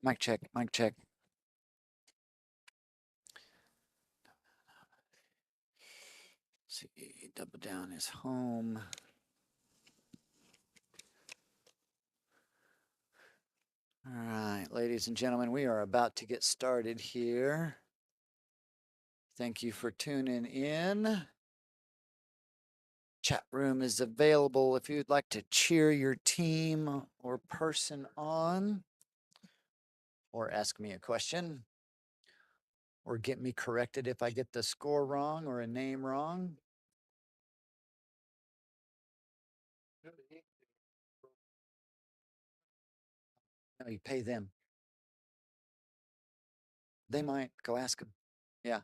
Mic check, mic check. Let's see, Double Down is home. All right, ladies and gentlemen, we are about to get started here. Thank you for tuning in. Chat room is available if you'd like to cheer your team or person on, or ask me a question, or get me corrected if I get the score wrong or a name wrong. No, you pay them. They might. Go ask them. Yeah.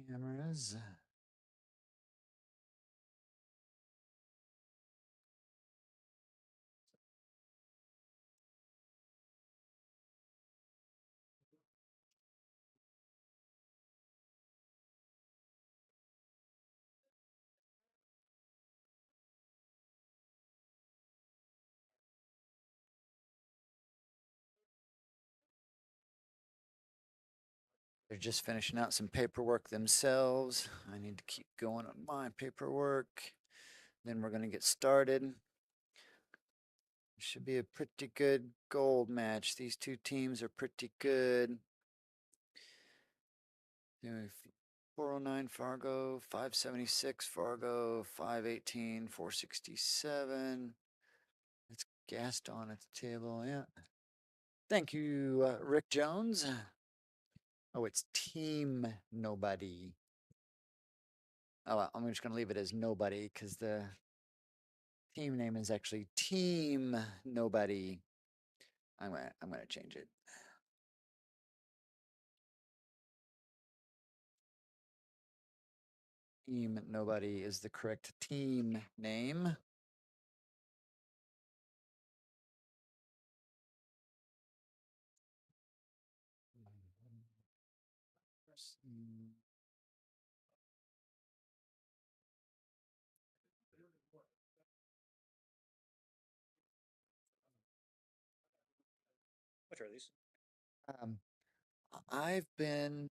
Cameras. They're just finishing out some paperwork themselves. I need to keep going on my paperwork. Then we're going to get started. Should be a pretty good gold match. These two teams are pretty good. 409 Fargo, 576 Fargo, 518, 467. It's Gaston at the table, yeah. Thank you, Rick Jones. Oh, it's Team Nobody. Oh, well, I'm just going to leave it as Nobody because the team name is actually Team Nobody. I'm gonna change it. Team Nobody is the correct team name. Which are these? I've been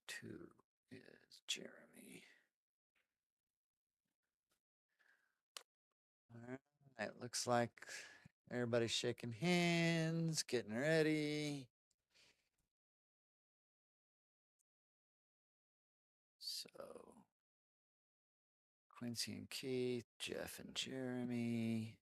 two is Jeremy. All right, looks like everybody's shaking hands, getting ready. So Quincy and Keith, Jeff and Jeremy.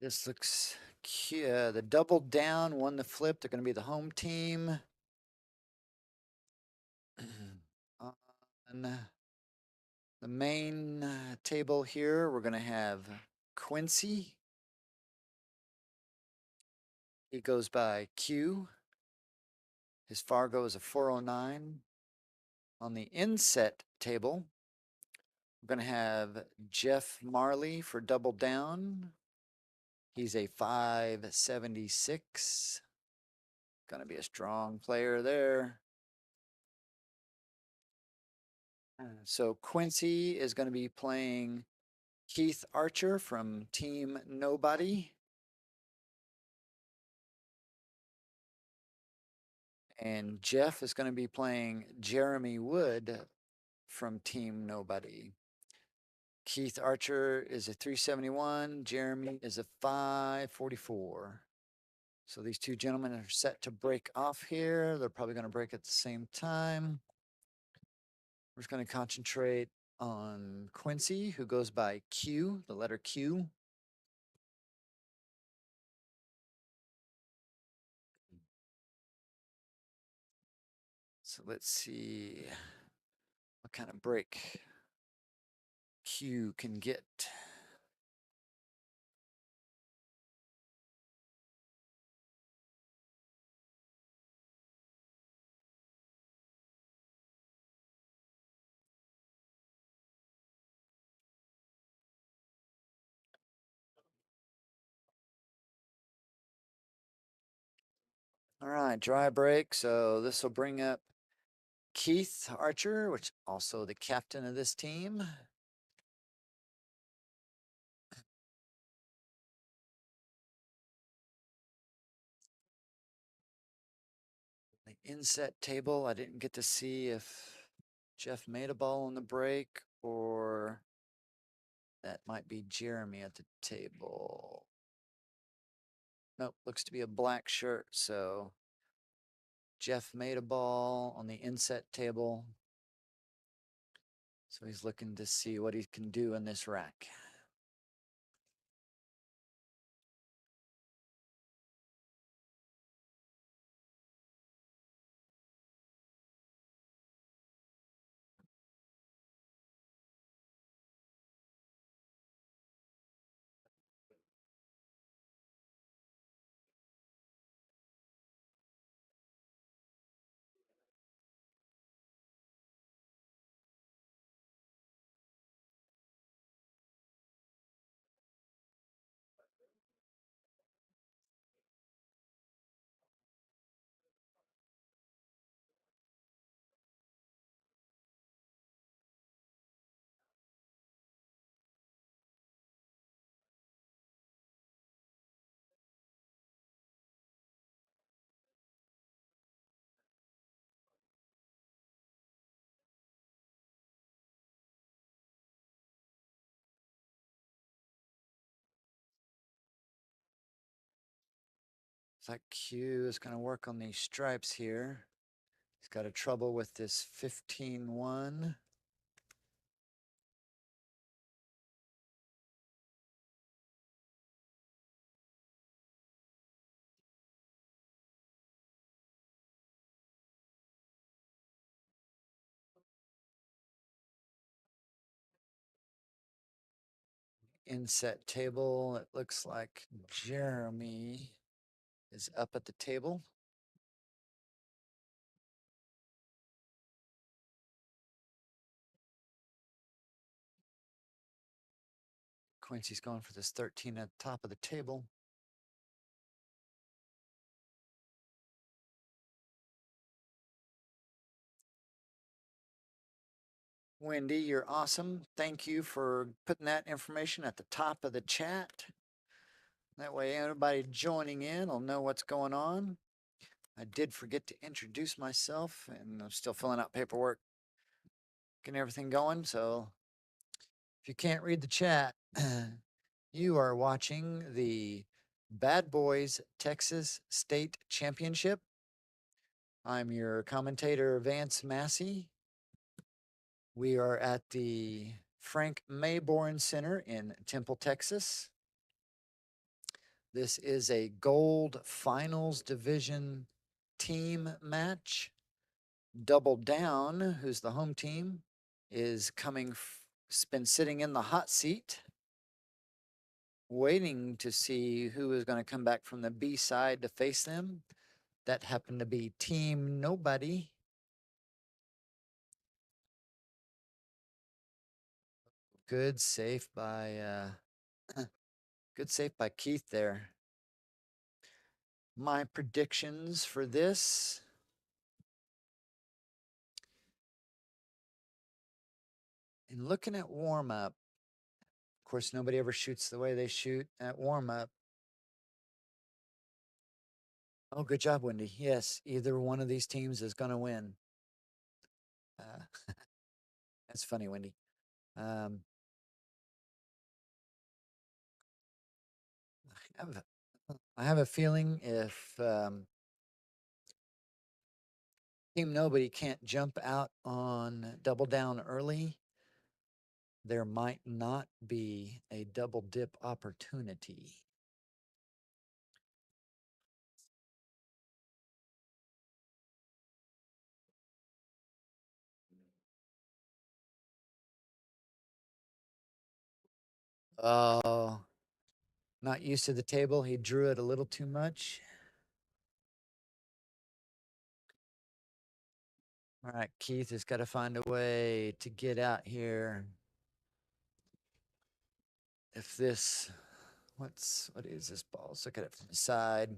This looks cute. The double down won the flip. They're going to be the home team. On the main table here, we're going to have Quincy. He goes by Q. His Fargo is a 409. On the inset table, We're going to have Jeff Marley for Double Down. He's a 576. Going to be a strong player there. So Quincy is going to be playing Keith Archer from Team Nobody. And Jeff is going to be playing Jeremy Wood from Team Nobody. Keith Archer is a 371. Jeremy is a 544. So these two gentlemen are set to break off here. They're probably going to break at the same time. We're just going to concentrate on Quincy, who goes by Q, the letter Q. So let's see what kind of break Q can get. All right, dry break. So this will bring up Keith Archer, which also the captain of this team. The inset table, I didn't get to see if Jeff made a ball on the break or that might be Jeremy at the table. Nope, looks to be a black shirt. So Jeff made a ball on the inset table. So he's looking to see what he can do in this rack. Looks like Q is going to work on these stripes here. He's got a trouble with this 15-1. Inset table, it looks like Jeremy is up at the table. Quincy's going for this 13 at the top of the table. Wendy, you're awesome. Thank you for putting that information at the top of the chat. That way everybody joining in will know what's going on. I did forget to introduce myself, and I'm still filling out paperwork, getting everything going. So if you can't read the chat, you are watching the Bad Boys Texas State Championship. I'm your commentator, Vance Massey. We are at the Frank Mayborn Center in Temple, Texas. This is a gold finals division team match. Double Down, who's the home team, is been sitting in the hot seat, waiting to see who is going to come back from the B side to face them. That happened to be Team Nobody. good save by good save by Keith there. My predictions for this. And looking at warm up, of course, nobody ever shoots the way they shoot at warm up. Oh, good job, Wendy. Yes, either one of these teams is going to win. That's funny, Wendy. I have a feeling if Team Nobody can't jump out on double down early, there might not be a double dip opportunity. Oh, not used to the table. He drew it a little too much. All right, Keith has got to find a way to get out here. If this, what is this ball? Let's look at it from the side.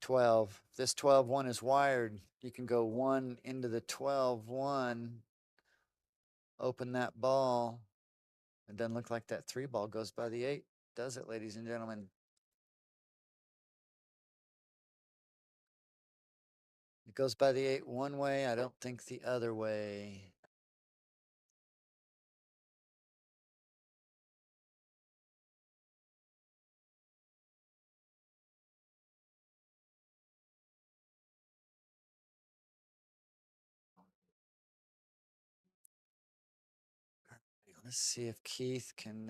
12. If this 12-1 is wired, you can go 1 into the 12-1. Open that ball. It doesn't look like that 3 ball goes by the 8, does it, ladies and gentlemen? It goes by the 8 one way. I don't think the other way. Let's see if Keith can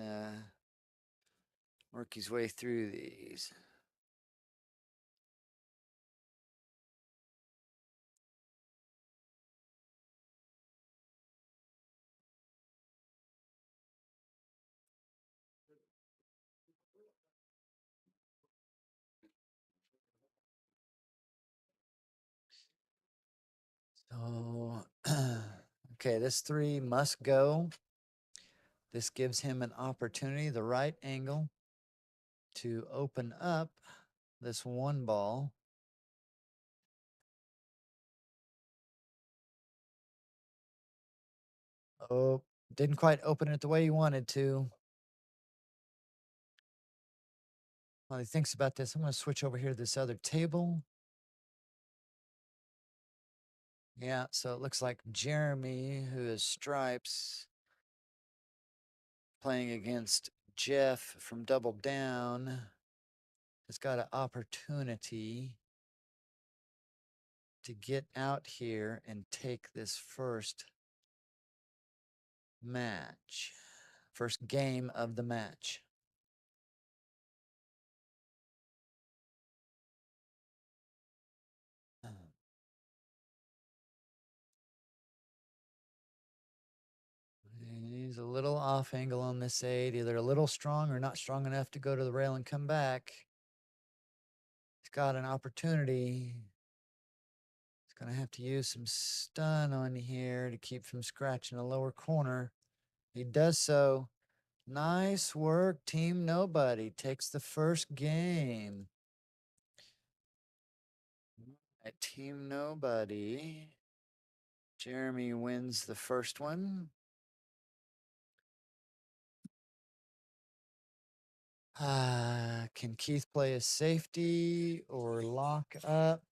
work his way through these. So, okay, this 3 must go. This gives him an opportunity, the right angle, to open up this 1 ball. Oh, didn't quite open it the way he wanted to. While he thinks about this, I'm going to switch over here to this other table. Yeah, so it looks like Jeremy, who is stripes, playing against Jeff from Double Down, has got an opportunity to get out here and take this first match, first game of the match. He's a little off angle on this 8, either a little strong or not strong enough to go to the rail and come back. He's got an opportunity. He's going to have to use some stun on here to keep from scratching the lower corner. He does so. Nice work, Team Nobody takes the first game. At Team Nobody, Jeremy wins the first one. Can Keith play a safety or lock up?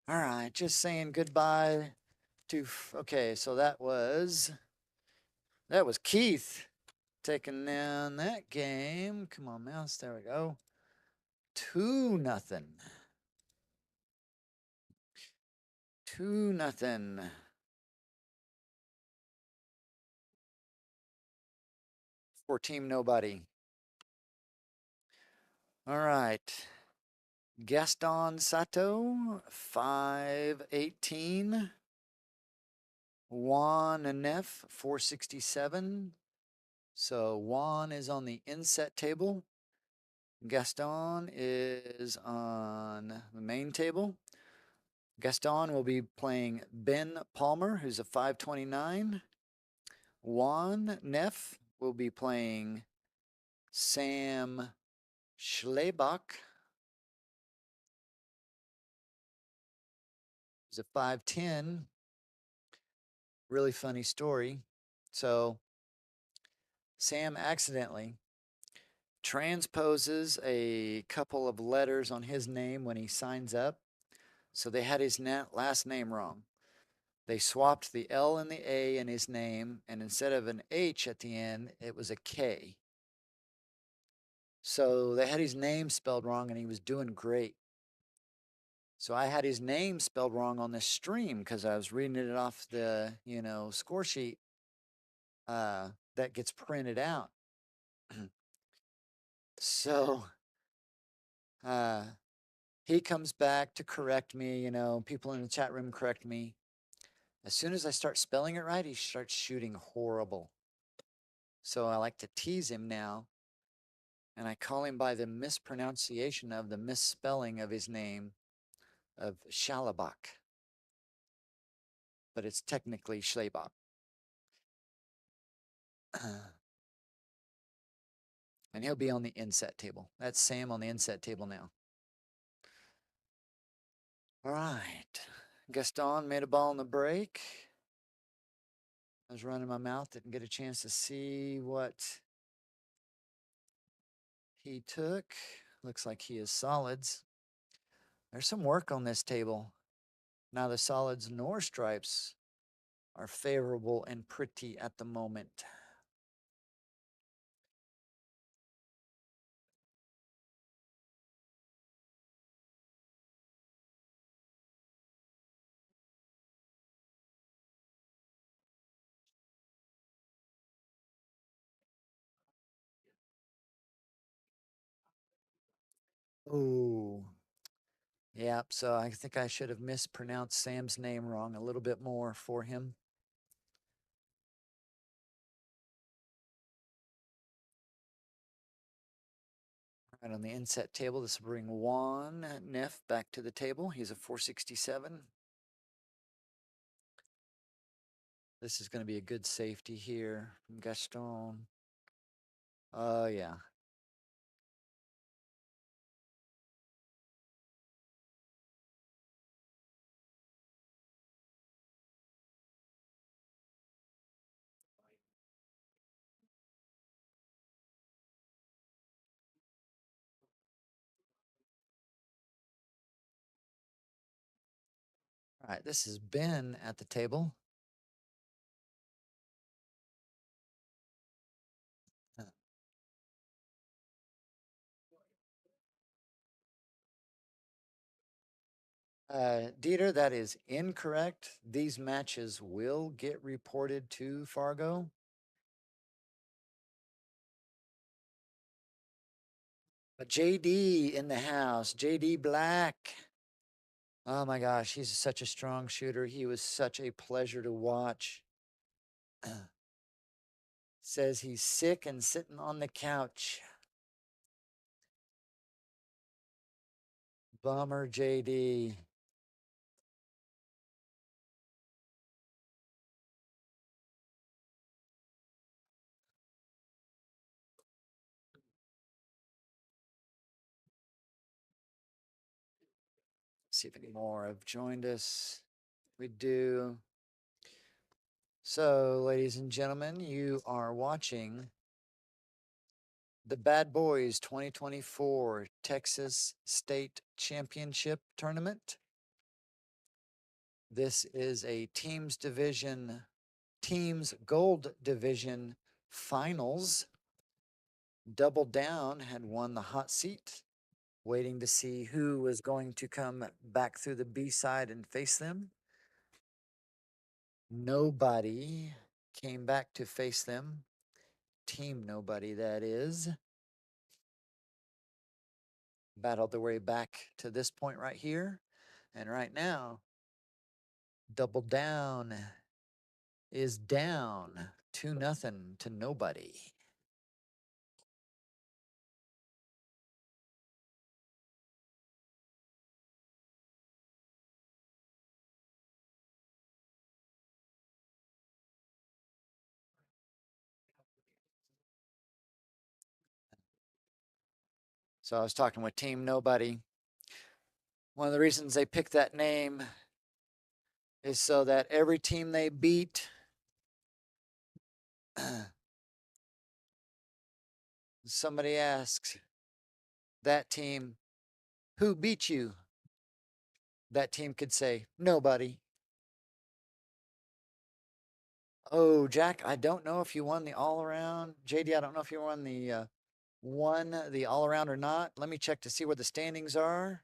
All right, just saying goodbye to. Okay, so that was Keith taking down that game. Come on, mouse. There we go. 2-0. 2-0. For Team Nobody. All right. Gaston Sato, 518. Juan Neff, 467. So Juan is on the inset table. Gaston is on the main table. Gaston will be playing Ben Palmer, who's a 529. Juan Neff will be playing Sam Schlebach, who's a 510. Really funny story. So Sam accidentally transposes a couple of letters on his name when he signs up. So they had his last name wrong. They swapped the L and the A in his name, and instead of an H at the end, it was a K. So they had his name spelled wrong, and he was doing great. So I had his name spelled wrong on this stream because I was reading it off the, score sheet that gets printed out. So he comes back to correct me, people in the chat room correct me. As soon as I start spelling it right, he starts shooting horrible. So I like to tease him now, and I call him by the mispronunciation of the misspelling of his name of Schalabach. But it's technically Schlebach. And he'll be on the inset table. That's Sam on the inset table now. All right. Gaston made a ball in the break. I was running my mouth, didn't get a chance to see what he took. Looks like he is solids. There's some work on this table. Now the solids nor stripes are favorable and pretty at the moment. Oh, yep. So I think I should have mispronounced Sam's name wrong a little bit more for him. All right, on the inset table, this will bring Juan Neff back to the table. He's a 467. This is going to be a good safety here from Gaston. Oh, yeah. All right, this is Ben at the table. Dieter, that is incorrect. These matches will get reported to Fargo. But JD in the house, JD Black. Oh my gosh, he's such a strong shooter. He was such a pleasure to watch. Says he's sick and sitting on the couch. Bummer, JD. See if any more have joined us. We do. So, ladies and gentlemen, you are watching the Bad Boys 2024 Texas State Championship Tournament. This is a teams gold division finals. Double Down had won the hot seat, waiting to see who was going to come back through the B side and face them. Nobody came back to face them. Team Nobody, that is. Battled their way back to this point right here. And right now, Double Down is down 2-0 to Nobody. So I was talking with Team Nobody. One of the reasons they picked that name is so that every team they beat somebody asks that team, who beat you? That team could say, nobody. Oh, Jack, I don't know if you won the all-around. JD, I don't know if you won the all-around or not. Let me check to see where the standings are.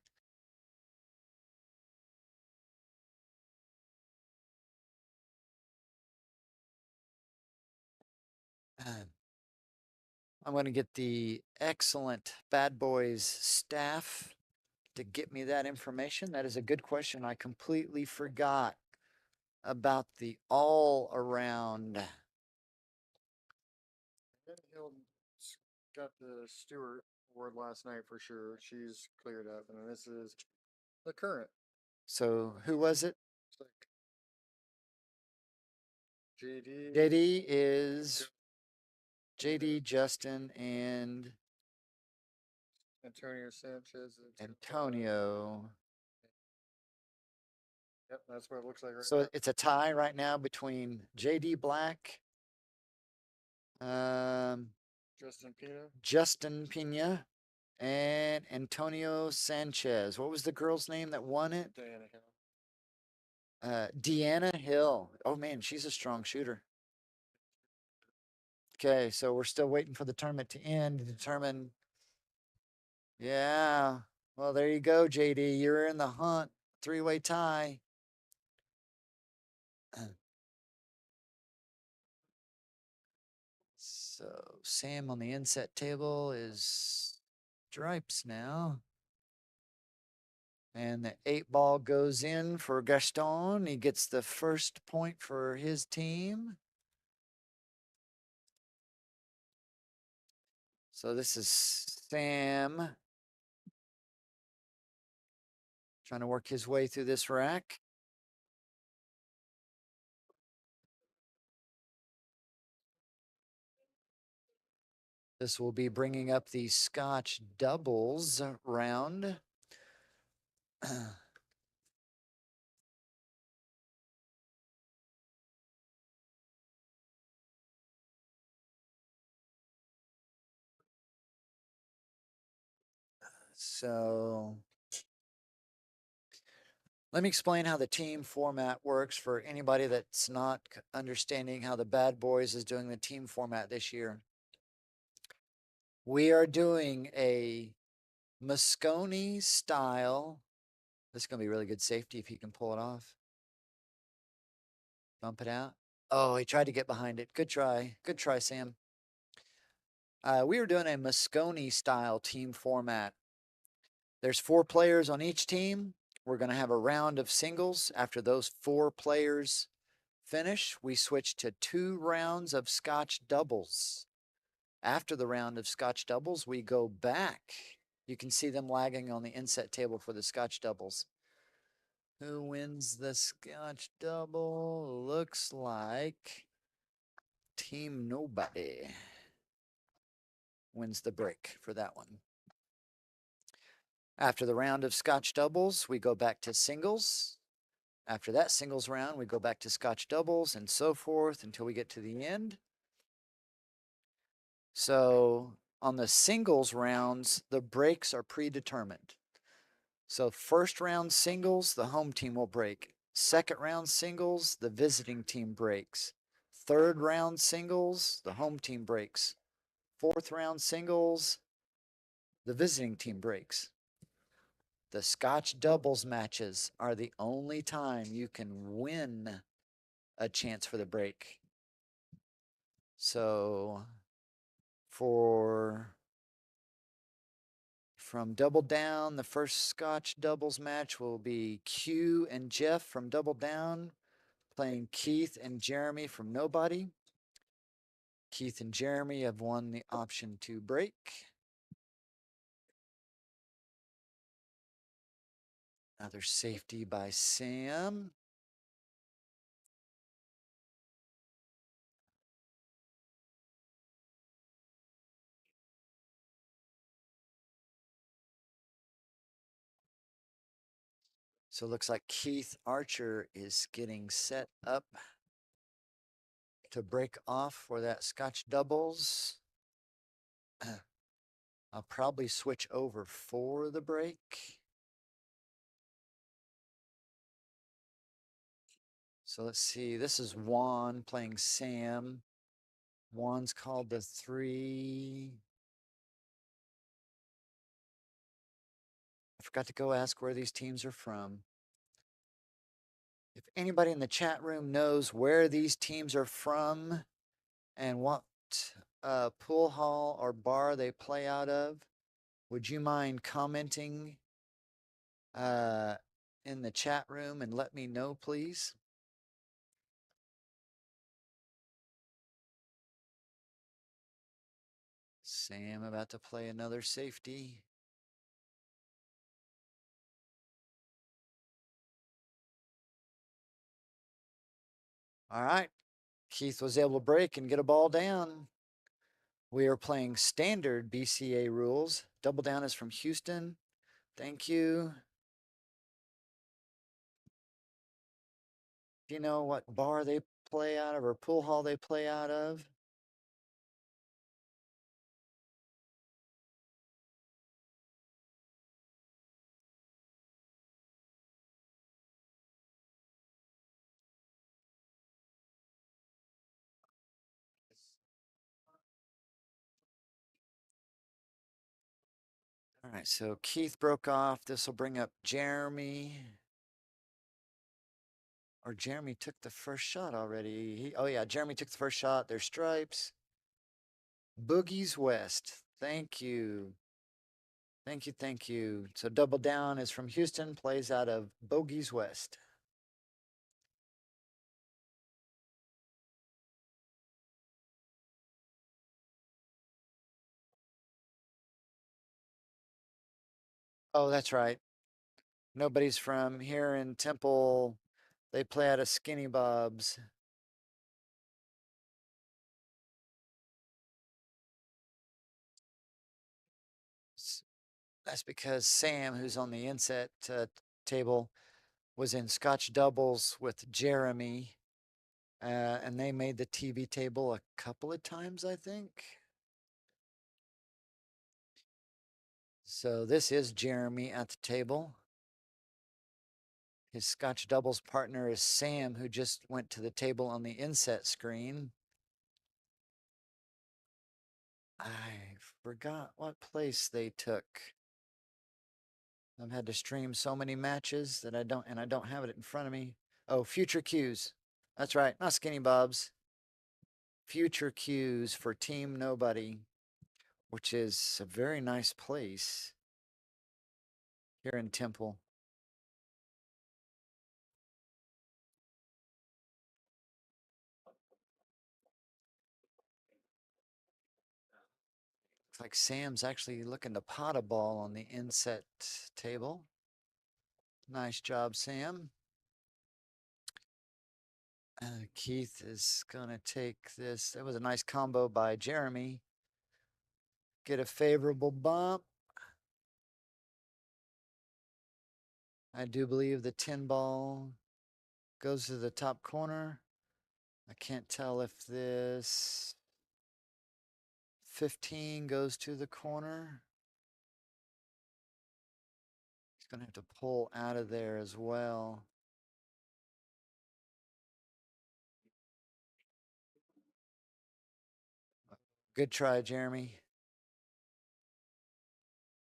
I'm going to get the excellent Bad Boys staff to get me that information. That is a good question. I completely forgot about the all-around. Hill got the Stewart Award last night for sure. She's cleared up, and this is the current. So who was it? It's like JD. JD is JD, Justin, and Antonio Sanchez. Antonio. Yep, that's what it looks like right So now. it's a tie right now between JD Black, Justin Pena, and Antonio Sanchez. What was the girl's name that won it? Diana Hill. Deanna Hill. Oh man, she's a strong shooter. Okay, so we're still waiting for the tournament to end to determine. Yeah. Well, there you go, JD. You're in the hunt. Three-way tie. So Sam on the inset table is stripes now. And the 8-ball goes in for Gaston. He gets the first point for his team. So this is Sam trying to work his way through this rack. This will be bringing up the Scotch doubles round. So let me explain how the team format works for anybody that's not understanding how the Bad Boys is doing the team format this year. We are doing a Moscone style. This is going to be really good safety if he can pull it off. Bump it out. Oh, he tried to get behind it. Good try. Good try, Sam. We are doing a Moscone style team format. There's 4 players on each team. We're going to have a round of singles. After those 4 players finish, we switch to 2 rounds of Scotch doubles. After the round of Scotch doubles, we go back. You can see them lagging on the inset table for the Scotch doubles. Who wins the Scotch double? Looks like Team Nobody wins the break for that one. After the round of Scotch doubles, we go back to singles. After that singles round, we go back to Scotch doubles and so forth until we get to the end. So on the singles rounds, the breaks are predetermined. So first round singles, the home team will break. Second round singles, the visiting team breaks. Third round singles, the home team breaks. Fourth round singles, the visiting team breaks. The Scotch doubles matches are the only time you can win a chance for the break. So from Double Down, the first Scotch doubles match will be Q and Jeff from Double Down playing Keith and Jeremy from Nobody. Keith and Jeremy have won the option to break. Another safety by Sam. So it looks like Keith Archer is getting set up to break off for that Scotch doubles. I'll probably switch over for the break. So let's see. This is Juan playing Sam. Juan's called the 3. I forgot to go ask where these teams are from. If anybody in the chat room knows where these teams are from and what pool hall or bar they play out of, would you mind commenting in the chat room and let me know, please? Sam about to play another safety. All right. Keith was able to break and get a ball down. We are playing standard BCA rules. Double Down is from Houston. Thank you. Do you know what bar they play out of or pool hall they play out of? All right, so Keith broke off. This will bring up Jeremy. Or Jeremy took the first shot already. Oh, yeah, Jeremy took the first shot. There's stripes. Boogie's West. Thank you. Thank you, thank you. So Double Down is from Houston, plays out of Bogies West. Oh, that's right. Nobody's from here in Temple. They play out of Skinny Bob's. That's because Sam, who's on the inset table, was in Scotch doubles with Jeremy, and they made the TV table a couple of times, I think. So this is Jeremy at the table. His Scotch doubles partner is Sam, who just went to the table on the inset screen. I forgot what place they took. I've had to stream so many matches that I don't have it in front of me. Oh, Future Cues. That's right, not Skinny Bob's. Future Cues for Team Nobody, which is a very nice place here in Temple. Looks like Sam's actually looking to pot a ball on the inset table. Nice job, Sam. Keith is going to take this. That was a nice combo by Jeremy. Get a favorable bump. I do believe the 10 ball goes to the top corner. I can't tell if this 15 goes to the corner. He's going to have to pull out of there as well. Good try, Jeremy.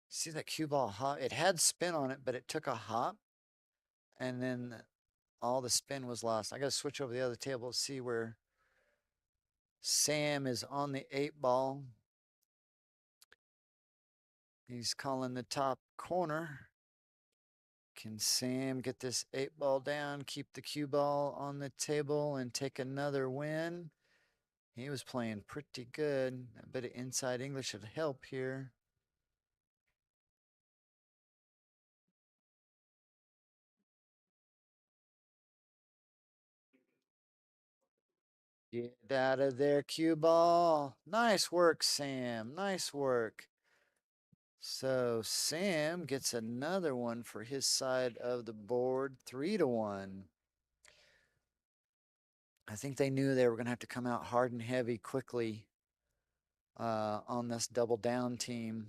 See that cue ball hop? It had spin on it, but it took a hop, and then all the spin was lost. I got to switch over the other table to see where Sam is on the 8 ball. He's calling the top corner. Can Sam get this 8 ball down, keep the cue ball on the table, and take another win? He was playing pretty good. A bit of inside English should help here. Get out of there, cue ball. Nice work, Sam. Nice work. So Sam gets another one for his side of the board, 3-1. I think they knew they were going to have to come out hard and heavy quickly on this double down team.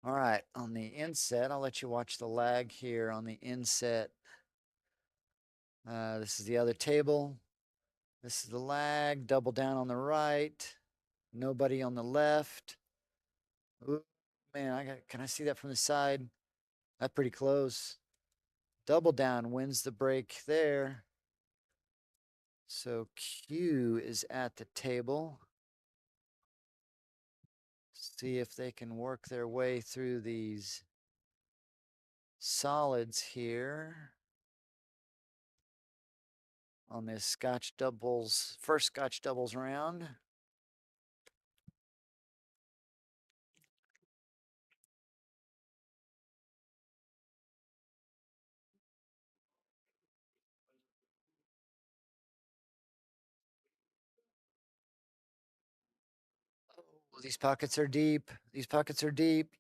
All right, on the inset, I'll let you watch the lag here on the inset. This is the other table. This is the lag, double down on the right, nobody on the left. Ooh, man, can I see that from the side? That's pretty close. Double down wins the break there. So Q is at the table. See if they can work their way through these solids here on this Scotch doubles, first Scotch doubles round. Oh, these pockets are deep. These pockets are deep.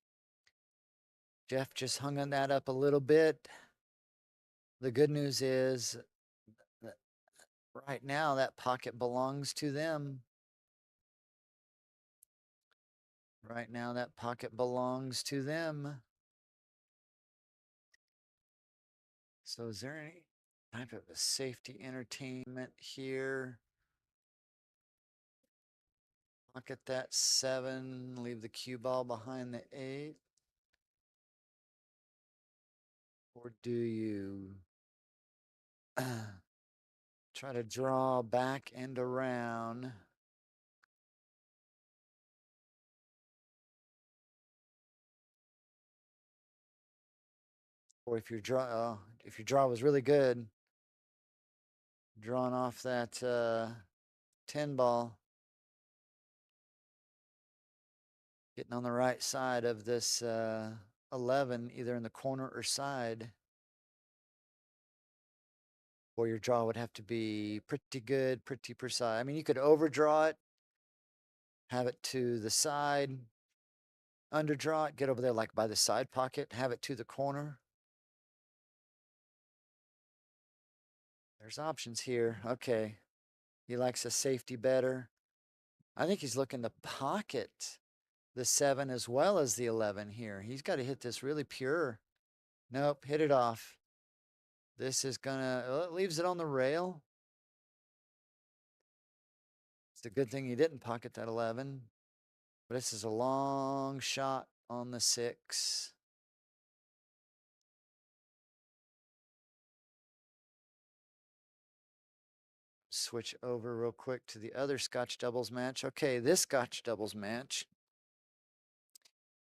Jeff just hung on that up a little bit. The good news is that right now that pocket belongs to them. Right now that pocket belongs to them. So is there any type of a safety entertainment here? Pocket that 7, leave the cue ball behind the 8. Or do you try to draw back and around? Or if your draw was really good, drawing off that 10 ball, getting on the right side of this 11, either in the corner or side. Or your draw would have to be pretty good, pretty precise. I mean, you could overdraw it, have it to the side, underdraw it, get over there like by the side pocket, have it to the corner. There's options here. Okay. He likes a safety better. I think he's looking to pocket the 7 as well as the 11 here. He's got to hit this really pure. Nope, hit it off. This is gonna, well, it leaves it on the rail. It's a good thing he didn't pocket that 11. But this is a long shot on the 6. Switch over real quick to the other Scotch doubles match. Okay, this Scotch doubles match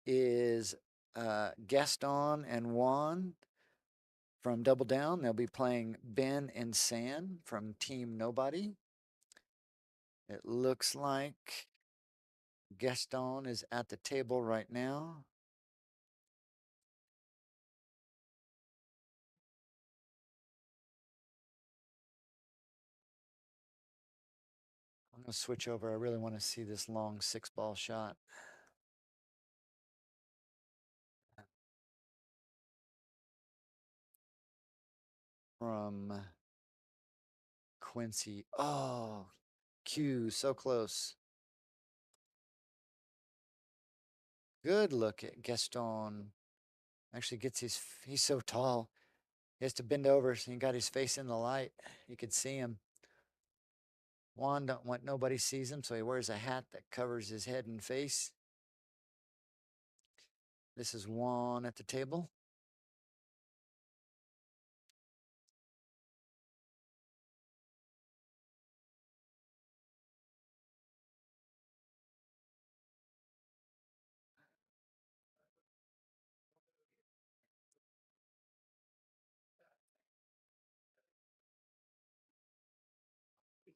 is Gaston and Juan from Double Down. They'll be playing Ben and San from Team Nobody. It looks like Gaston is at the table right now. I'm going to switch over. I really want to see this long 6-ball shot. From Quincy. Oh, Q, so close. Good look at Gaston. Actually gets he's so tall. He has to bend over so he got his face in the light. You could see him. Juan don't want nobody sees him, so he wears a hat that covers his head and face. This is Juan at the table.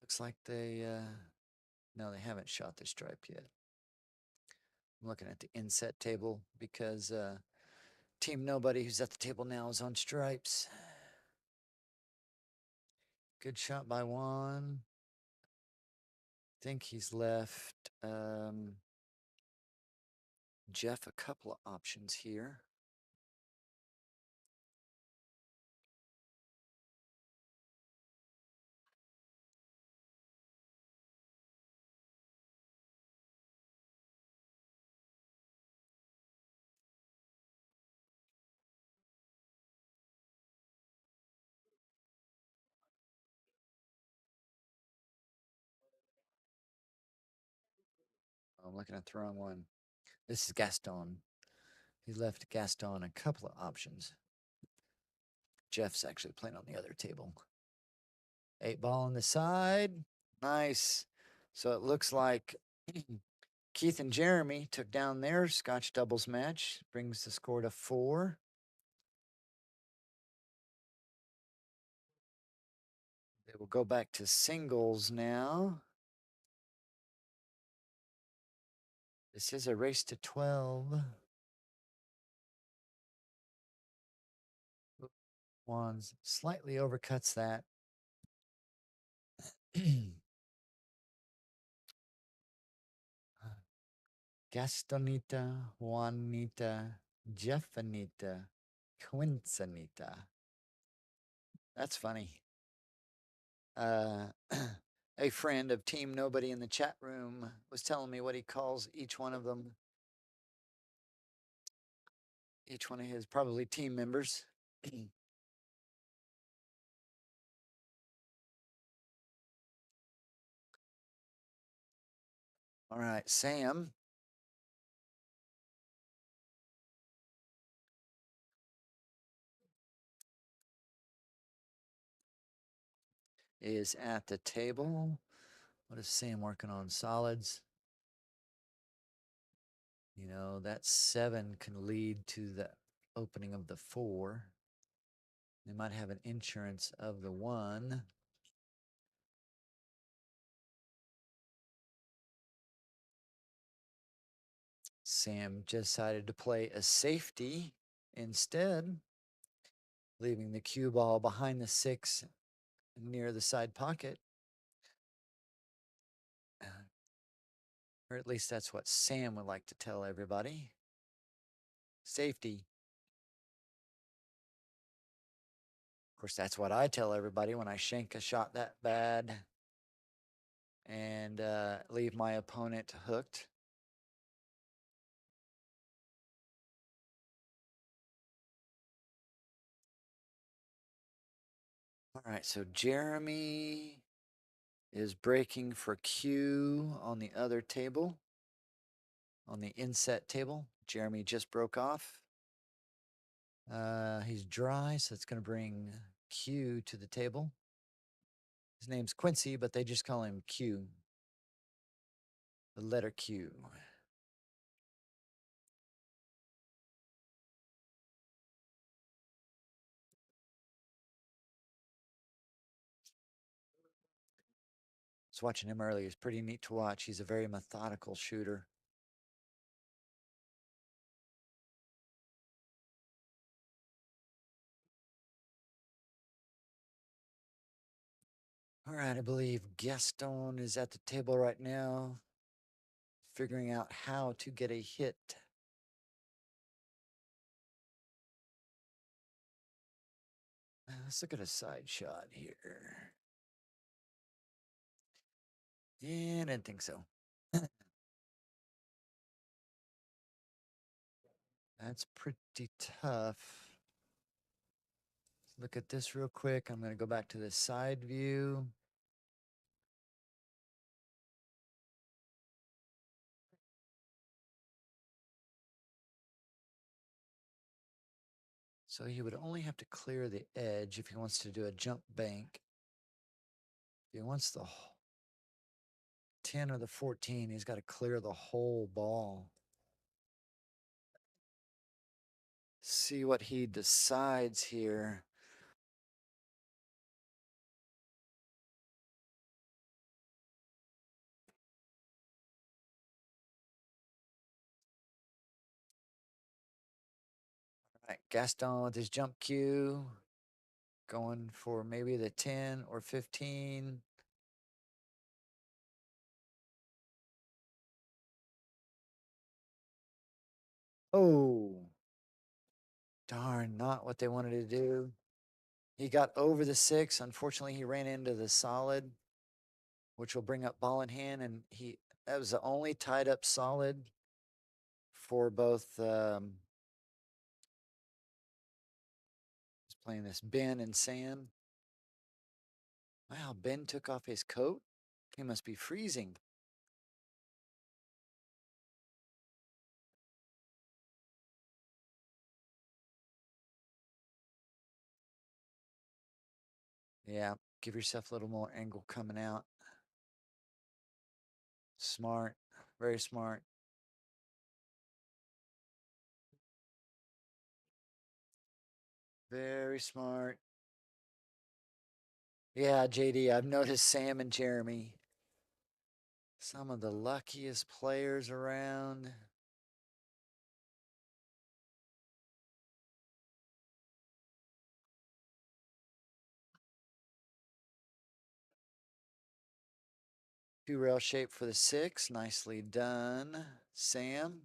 Looks like no, they haven't shot the stripe yet. I'm looking at the inset table because Team Nobody, who's at the table now, is on stripes. Good shot by Juan. Think he's left Jeff a couple of options here. I'm looking at the wrong one. This is Gaston. He left Gaston a couple of options. Jeff's actually playing on the other table. 8-ball on the side. Nice. So it looks like Keith and Jeremy took down their Scotch doubles match. Brings the score to 4. They will go back to singles now. This is a race to 12. Juan slightly overcuts that. Gastonita, Juanita, Jeffanita, Quinceanita. That's funny. A friend of Team Nobody in the chat room was telling me what he calls each one of them. Each one of his probably team members. All right, Sam is at the table. What is Sam working on? Solids. You know, that 7 can lead to the opening of the 4. They might have an insurance of the 1. Sam decided to play a safety instead, leaving the cue ball behind the 6 near the side pocket. Or at least that's what Sam would like to tell everybody. Safety. Of course, that's what I tell everybody when I shank a shot that bad and leave my opponent hooked. All right, so Jeremy is breaking for Q on the other table. On the inset table, Jeremy just broke off. He's dry, so it's going to bring Q to the table. His name's Quincy, but they just call him Q. The letter Q. I was watching him earlier. It's pretty neat to watch. He's a very methodical shooter. All right, I believe Gaston is at the table right now, figuring out how to get a hit. Let's look at a side shot here. Yeah, I didn't think so. That's pretty tough. look at this real quick. I'm going to go back to the side view. So he would only have to clear the edge if he wants to do a jump bank. If he wants the 10 or the 14, he's got to clear the whole ball. See what he decides here. All right, Gaston with his jump cue. Going for maybe the 10 or 15. Oh, darn, not what they wanted to do. He got over the 6. Unfortunately, he ran into the solid, which will bring up ball in hand. And that was the only tied up solid for both. He's playing this Ben and Sam. Wow, Ben took off his coat. He must be freezing. Yeah, give yourself a little more angle coming out. Smart, very smart. Very smart. Yeah, JD, I've noticed Sam and Jeremy, some of the luckiest players around. Two rail shape for the 6. Nicely done, Sam.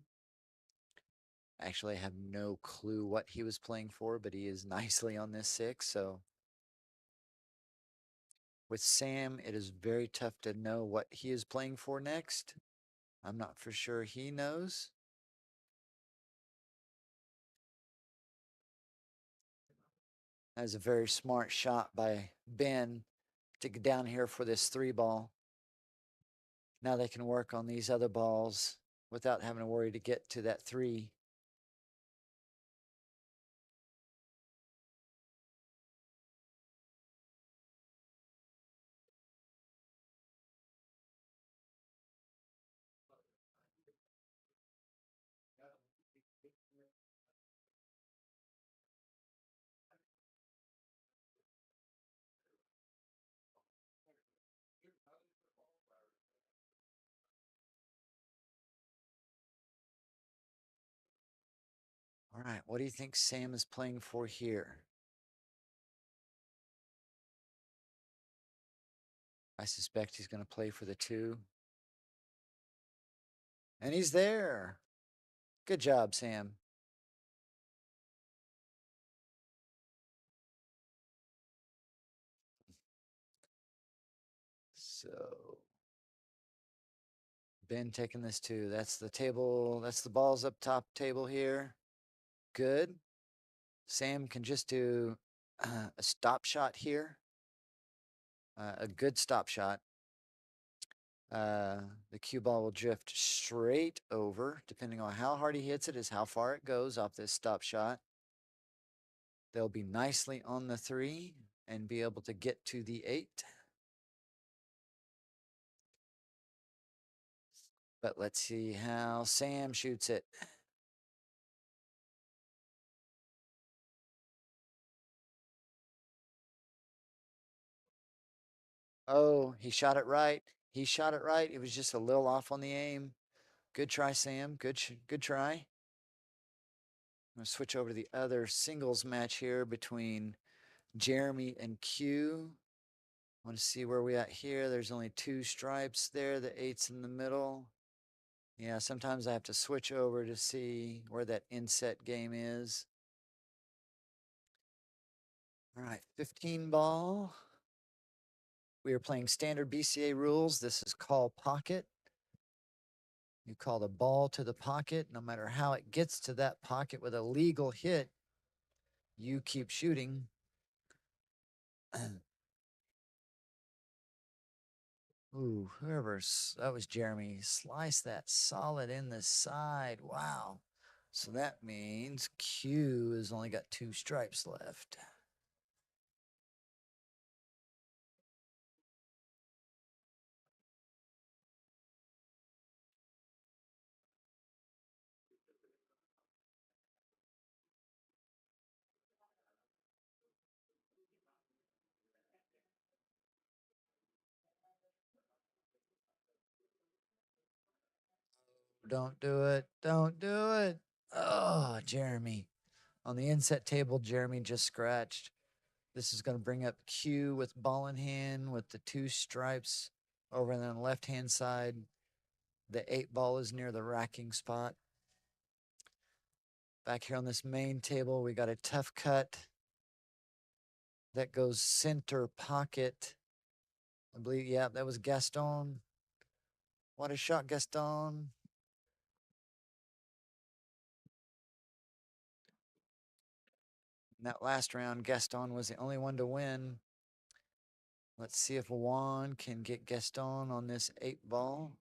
Actually, I have no clue what he was playing for, but he is nicely on this 6. So with Sam, it is very tough to know what he is playing for next. I'm not for sure he knows. That was a very smart shot by Ben to get down here for this 3 ball. Now they can work on these other balls without having to worry to get to that 3. All right, what do you think Sam is playing for here? I suspect he's going to play for the 2. And he's there. Good job, Sam. So Ben taking this 2. That's the table. That's the balls up top table here. Good. Sam can just do a stop shot here. A good stop shot. The cue ball will drift straight over. Depending on how hard he hits it is how far it goes off this stop shot. They'll be nicely on the 3 and be able to get to the 8. But let's see how Sam shoots it. Oh, he shot it right. He shot it right. It was just a little off on the aim. Good try, Sam. Good try. I'm going to switch over to the other singles match here between Jeremy and Q. I want to see where we at here. There's only 2 stripes there. The 8's in the middle. Yeah, sometimes I have to switch over to see where that inset game is. All right, 15 ball. We are playing standard BCA rules. This is call pocket. You call the ball to the pocket. No matter how it gets to that pocket with a legal hit, you keep shooting. Ooh, that was Jeremy. Slice that solid in the side. Wow. So that means Q has only got 2 stripes left. Don't do it. Don't do it. Oh, Jeremy. On the inset table, Jeremy just scratched. This is going to bring up Q with ball in hand with the 2 stripes over on the left hand side. The 8 ball is near the racking spot. Back here on this main table, we got a tough cut that goes center pocket. I believe, yeah, that was Gaston. What a shot, Gaston. In that last round, Gaston was the only one to win. Let's see if Juan can get Gaston on this 8 ball.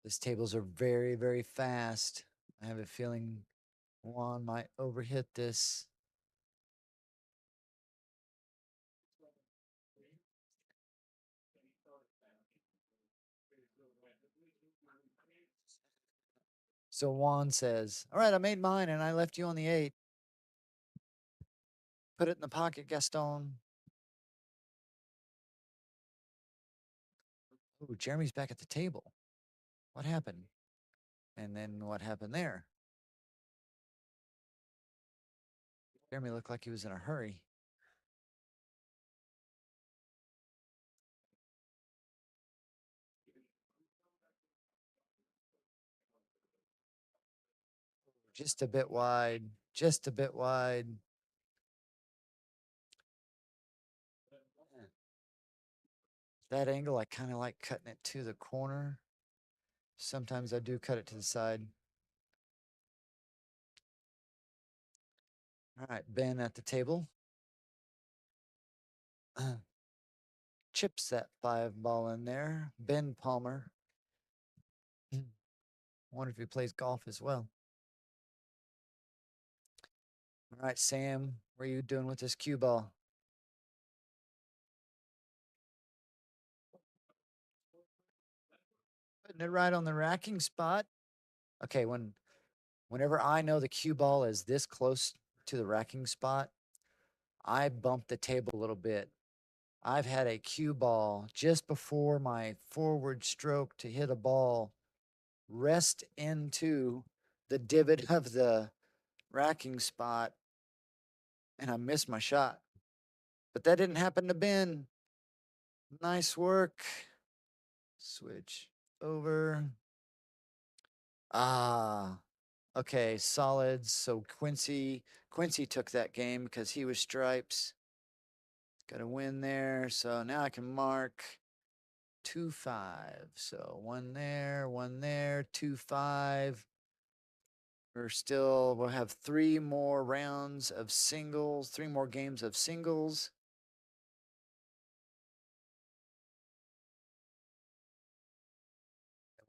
These tables are very, very fast. I have a feeling Juan might overhit this. So Juan says, all right, I made mine and I left you on the 8. Put it in the pocket, Gaston. Ooh, Jeremy's back at the table. What happened? And then what happened there? Jeremy looked like he was in a hurry. Just a bit wide. Just a bit wide. That angle, I kind of like cutting it to the corner. Sometimes I do cut it to the side. All right, Ben at the table. Chips that 5 ball in there. Ben Palmer. Wonder if he plays golf as well. All right, Sam, what are you doing with this cue ball? Putting it right on the racking spot. Okay, whenever I know the cue ball is this close to the racking spot, I bump the table a little bit. I've had a cue ball just before my forward stroke to hit a ball rest into the divot of the racking spot, and I missed my shot. But that didn't happen to Ben. Nice work. Switch over. Ah, okay, solids. So Quincy took that game because he was stripes. Got a win there. So now I can mark 2-5. So 1 there, 2-5. We'll have 3 more rounds of singles, 3 more games of singles.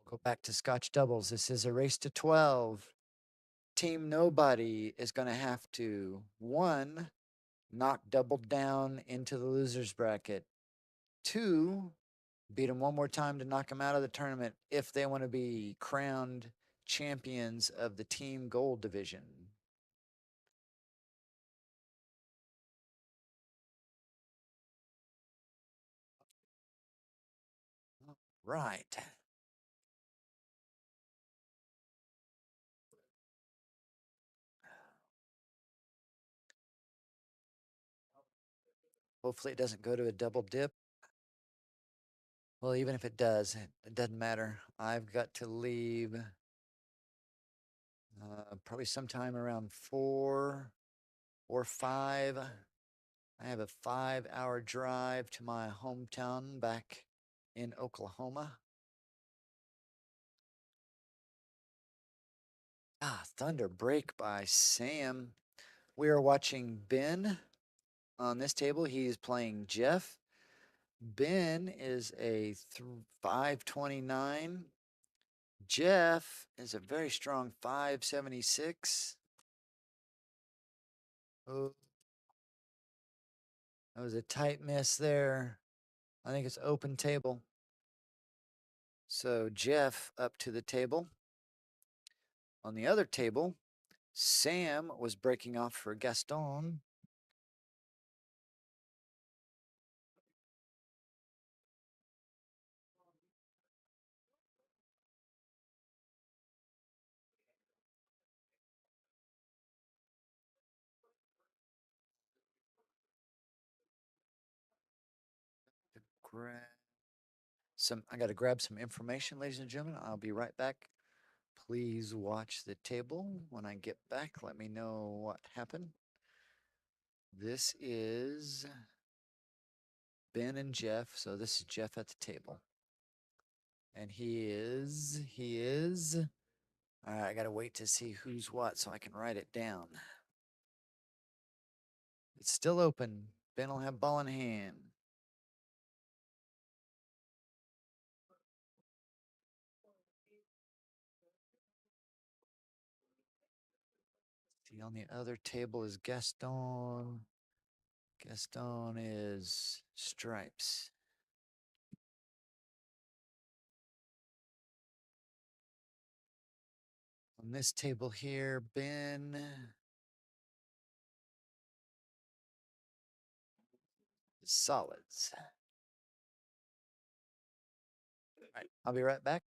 We'll go back to Scotch doubles. This is a race to 12. Team Nobody is going to have to, 1, knock Double Down into the loser's bracket. 2, beat them one more time to knock them out of the tournament if they want to be crowned champions of the Team Gold division. Right. Hopefully it doesn't go to a double dip. Well, even if it does, it doesn't matter. I've got to leave probably sometime around 4 or 5. I have a 5-hour drive to my hometown back in Oklahoma. Thunder break by Sam. We are watching Ben on this table. He's playing Jeff. Ben is a 529. Jeff is a very strong 576. Oh, that was a tight miss there. I think it's open table. So Jeff up to the table. On the other table, Sam was breaking off for Gaston. I got to grab some information, ladies and gentlemen. I'll be right back. Please watch the table. When I get back, let me know what happened. This is Ben and Jeff. So this is Jeff at the table. And he is. All right, I got to wait to see who's what so I can write it down. It's still open. Ben will have ball in hand. See, on the other table is Gaston. Gaston is stripes. On this table here, Ben is solids. All right, I'll be right back.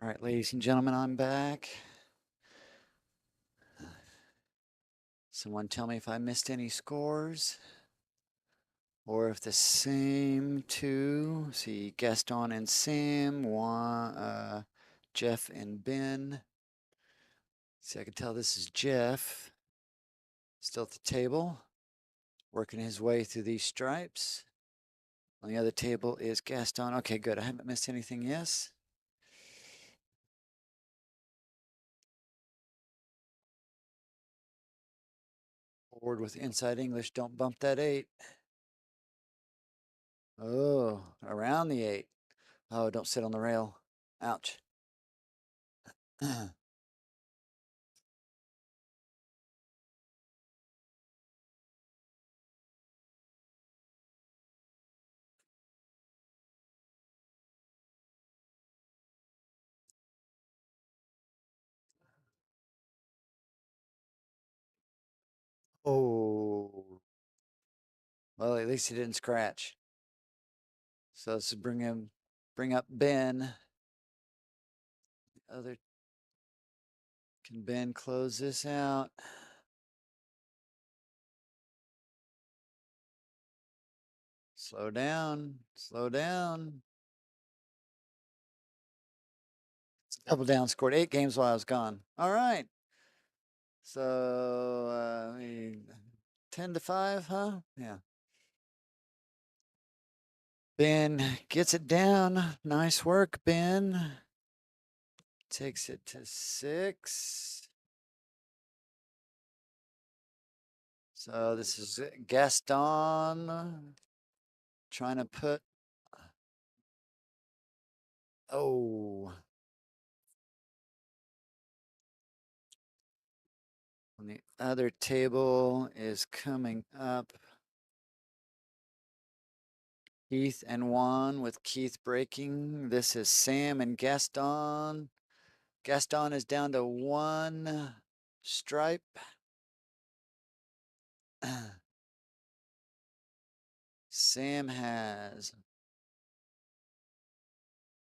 All right, ladies and gentlemen, I'm back. Someone tell me if I missed any scores or if the same two, see Gaston and Sam, Jeff and Ben. See, I can tell this is Jeff, still at the table, working his way through these stripes. On the other table is Gaston. Okay, good. I haven't missed anything, yes? Forward with inside English. Don't bump that 8. Oh, around the 8. Oh, don't sit on the rail. Ouch. Oh. Well, at least he didn't scratch. So let's bring up Ben. Other, can Ben close this out? Slow down, slow down. Double down, scored 8 games while I was gone. All right. So, 10-5, huh? Yeah. Ben gets it down. Nice work, Ben. Takes it to 6. So this is Gaston trying to put, oh, on the other table is coming up. Keith and Juan with Keith breaking. This is Sam and Gaston. Gaston is down to 1 stripe. Sam has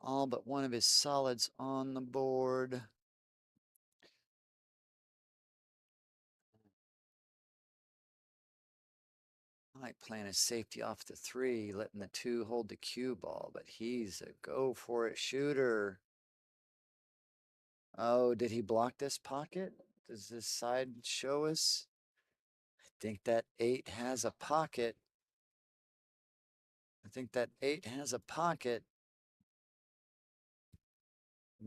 all but one of his solids on the board. I like playing a safety off the 3, letting the 2 hold the cue ball, but he's a go for it shooter. Oh, did he block this pocket? Does this side show us? I think that 8 has a pocket. I think that 8 has a pocket.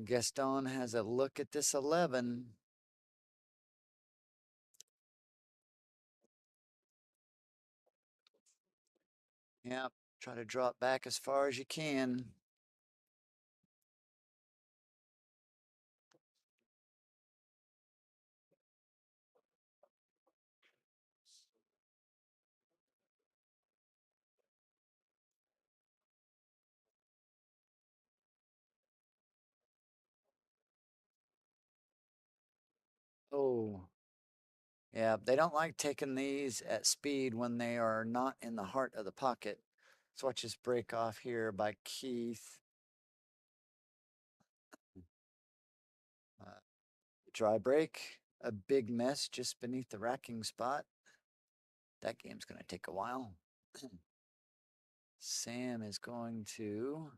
Gaston has a look at this 11. Yep, try to draw it back as far as you can. Oh, yeah, they don't like taking these at speed when they are not in the heart of the pocket. Let's watch this break off here by Keith. Dry break, a big mess just beneath the racking spot. That game's going to take a while. Sam is going to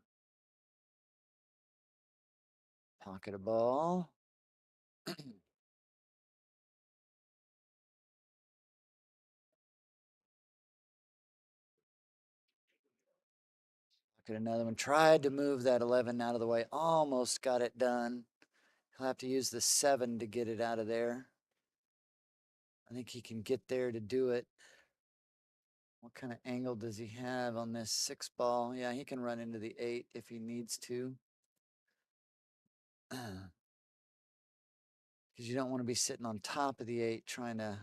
pocket a ball. Pocket another one. Tried to move that 11 out of the way. Almost got it done. He'll have to use the 7 to get it out of there. I think he can get there to do it. What kind of angle does he have on this 6 ball? Yeah, he can run into the 8 if he needs to. Because you don't want to be sitting on top of the 8 trying to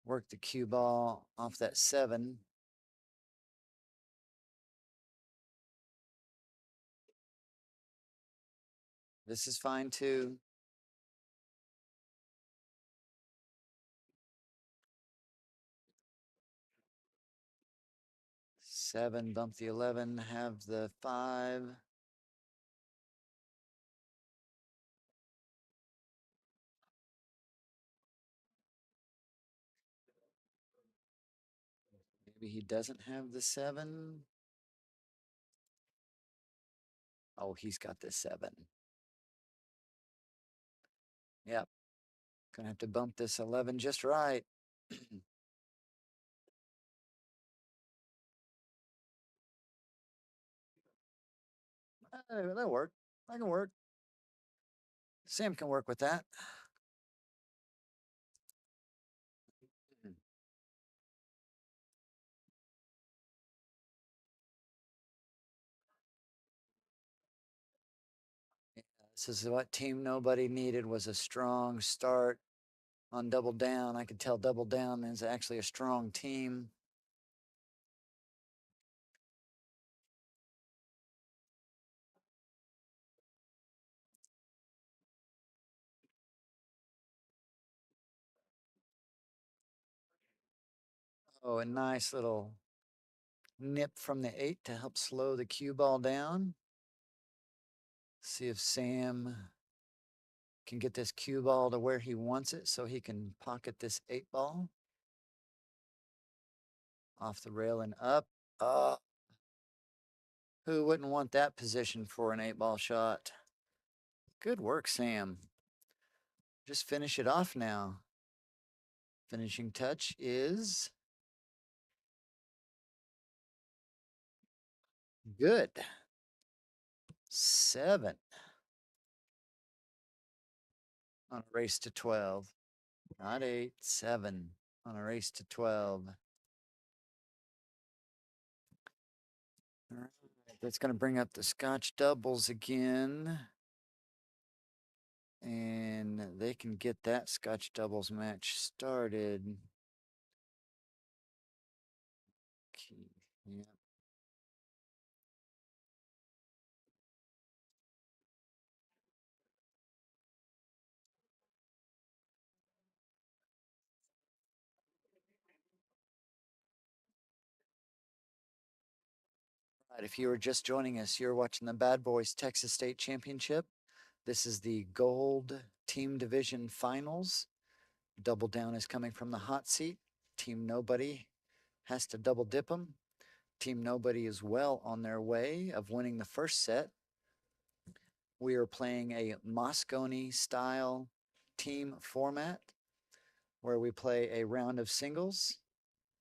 work the cue ball off that 7. This is fine too. 7, bump the 11, have the 5. Maybe he doesn't have the 7. Oh, he's got the 7. Yep. Gonna have to bump this 11 just right. That'll work. That can work. Sam can work with that. This is what Team Nobody needed, was a strong start on Double Down. I could tell Double Down is actually a strong team. Oh, a nice little nip from the 8 to help slow the cue ball down. See if Sam can get this cue ball to where he wants it so he can pocket this 8 ball. Off the rail and up. Who wouldn't want that position for an 8 ball shot? Good work, Sam. Just finish it off now. Finishing touch is good. 7 on a race to 12. Not 8, 7 on a race to 12. All right, that's going to bring up the Scotch doubles again. And they can get that Scotch doubles match started. Okay. Yeah. Right, if you were just joining us, you're watching the Bad Boys Texas State Championship. This is the Gold Team Division Finals. Double Down is coming from the hot seat. Team Nobody has to double dip them. Team Nobody is well on their way of winning the first set. We are playing a Moscone style team format where we play a round of singles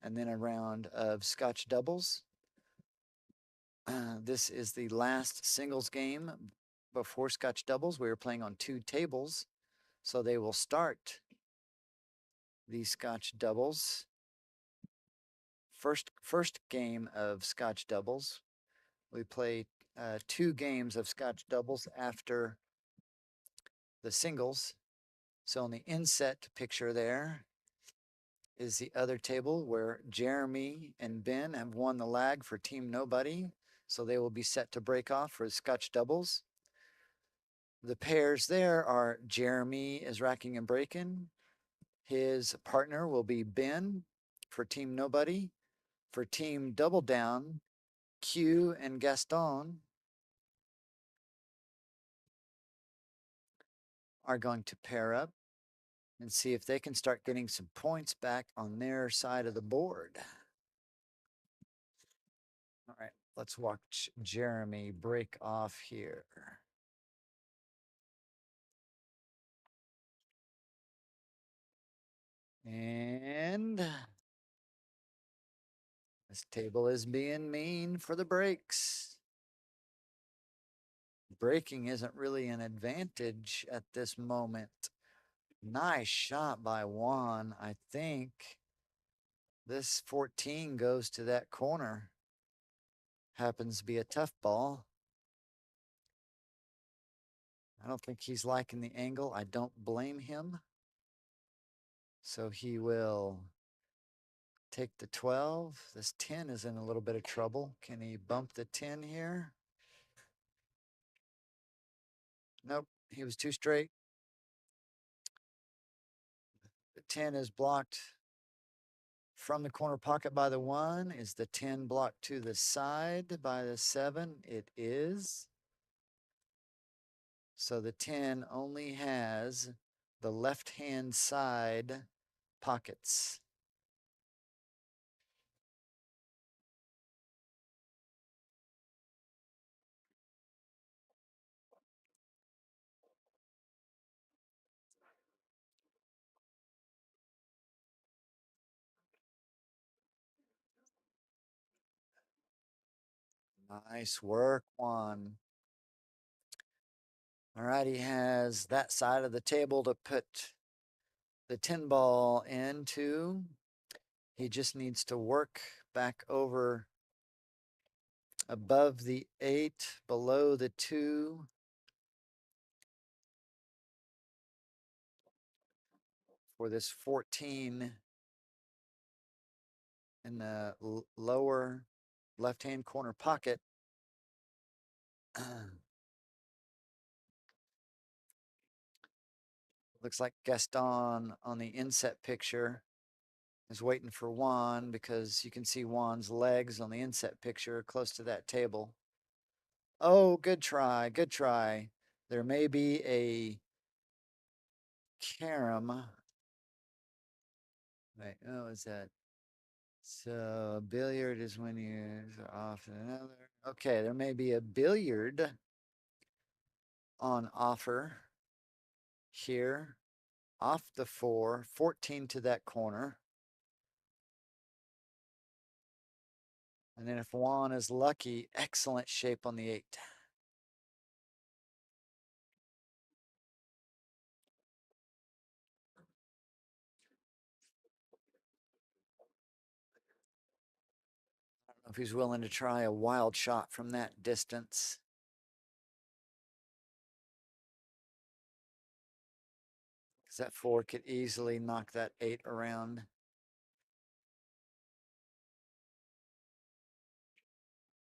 and then a round of Scotch doubles. This is the last singles game before Scotch doubles. We are playing on 2 tables, so they will start the Scotch doubles. First game of Scotch doubles. We play 2 games of Scotch doubles after the singles. So in the inset picture there is the other table where Jeremy and Ben have won the lag for Team Nobody. So they will be set to break off for Scotch doubles. The pairs there are Jeremy is racking and breaking. His partner will be Ben for Team Nobody. For Team Double Down, Q and Gaston are going to pair up and see if they can start getting some points back on their side of the board. All right, let's watch Jeremy break off here. And this table is being mean for the breaks. Breaking isn't really an advantage at this moment. Nice shot by Juan. I think this 14 goes to that corner. Happens to be a tough ball. I don't think he's liking the angle. I don't blame him. So he will take the 12. This 10 is in a little bit of trouble. Can he bump the 10 here? Nope, he was too straight. The 10 is blocked from the corner pocket by the 1. Is the 10 blocked to the side by the 7? It is. So the 10 only has the left-hand side pockets. Nice work, Juan. All right, he has that side of the table to put the 10 ball into. He just needs to work back over above the 8, below the 2. For this 14 in the lower left-hand corner pocket. Looks like Gaston on the inset picture is waiting for Juan because you can see Juan's legs on the inset picture close to that table. Oh, good try, good try. There may be a carom. Wait, oh, is that? So billiard is when you're off another. Okay, there may be a billiard on offer here. Off the 4, 14 to that corner. And then if Juan is lucky, excellent shape on the 8. I don't know if he's willing to try a wild shot from that distance. Because that 4 could easily knock that 8 around.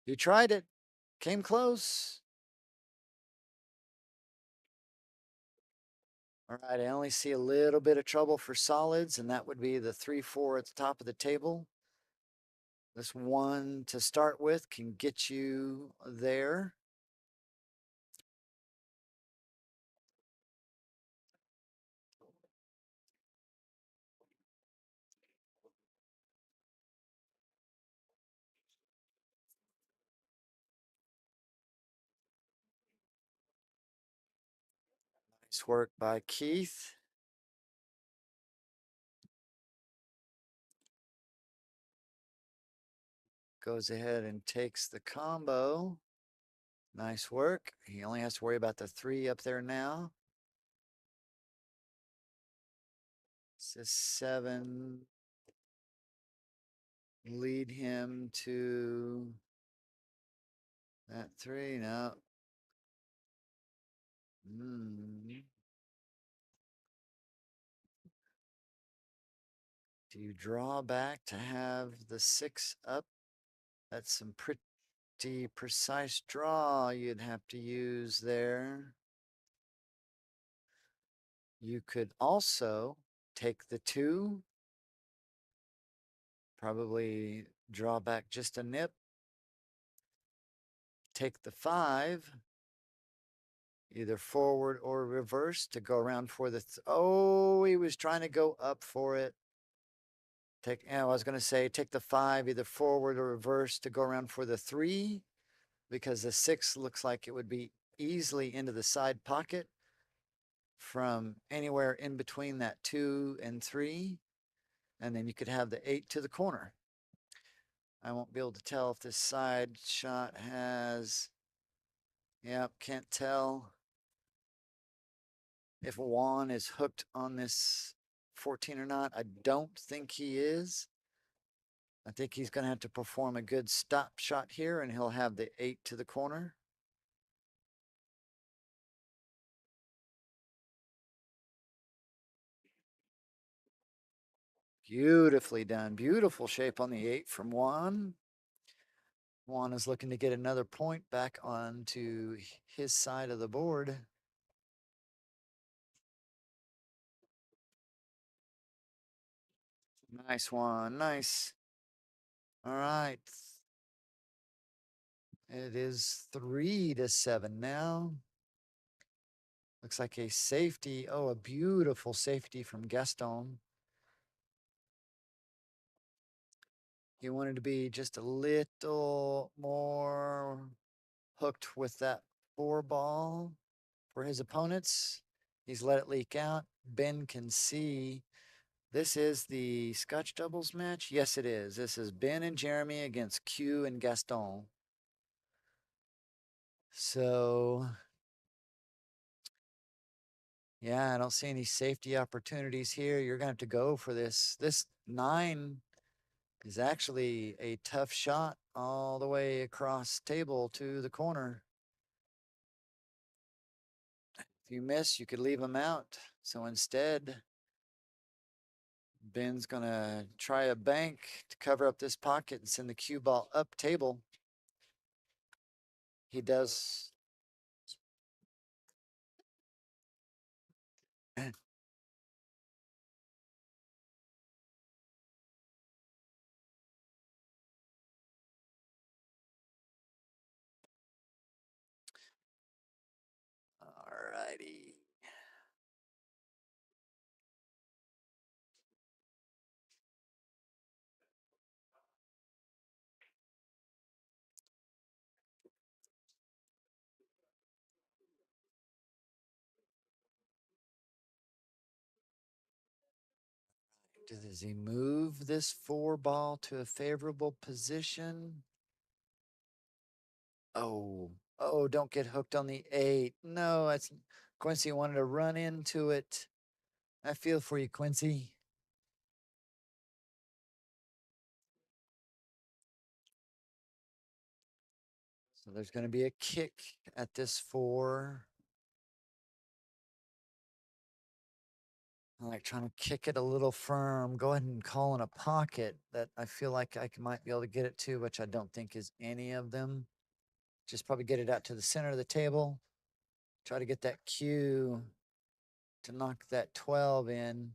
He tried it. Came close. All right, I only see a little bit of trouble for solids, and that would be the 3-4 at the top of the table. This 1 to start with can get you there. Nice work by Keith. Goes ahead and takes the combo. Nice work. He only has to worry about the 3 up there now. This is 7. Lead him to that 3. No. Do you draw back to have the 6 up? That's some pretty precise draw you'd have to use there. You could also take the 2, probably draw back just a nip, take the 5, either forward or reverse to go around for the, oh, he was trying to go up for it. I was going to say take the 5, either forward or reverse to go around for the 3, because the 6 looks like it would be easily into the side pocket from anywhere in between that 2 and 3. And then you could have the 8 to the corner. I won't be able to tell if this side shot has, yep, can't tell if Juan is hooked on this 14 or not. I don't think he is. I think he's going to have to perform a good stop shot here, and he'll have the 8 to the corner. Beautifully done. Beautiful shape on the 8 from Juan. Juan is looking to get another point back onto his side of the board. Nice one. Nice. All right. It is 3-7 now. Looks like a safety. Oh, a beautiful safety from Gaston. He wanted to be just a little more hooked with that 4 ball for his opponents. He's let it leak out. Ben can see. This is the Scotch doubles match? Yes, it is. This is Ben and Jeremy against Q and Gaston. So, yeah, I don't see any safety opportunities here. You're going to have to go for this. This 9 is actually a tough shot all the way across table to the corner. If you miss, you could leave them out. So instead, Ben's going to try a bank to cover up this pocket and send the cue ball up table. He does. All righty. Does he move this 4 ball to a favorable position? Oh, don't get hooked on the 8. No, that's Quincy wanted to run into it. I feel for you, Quincy. So there's going to be a kick at this 4. I like trying to kick it a little firm. Go ahead and call in a pocket that I feel like I might be able to get it to, which I don't think is any of them. Just probably get it out to the center of the table. Try to get that cue to knock that 12 in,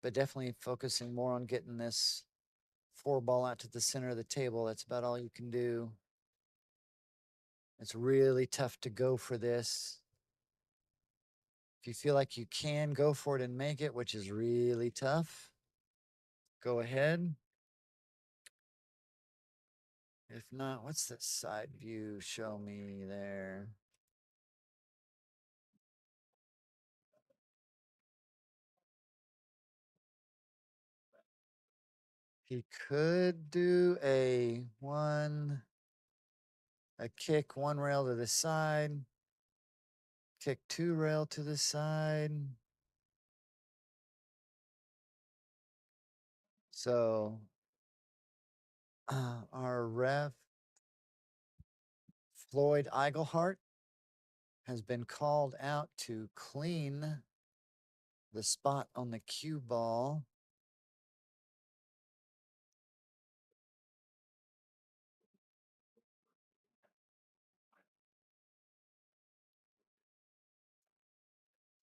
but definitely focusing more on getting this 4 ball out to the center of the table. That's about all you can do. It's really tough to go for this. If you feel like you can go for it and make it, which is really tough, go ahead. If not, what's that side view show me there? He could do a kick 1 rail to the side, kick 2 rail to the side. So our ref, Floyd Eigelhart, has been called out to clean the spot on the cue ball.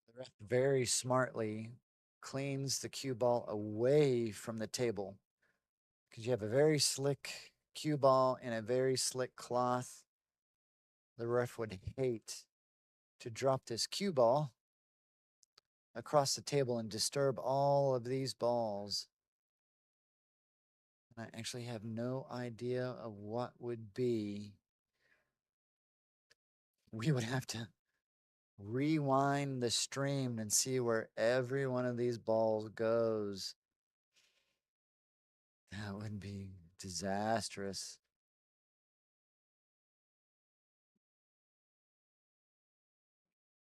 The ref very smartly cleans the cue ball away from the table because you have a very slick cue ball and a very slick cloth. The ref would hate to drop this cue ball across the table and disturb all of these balls. I actually have no idea of what would be. We would have to rewind the stream and see where every one of these balls goes. That would be disastrous.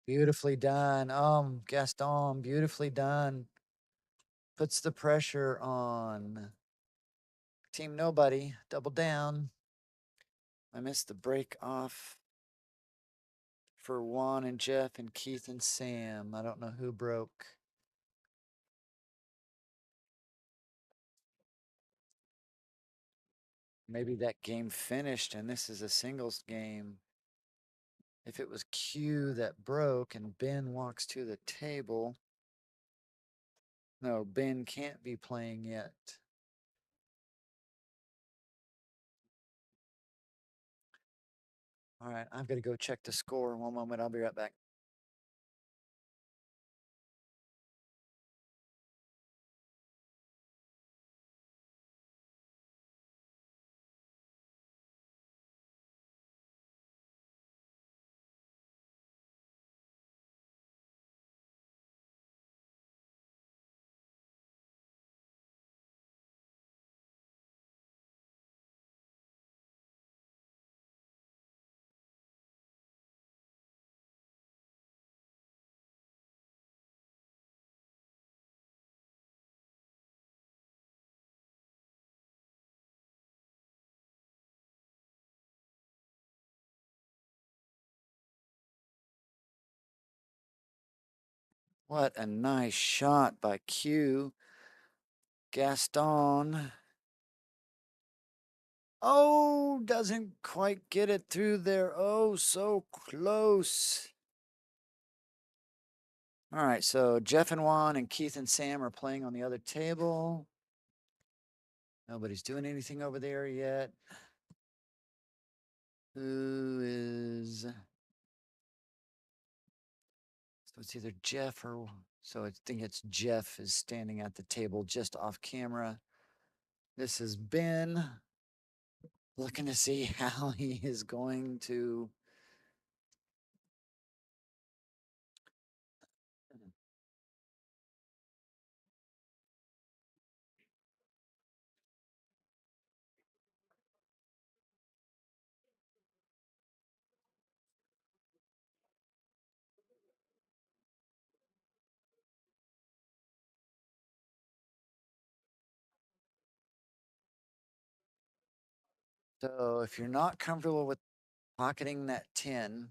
Beautifully done. Gaston, beautifully done. Puts the pressure on Team Nobody. Double down. I missed the break off for Juan and Jeff and Keith and Sam. I don't know who broke. Maybe that game finished and this is a singles game. If it was Q that broke and Ben walks to the table. No, Ben can't be playing yet. All right, I've got to go check the score. One moment, I'll be right back. What a nice shot by Q. Gaston. Oh, doesn't quite get it through there. Oh, so close. All right, so Jeff and Juan and Keith and Sam are playing on the other table. Nobody's doing anything over there yet. Who is... So it's either Jeff or... So I think it's Jeff is standing at the table just off camera. This is Ben. Looking to see how he is going to... So if you're not comfortable with pocketing that 10,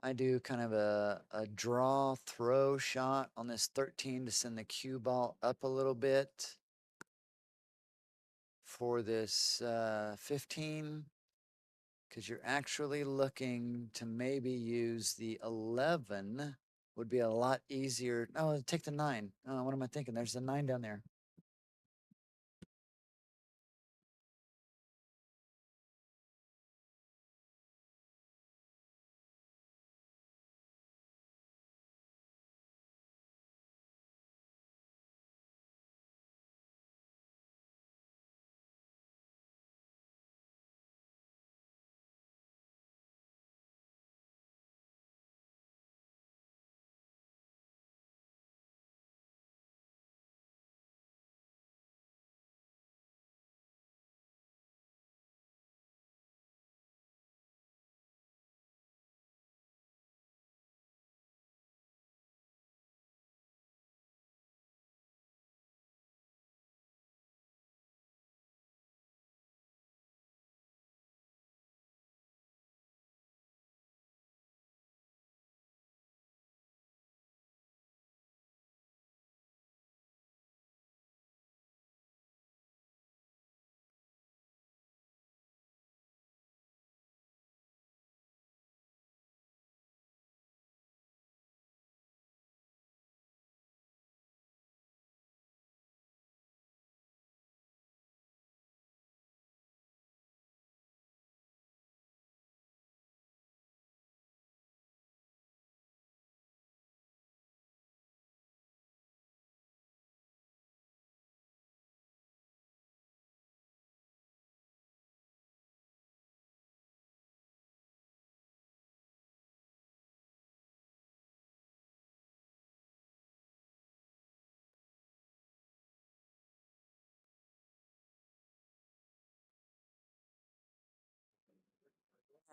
I do kind of a draw throw shot on this 13 to send the cue ball up a little bit for this 15, because you're actually looking to maybe use the 11 would be a lot easier. Oh, take the 9. Oh, what am I thinking? There's the 9 down there.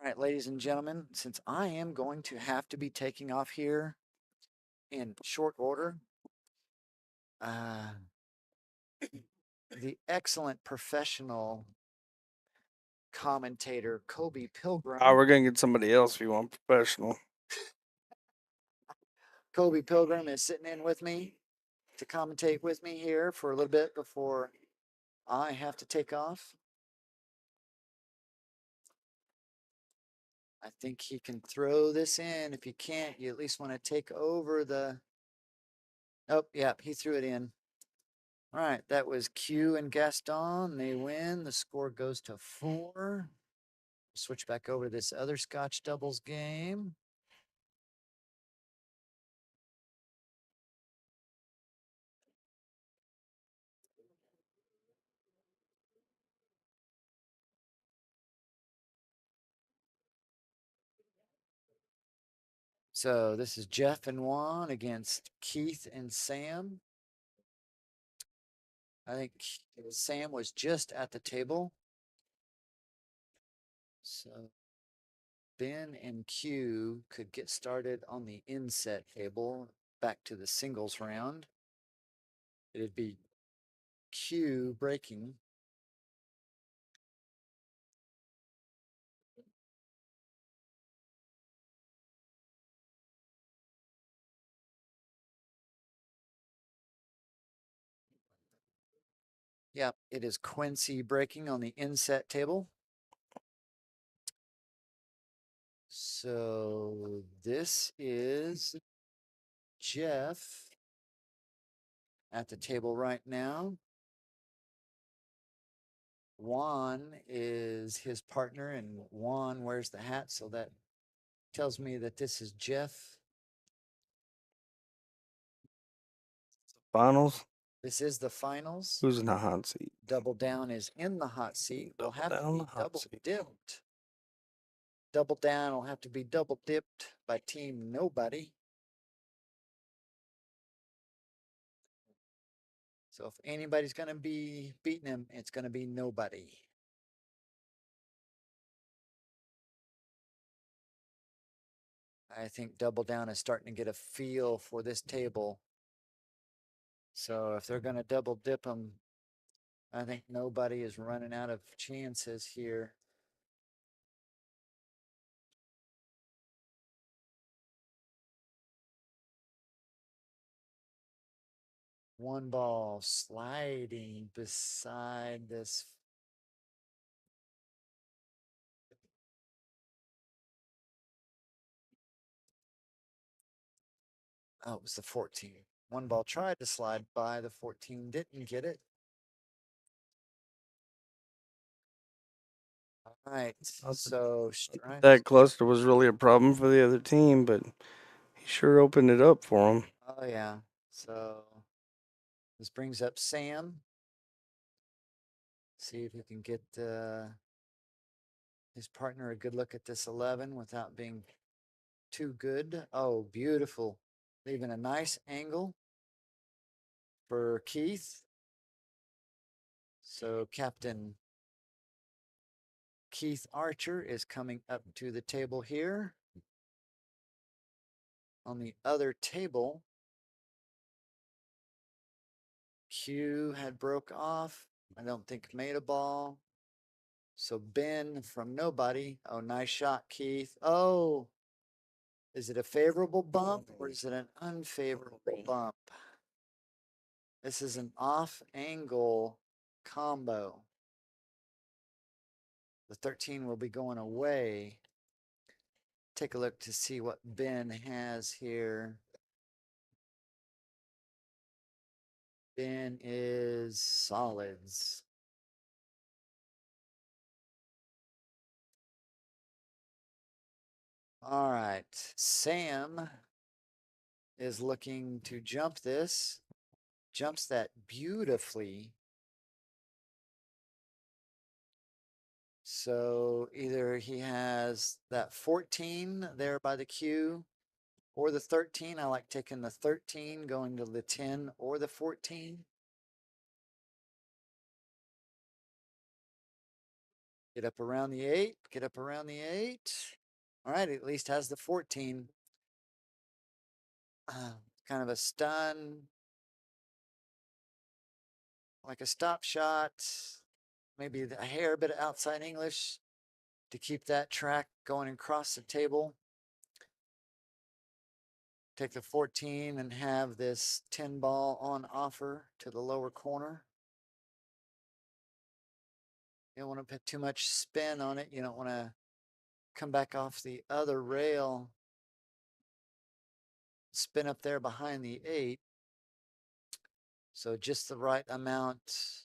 All right, ladies and gentlemen, since I am going to have to be taking off here in short order, uh, the excellent professional commentator Kobe Pilgrim. We're gonna get somebody else if you want professional. Kobe Pilgrim is sitting in with me to commentate with me here for a little bit before I have to take off. I think he can throw this in. If he can't, you at least want to take over the... Oh, yeah, he threw it in. All right, that was Q and Gaston. They win. The score goes to 4. Switch back over to this other Scotch doubles game. So this is Jeff and Juan against Keith and Sam. I think Sam was just at the table. So Ben and Q could get started on the inset table back to the singles round. It'd be Q breaking. Yep, it is Quincy breaking on the inset table. So this is Jeff at the table right now. Juan is his partner, and Juan wears the hat, so that tells me that this is Jeff. Finals. This is the finals. Who's in the hot seat? Double Down is in the hot seat. Will Double have to Down, be the hot double seat. dipped. Double Down will have to be double dipped by Team Nobody. So if anybody's going to be beating him, it's going to be Nobody. I think Double Down is starting to get a feel for this table. So if they're going to double dip him, I think Nobody is running out of chances here. One ball sliding beside this. Oh, it was the 14. One ball tried to slide by the 14, didn't get it. All right, so strike. That cluster was really a problem for the other team, but he sure opened it up for him. Oh yeah. So this brings up Sam. See if he can get his partner a good look at this 11 without being too good. Oh, beautiful. Leaving a nice angle for Keith. So Captain Keith Archer is coming up to the table here. On the other table, Q had broke off. I don't think made a ball. So Ben from Nobody. Oh, nice shot, Keith. Oh, is it a favorable bump or is it an unfavorable bump? This is an off angle combo. The 13 will be going away. Take a look to see what Ben has here. Ben is solids. All right. Sam is looking to jump this. Jumps that beautifully. So either he has that 14 there by the Q or the 13. I like taking the 13, going to the 10 or the 14. Get up around the 8. Get up around the 8. All right, at least has the 14. Kind of a stun. Like a stop shot. Maybe a hair bit of outside English to keep that track going across the table. Take the 14 and have this 10 ball on offer to the lower corner. You don't want to put too much spin on it. You don't want to come back off the other rail, spin up there behind the 8. So just the right amount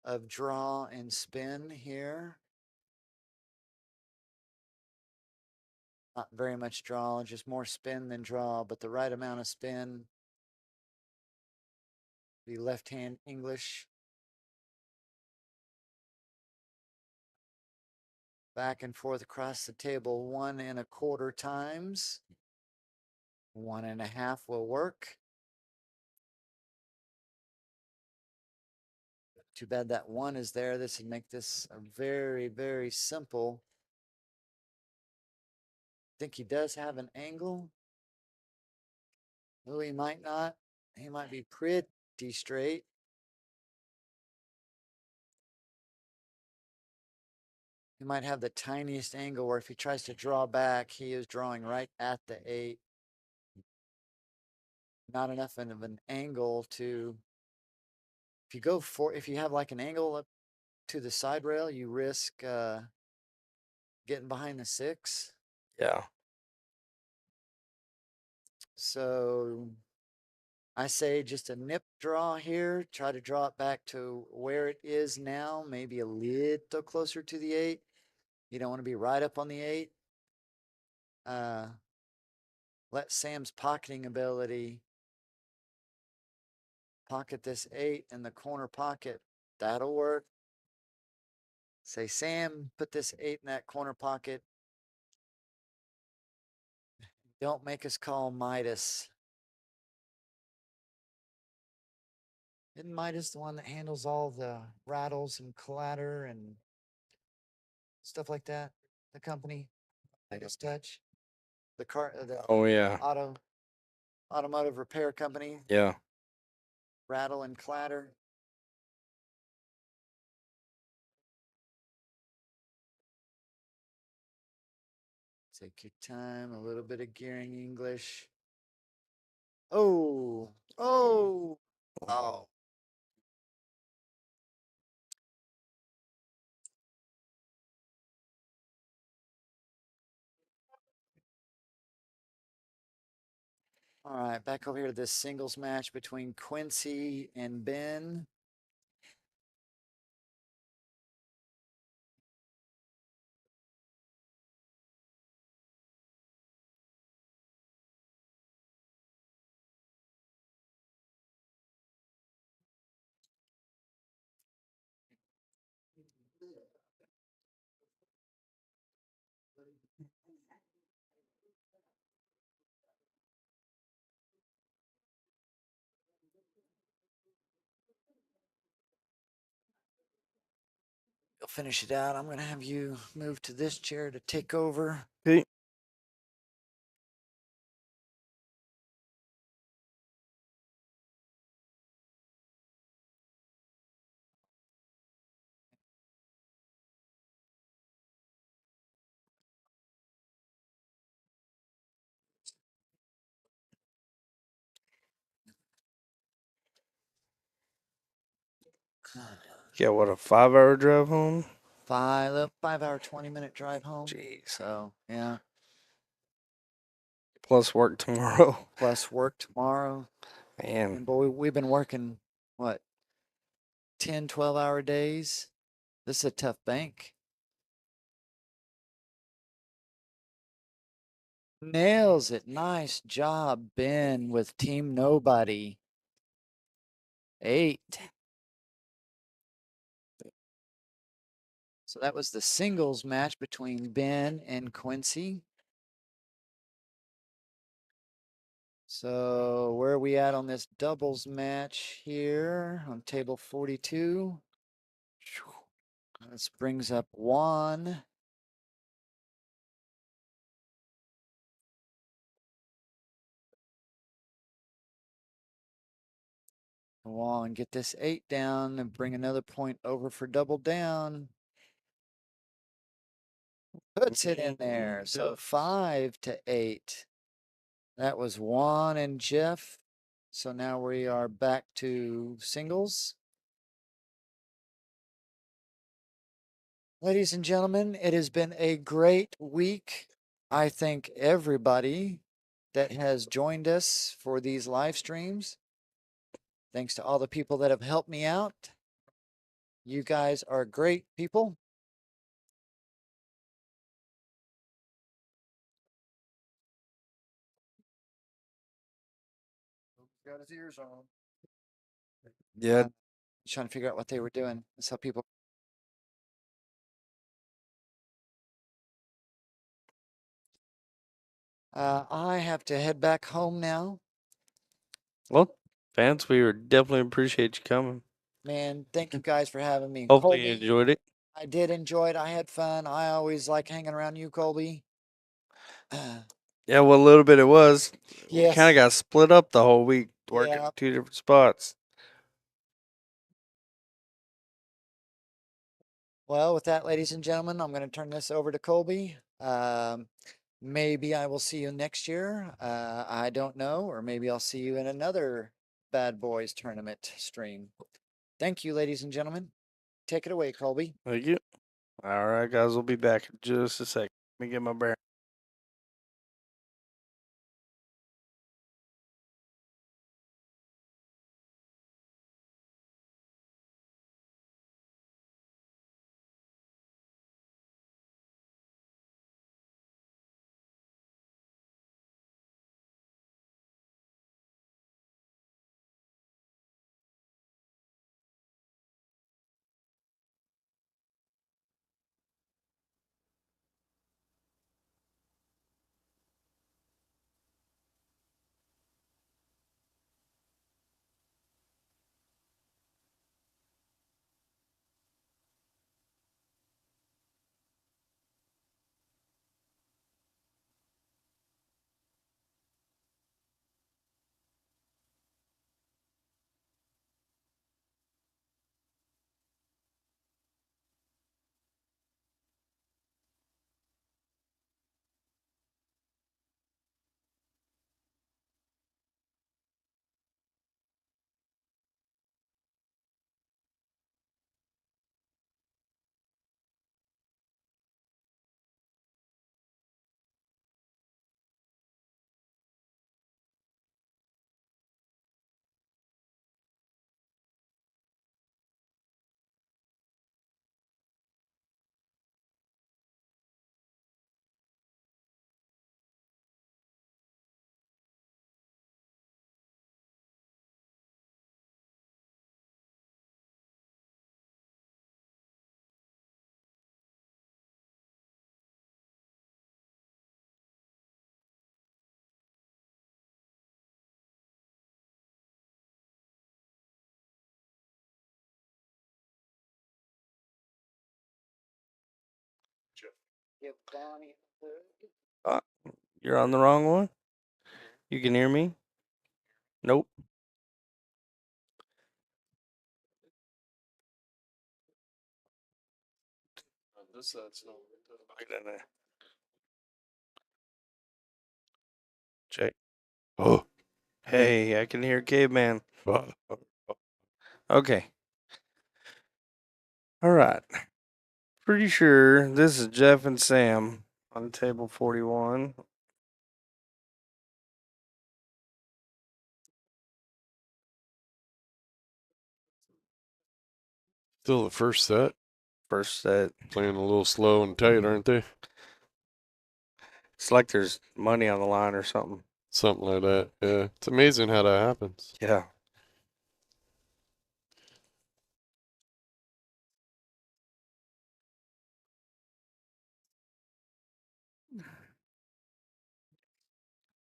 of draw and spin here. Not very much draw, just more spin than draw, but the right amount of spin. The left hand English. Back and forth across the table 1 1/4 times. 1 1/2 will work. Too bad that 1 is there. This would make this a very, very simple. I think he does have an angle. Well, he might not. He might be pretty straight. He might have the tiniest angle where if he tries to draw back, he is drawing right at the 8. Not enough of an angle to, if if you have like an angle up to the side rail, you risk getting behind the 6. Yeah. So I say just a nip draw here. Try to draw it back to where it is now, maybe a little closer to the 8. You don't want to be right up on the 8. Let Sam's pocketing ability pocket this 8 in the corner pocket. That'll work. Say, Sam, put this 8 in that corner pocket. Don't make us call Midas. Isn't Midas the one that handles all the rattles and clatter and stuff like that? The company, Midas Touch, the Oh yeah. automotive repair company, Yeah. rattle and clatter. Take your time, a little bit of gearing English. Oh. All right, back over here to this singles match between Quincy and Ben. You'll finish it out. I'm going to have you move to this chair to take over. Okay. Yeah, what, a 5-hour drive home? 5 hour, 20-minute drive home. Jeez. So, yeah. Plus work tomorrow. Plus work tomorrow. Man. And boy, we've been working, what, 10, 12-hour days? This is a tough bank. Nails it. Nice job, Ben, with Team Nobody. 8. So that was the singles match between Ben and Quincy. So where are we at on this doubles match here on table 42? This brings up Juan. Juan, get this 8 down and bring another point over for double down. Puts it in there. So 5-8. That was Juan and Jeff. So now we are back to singles. Ladies and gentlemen, it has been a great week. I thank everybody that has joined us for these live streams. Thanks to all the people that have helped me out. You guys are great people. He's got his ears on. Yeah. Trying to figure out what they were doing. That's how people. I have to head back home now. Well, fans, we would definitely appreciate you coming. Man, thank you guys for having me. Hopefully you Colby, enjoyed it. I did enjoy it. I had fun. I always like hanging around you, Colby. Yeah, well, a little bit it was. We Yes. kind of got split up the whole week, working Yeah. 2 different spots. Well, with that, ladies and gentlemen, I'm going to turn this over to Colby. Maybe I will see you next year. I don't know. Or maybe I'll see you in another Bad Boys tournament stream. Thank you, ladies and gentlemen. Take it away, Colby. Thank you. All right, guys, we'll be back in just a second. Let me get my bear. You're on the wrong one? You can hear me? Nope. This side's no. Right in there. Check. Oh, Hey, I can hear Caveman. Okay. All right. Pretty sure this is Jeff and Sam on table 41. still the first set. First set. Playing a little slow and tight, aren't they? It's like there's money on the line or something. Something like that. Yeah, it's amazing how that happens. Yeah.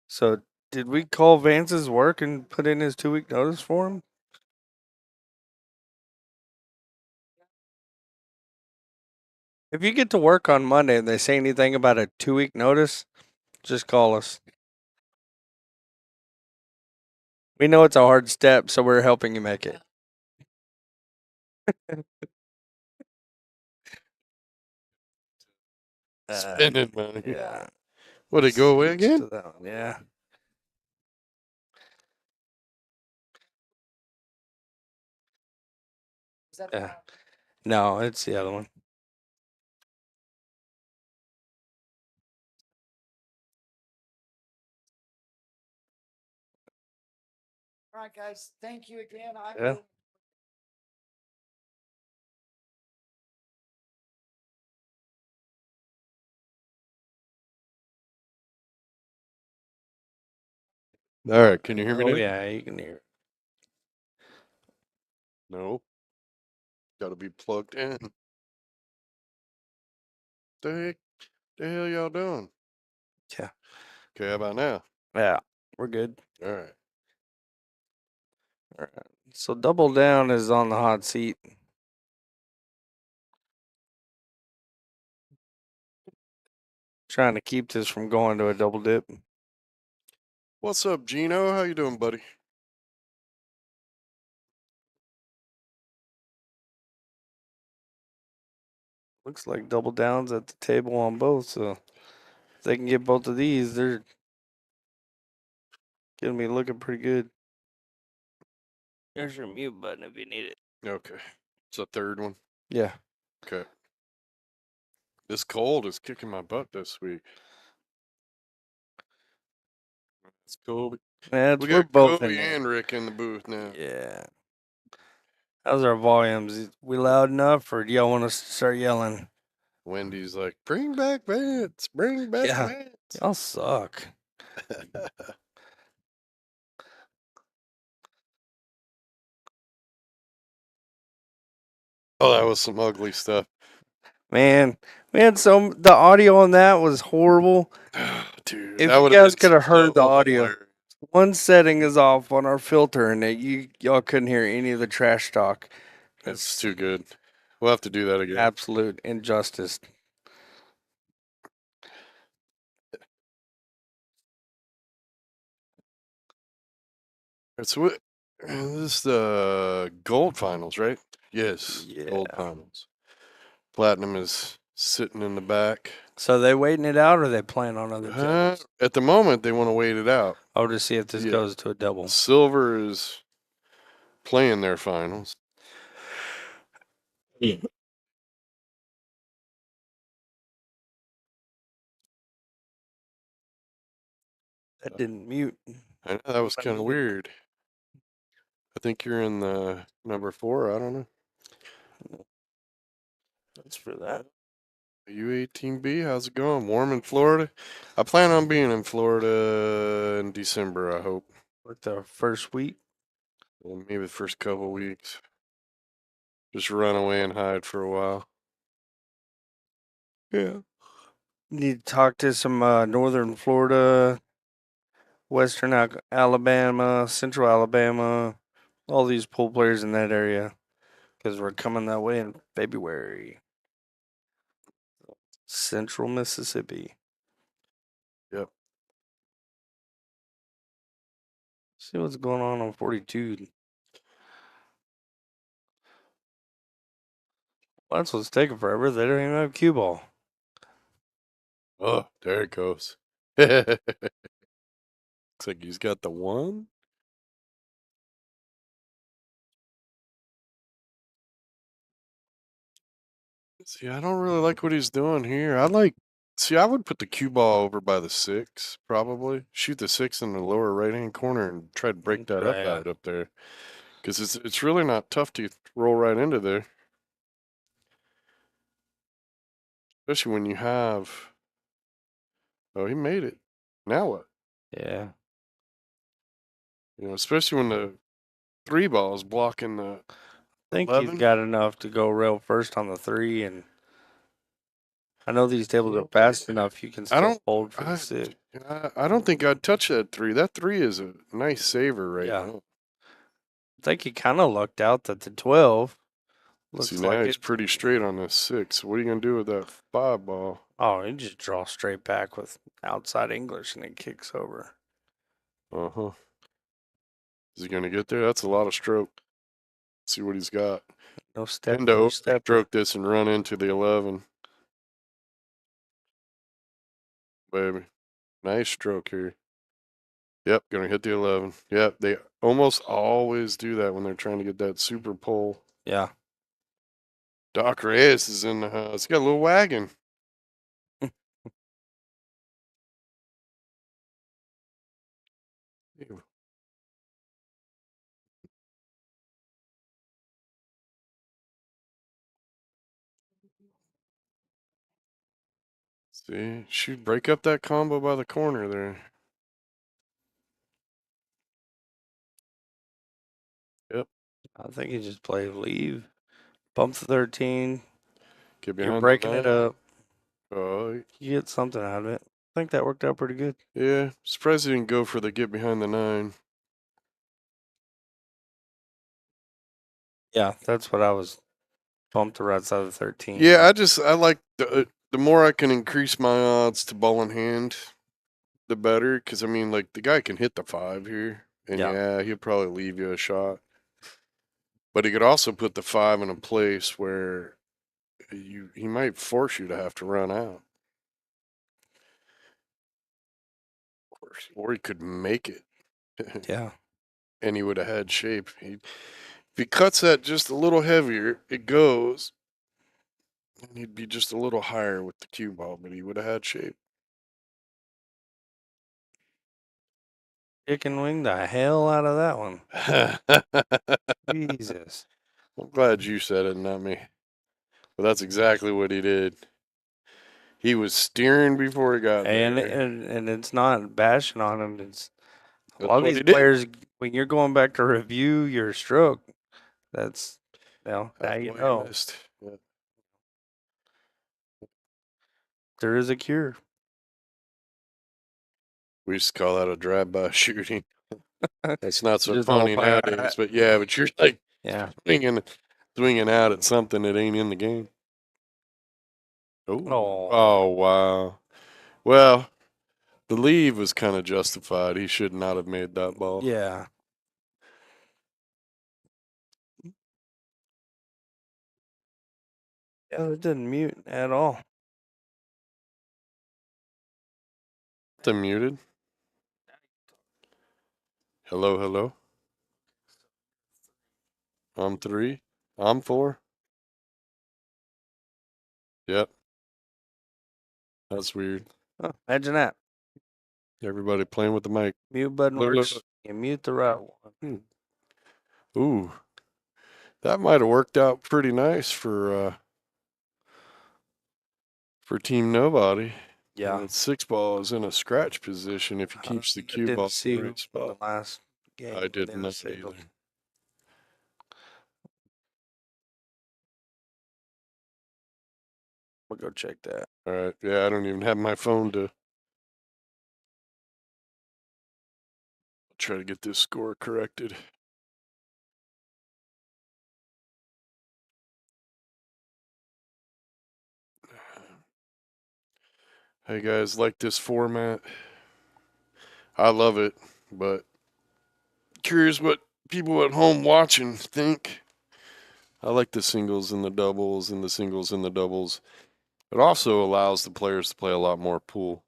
So, did we call Vance's work and put in his 2-week notice for him? If you get to work on Monday and they say anything about a 2-week notice, just call us. We know it's a hard step, so we're helping you make it. Spending money. Yeah. Would it go away Switch to again? that one, yeah. Yeah. No, it's the other one. All right, guys. Thank you again. Yeah. All right, can you hear me Oh, now? yeah, you can hear. No. Got to be plugged in. The hell y'all doing? Yeah. Okay, how about now? Yeah, we're good. All right. All right. So Double Down is on the hot seat. Trying to keep this from going to a double dip. What's up, Gino? How you doing, buddy? Looks like Double Down's at the table on both, so if they can get both of these, they're gonna be looking pretty good. There's your mute button if you need it. Okay. It's a third one. Yeah. Okay. This cold is kicking my butt this week. It's Kobe. Yeah, We we're got both Kobe in there. and Rick in the booth now. Yeah. How's our volumes? We loud enough, or do y'all want us to start yelling? Wendy's like, bring back Vance. Bring back Yeah. Vance. Y'all suck. Oh, that was some ugly stuff. Man, we had the audio on that was horrible. Dude, If that you would guys have could been have heard the so audio, hilarious. one setting is off on our filter, and y'all couldn't hear any of the trash talk. It's too good. We'll have to do that again. Absolute injustice. It's what this is the gold finals, right? Yes, gold Yeah. finals. Platinum is sitting in the back. So they waiting it out, or they plan on other tables? At the moment, they want to wait it out. Oh, to see if this Yeah. goes to a double. Silver is playing their finals. Yeah. That didn't mute. I know that was kind of weird. I think you're in the number 4. I don't know. That's for that. U18B, how's it going? Warm in Florida? I plan on being in Florida in December, I hope. Like the first week. Well, maybe the first couple weeks. Just run away and hide for a while. Yeah. Need to talk to some northern Florida, western Alabama, central Alabama, all these pool players in that area, because we're coming that way in February. Central Mississippi. Yep. See what's going on 42. Well, that's what's taking forever. They don't even have cue ball. Oh, there it goes. Looks like he's got the one. See, I don't really like what he's doing here. See, I would put the cue ball over by the 6, probably. Shoot the 6 in the lower right-hand corner and try to break that up Yeah. out up there. Because it's really not tough to roll right into there. Especially when you have... Oh, he made it. Now what? Yeah. You know, especially when the 3 ball is blocking the I think 11. he's got enough to go rail first on the 3, and I know these tables are fast enough you can still hold for the 6. I don't think I'd touch that 3. That 3 is a nice saver right now. I think he kind of lucked out that the 12 looks See, like now he's it. pretty straight on this 6. What are you going to do with that 5 ball? Oh, he just draws straight back with outside English and it kicks over. Uh-huh. Is he going to get there? That's a lot of stroke. Let's see what he's got. No step. Tend to No step. stroke this and run into the 11. Baby. Nice stroke here. Yep, going to hit the 11. Yep, they almost always do that when they're trying to get that super pole. Yeah. Doc Reyes is in the house. He got a little wagon. Ew. See, shoot, break up that combo by the corner there. Yep. I think he just played leave. Bump the 13. Get You're behind breaking the it 9. up. Oh, You get something out of it. I think that worked out pretty good. yeah. Surprised he didn't go for the get behind the 9. Yeah, that's what I was. Bumped the right side of the 13. Yeah, I like the more I can increase my odds to ball in hand, the better. Because I mean, like the guy can hit the 5 here, and yeah, he'll probably leave you a shot. But he could also put the 5 in a place where he might force you to have to run out, or he could make it. Yeah. And he would have had shape. If he cuts that just a little heavier, it goes. And he'd be just a little higher with the cue ball, but he would have had shape. Chicken wing the hell out of that one. Jesus. I'm glad you said it, not me. But that's exactly what he did. He was steering before he got And there. and it's not bashing on him. It's a That's lot of what these he did. players, when you're going back to review your stroke, that's, now That's you what he know missed. Yeah. there is a cure. We used to call that a drive-by shooting. That's not so Just funny all fire. nowadays, but yeah, but you're like Yeah. swinging out at something that ain't in the game. Oh. Oh, wow. Well, the leave was kind of justified. He should not have made that ball. Yeah. Yeah, it didn't mute at all. It's muted. Hello, hello. I'm 3. I'm 4. Yep. That's weird. Oh, imagine that. Everybody playing with the mic. Mute button Look, look, works. look. You mute the right one. Ooh. That might have worked out pretty nice for Team Nobody. Yeah. That 6-ball is in a scratch position if he keeps the cue ball see in the who right won the spot. last game. I did within not singles. either. We'll go check that. All right. Yeah, I don't even have my phone to try to get this score corrected. Hey guys, like this format? I love it, but curious what people at home watching think. I like the singles and the doubles and the singles and the doubles. It also allows the players to play a lot more pool,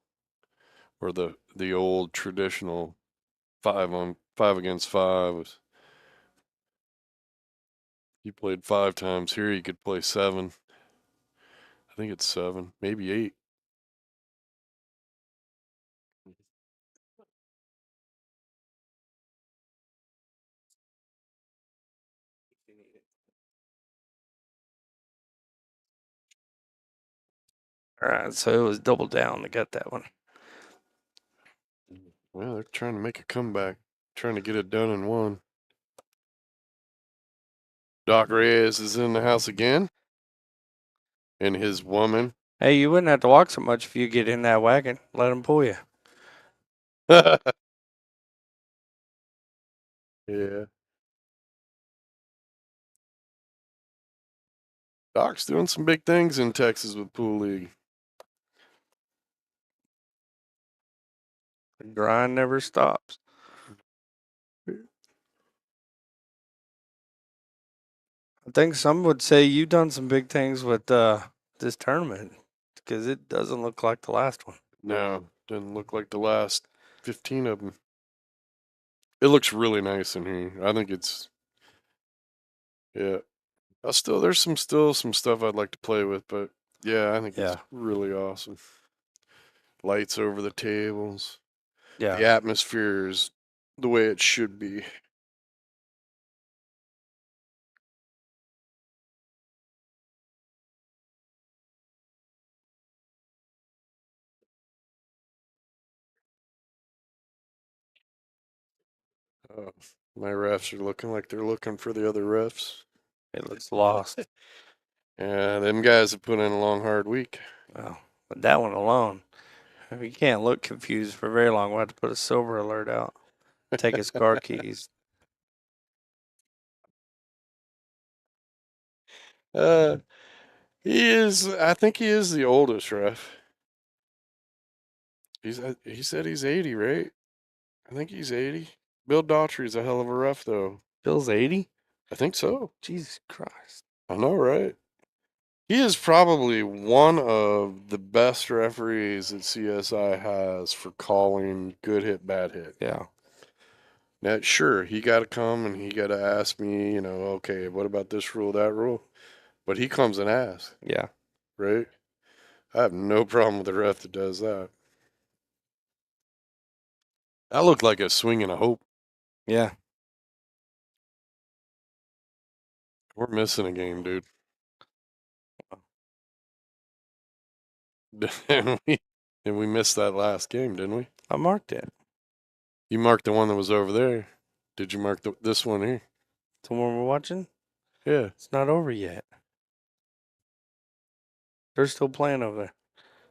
or the old traditional 5 against 5. You played 5 times. Here you could play 7. I think it's 7, maybe 8. All right, so it was double down. I got that one. Well, they're trying to make a comeback, trying to get it done in one. Doc Reyes is in the house again, and his woman. Hey, you wouldn't have to walk so much if you get in that wagon. Let them pull you. Yeah. Doc's doing some big things in Texas with Pool League. The grind never stops. I think some would say you've done some big things with this tournament because it doesn't look like the last one. No, doesn't look like the last 15 of them. It looks really nice in here. I think it's, yeah. There's still some stuff I'd like to play with, but yeah, I think it's really awesome. Lights over the tables. Yeah. The atmosphere is the way it should be. My refs are looking like they're looking for the other refs. It looks lost. Yeah, them guys have put in a long, hard week. Well, but that one alone, you can't look confused for very long. We'll have to put a silver alert out. Take his car keys. I think he is the oldest ref. He said he's 80, right? I think he's 80. Bill Daughtry's a hell of a ref, though. Bill's 80? I think so. Jesus Christ. I know, right? He is probably one of the best referees that CSI has for calling good hit, bad hit. Yeah. Now, sure, he got to come and he got to ask me, you know, okay, what about this rule, that rule? But he comes and asks, Yeah. right? I have no problem with the ref that does that. That looked like a swing and a hope. Yeah. We're missing a game, dude. And we missed that last game, didn't we? I marked it. You marked the one that was over there. Did you mark this one here? The one we're watching? Yeah. It's not over yet. They're still playing over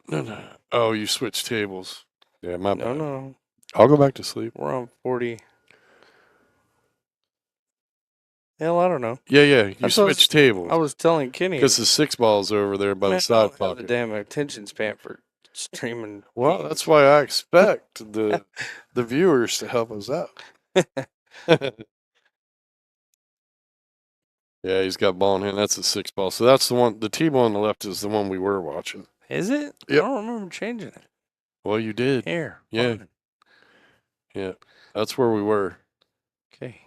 there. No. Oh, you switched tables. Yeah, my bad. No. I'll go back to sleep. We're on 40. Hell, I don't know. Yeah. You That's what switched tables. I was telling Kenny. Because the 6 ball's over there by Man, the I side don't have the pocket. damn attention span for streaming. Well, that's why I expect the viewers to help us out. Yeah, he's got ball in hand. That's a 6 ball. So that's the one. The table on the left is the one we were watching. Is it? Yep. I don't remember changing it. Well, you did. Here. Yeah. fine. Yeah. That's where we were. Okay.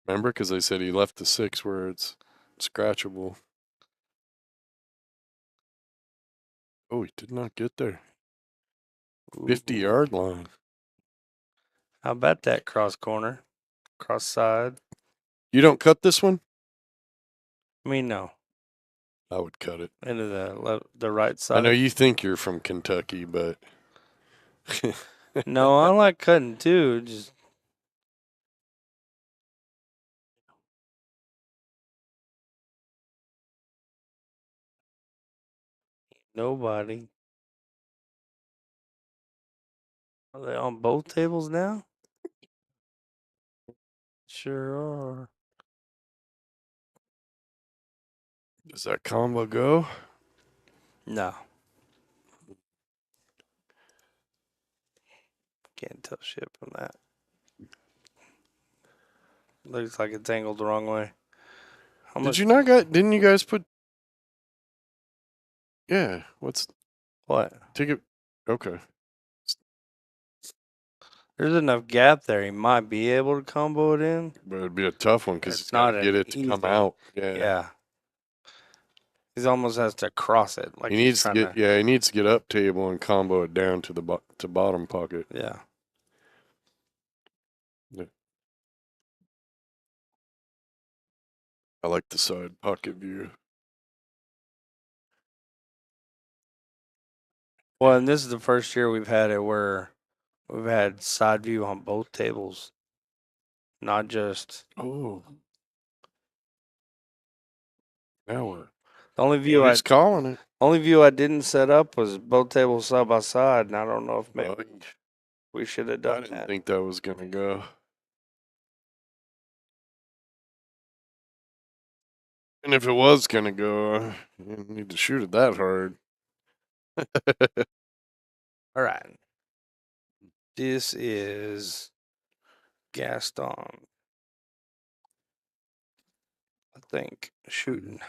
Remember? Because they said he left the 6 where it's scratchable. Oh, he did not get there. 50-yard line. How about that cross corner? Cross side? You don't cut this one? I mean, no. I would cut it. Into the right side. I know you think you're from Kentucky, but No, I like cutting too. Just nobody. Are they on both tables now? Sure are. does that combo go? No. Can't tell shit from that. Looks like it's angled the wrong way. How much? Didn't you guys put? Yeah. What's What? ticket? Okay. There's enough gap there. He might be able to combo it in. But it'd be a tough one because It's he's got not to an get it to come easy- out. Yeah. Yeah. He almost has to cross it. Like He he's needs to trying get. Yeah, he needs to get up table and combo it down to the bottom pocket. Yeah. I like the side pocket view. Well, and this is the first year we've had it where we've had side view on both tables, not just Oh. Now what? the only view He's calling it. I didn't set up was both tables side by side, and I don't know if maybe Well, we should have I done didn't that. think that was gonna go. And if it was gonna go, you didn't need to shoot it that hard. All right. This is Gaston. I think shooting.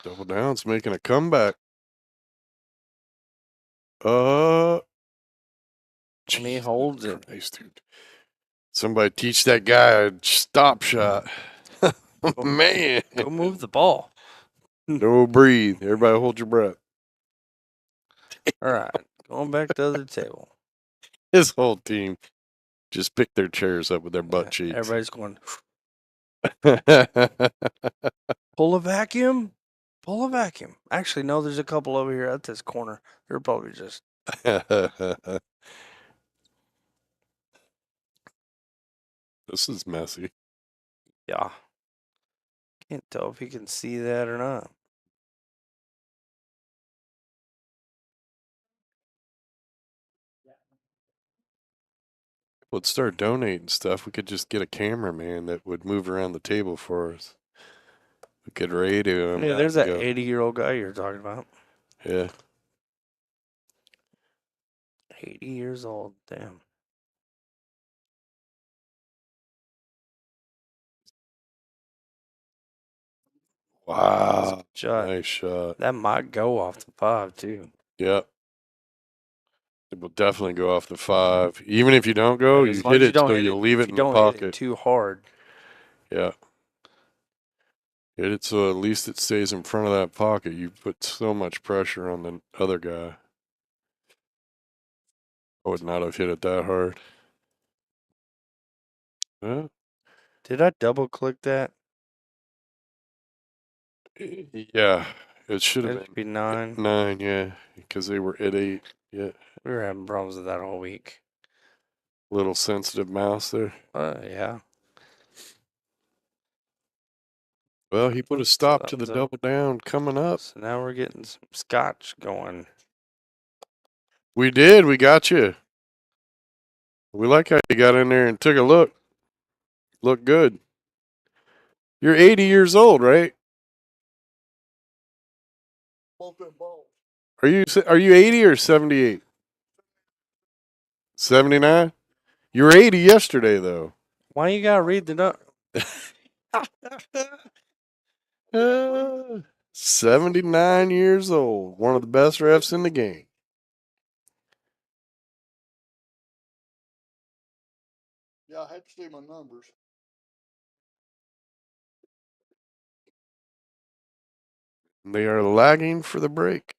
Double Down's making a comeback. And he holds it. Christ, dude. Somebody teach that guy a stop shot. Man. Go move the ball. No breathe. Everybody hold your breath. All right. Going back to the other table. His whole team just picked their chairs up with their butt cheeks. Everybody's going, pull a vacuum? Pull a vacuum. Actually, no, there's a couple over here at this corner. They're probably just. This is messy. Yeah. Can't tell if he can see that or not. Let's start donating stuff. We could just get a cameraman that would move around the table for us. We could radio him. Yeah, there's that go. 80-year-old guy you're talking about. Yeah. 80 years old. Damn. Wow. Shot. Nice shot. That might go off the 5, too. Yep. It will definitely go off the 5. Even if you don't go, As you long hit as you it don't so hit you it, leave if it you in the don't hit it pocket. too hard. Yeah. Hit it so at least it stays in front of that pocket. You put so much pressure on the other guy. I would not have hit it that hard. Huh? Did I double click that? Yeah, it should have That should been be 9. 9, yeah, because they were at 8. Yeah, We were having problems with that all week. little sensitive mouse there. Yeah. Well, he put a stop to the Thumbs up. double down coming up. So now we're getting some Scotch going. We did. We got you. We like how you got in there and took a look. Look good. You're 80 years old, right? Are you 80 or 78? 79? You were 80 yesterday, though. Why you gotta read the note? 79 years old. One of the best refs in the game. Yeah, I had to see my numbers. They are lagging for the break.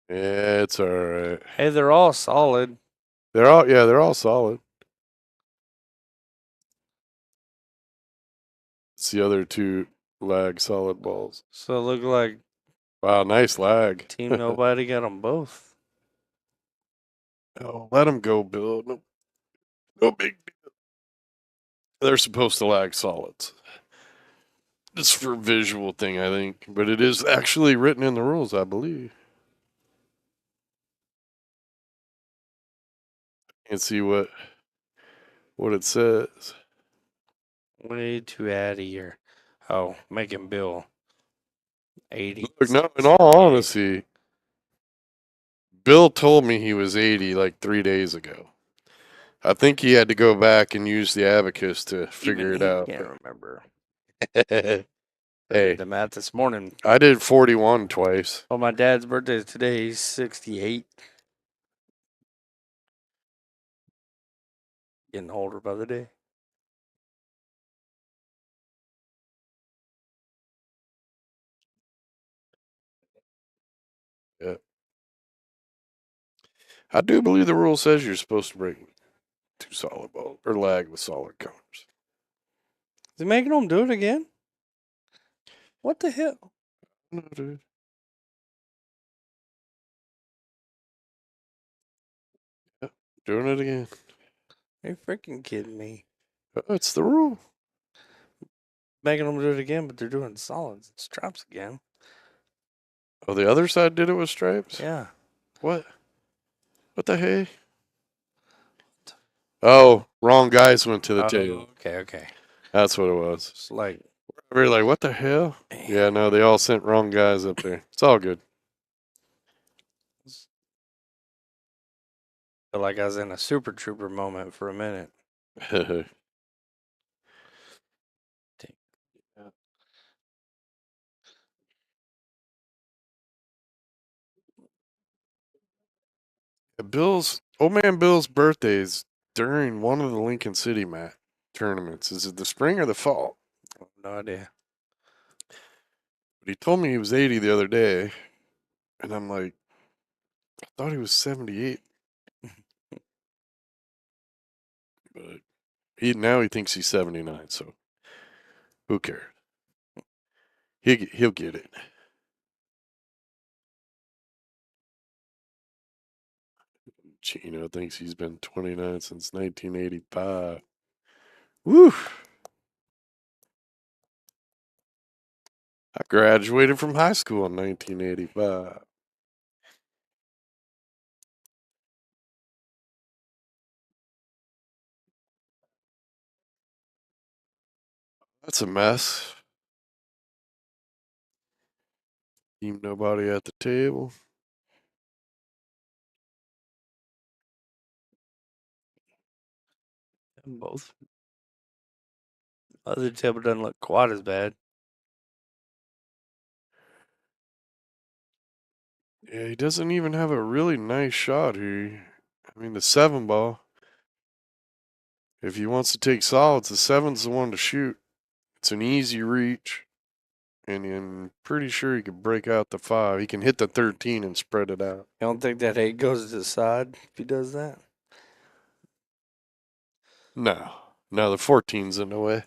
Yeah, it's all right. Hey, they're all solid. They're all solid. It's the other 2 lag solid balls. So it looked like Wow, nice lag. Team Nobody got them both. Oh, let them go, Bill. No big deal. They're supposed to lag solids. Just for visual thing, I think. But it is actually written in the rules, I believe. Can't see what it says. We need to add a year. Oh, making Bill 80. Look, no, in all honesty, Bill told me he was 80 like 3 days ago. I think he had to go back and use the abacus to figure Even it he out. can't remember. Hey, I did the math this morning. I did 41 twice. Well, my dad's birthday is today. He's 68. Getting older by the day. Yeah. I do believe the rule says you're supposed to break 2 solid balls or lag with solid counters. Is he making them do it again? What the hell? No, dude. Yeah, doing it again. Are you freaking kidding me? It's the rule. Making them do it again, but they're doing solids and straps again. Oh, the other side did it with stripes? Yeah. What? What the hey? Oh, wrong guys went to the table. Okay. That's what it was. It's like, We were like, what the hell? Yeah, no, they all sent wrong guys up there. It's all good. feel like I was in a Super Trooper moment for a minute. Old man Bill's birthday is during one of the Lincoln City tournaments. Is it the spring or the fall? No idea. But he told me he was 80 the other day, and I'm like, I thought he was 78. But now he thinks he's 79, so who cares? He'll get it. Chino thinks he's been 29 since 1985. Woo! I graduated from high school in 1985. That's a mess. Team Nobody at the table. Both. Other table doesn't look quite as bad. Yeah, he doesn't even have a really nice shot here. I mean, the 7 ball. If he wants to take solids, the 7's the one to shoot. It's an easy reach. And I'm pretty sure he could break out the 5. He can hit the 13 and spread it out. You don't think that 8 goes to the side if he does that? No. No, the 14's in the way.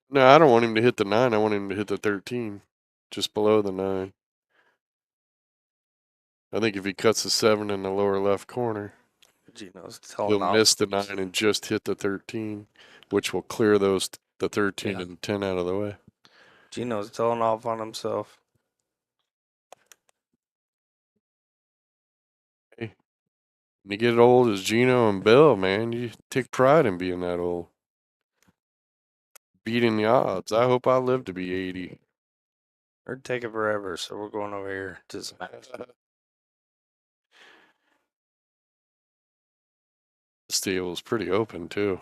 No, I don't want him to hit the 9. I want him to hit the 13. Just below the 9. I think if he cuts the 7 in the lower left corner, Gino's he'll telling off. miss the 9 and just hit the 13, which will clear the 13 Yeah. and 10 out of the way. Gino's telling off on himself. When you get old as Gino and Bill, man, you take pride in being that old. Beating the odds. I hope I live to be 80. Or take it forever, so we're going over here to some This table is pretty open, too.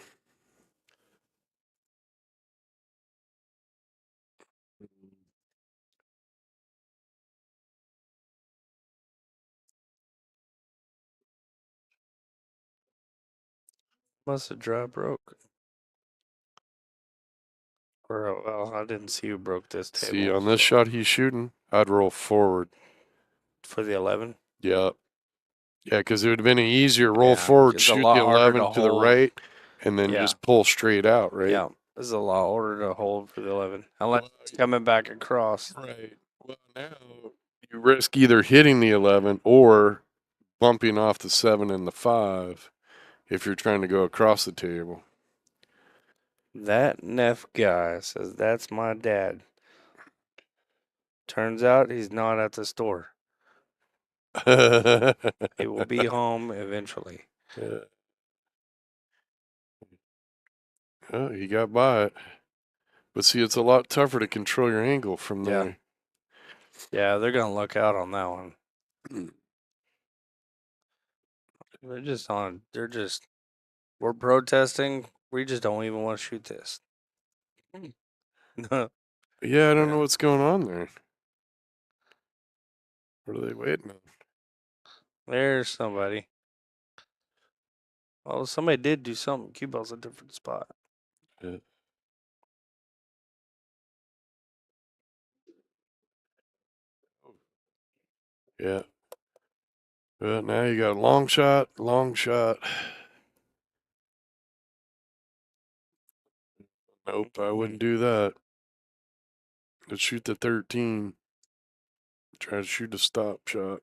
Must have dry broke. Or, well, I didn't see who broke this table. See, on this shot he's shooting, I'd roll forward. For the 11? Yeah. Yeah, because it would have been an easier roll forward, it's a shoot lot the harder 11 to the hold. right, and then Yeah. just pull straight out, right? Yeah, this is a lot harder to hold for the 11. Unless it's coming back across. Right. Well, now you risk either hitting the 11 or bumping off the 7 and the 5 if you're trying to go across the table. That Neff guy says that's my dad. Turns out he's not at the store. He will be home eventually. Yeah. Oh, you got by it. But see, it's a lot tougher to control your angle from Yeah. there. Yeah, they're going to look out on that one. We're protesting. We just don't even want to shoot this. Yeah, I don't know what's going on there. What are they waiting on? There's somebody. Oh, somebody did do something. Cue ball's a different spot. Yeah. Yeah. Well, now you got a long shot, long shot. Nope, I wouldn't do that. Let's shoot the 13. Try to shoot a stop shot.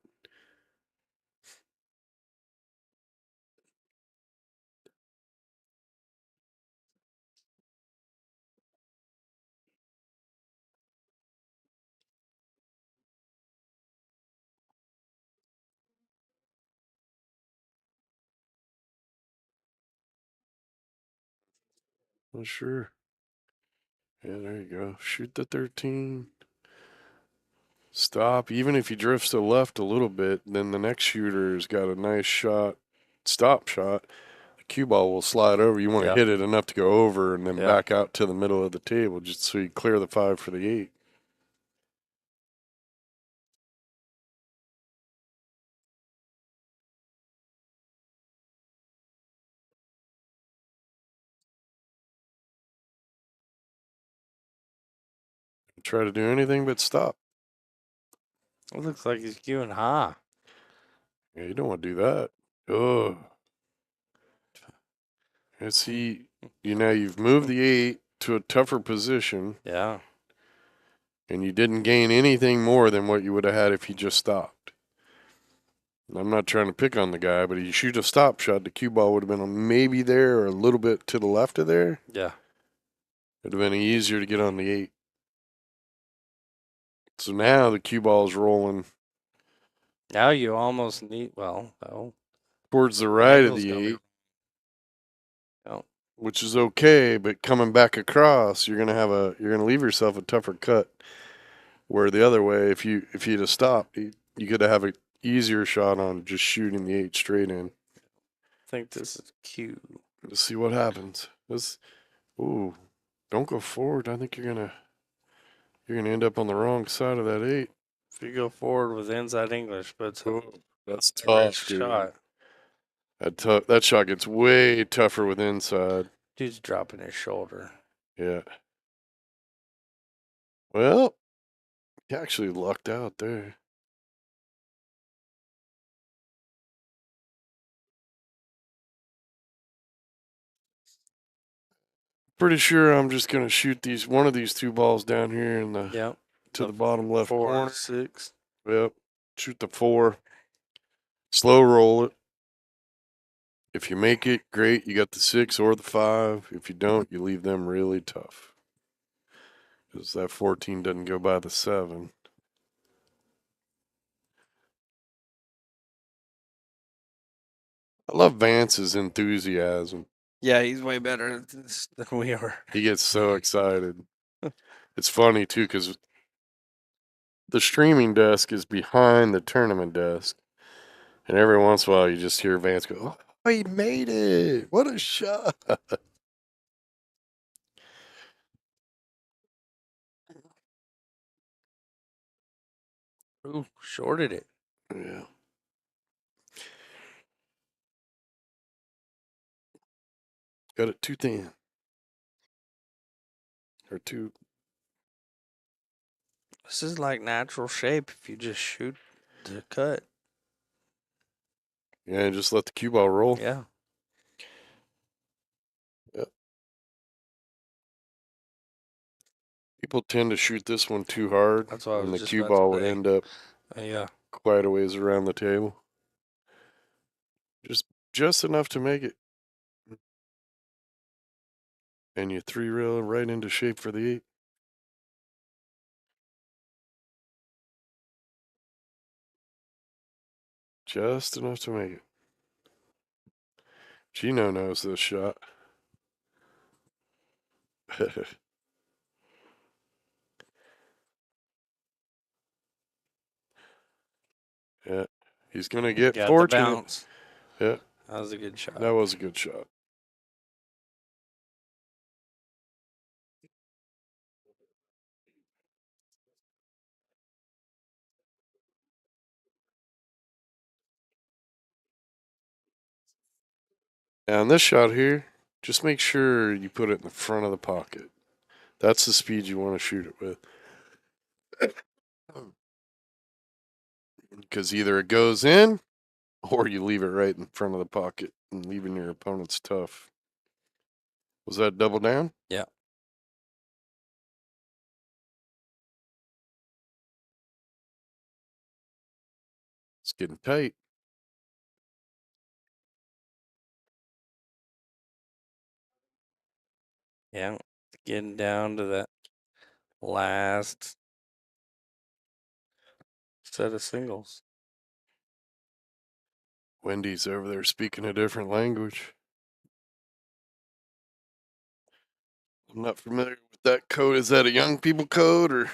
Well, sure. Yeah, there you go. Shoot the 13. Stop. Even if he drifts to the left a little bit, then the next shooter's got a nice shot, stop shot. The cue ball will slide over. You want to hit it enough to go over and then back out to the middle of the table just so you clear the 5 for the 8. Try to do anything but stop. It looks like he's queuing high. Yeah, you don't want to do that. Oh. And see, you've moved the 8 to a tougher position. Yeah. And you didn't gain anything more than what you would have had if you just stopped. I'm not trying to pick on the guy, but if you shoot a stop shot, the cue ball would have been maybe there or a little bit to the left of there. Yeah. It would have been easier to get on the 8. So now the cue ball is rolling. Now you almost need, well, no. Towards the right of the 8. Which is okay, but coming back across, you're gonna leave yourself a tougher cut. Where the other way, if you'd have stopped, you could have an easier shot on just shooting the 8 straight in. I think this is cue. Let's see what happens. Ooh, Don't go forward. I think you're gonna end up on the wrong side of that 8. If you go forward with inside English, but it's That's a risk tough, dude. shot. That shot gets way tougher with inside. Dude's dropping his shoulder. Yeah. Well, he actually lucked out there. Pretty sure I'm just gonna shoot one of these 2 balls down here in the Yep. to the bottom left 4, corner. 6. Yep. Shoot the 4. Slow roll it. If you make it, great. You got the 6 or the 5. If you don't, you leave them really tough. Because that 14 doesn't go by the 7. I love Vance's enthusiasm. Yeah, he's way better at this than we are. He gets so excited. It's funny, too, because the streaming desk is behind the tournament desk. And every once in a while, you just hear Vance go, "Oh, he made it. What a shot." Ooh, shorted it. Yeah. Got it too thin. Or too. This is like natural shape if you just shoot the cut. Yeah, and just let the cue ball roll. Yeah. Yep. People tend to shoot this one too hard. That's what I was and the just cue about to ball would say. end up Yeah. quite a ways around the table. Just enough to make it. And you 3-rail right into shape for the 8. Just enough to make it. Gino knows this shot. Yeah. He's going to get Got the fortunate. bounce. Yeah. That was a good shot. That was a good shot. Now, on this shot here, just make sure you put it in the front of the pocket. That's the speed you want to shoot it with. Because either it goes in or you leave it right in front of the pocket and leaving your opponents tough. Was that double down? Yeah. It's getting tight. Yeah. Getting down to that last set of singles. Wendy's over there speaking a different language. I'm not familiar with that code. Is that a young people code or?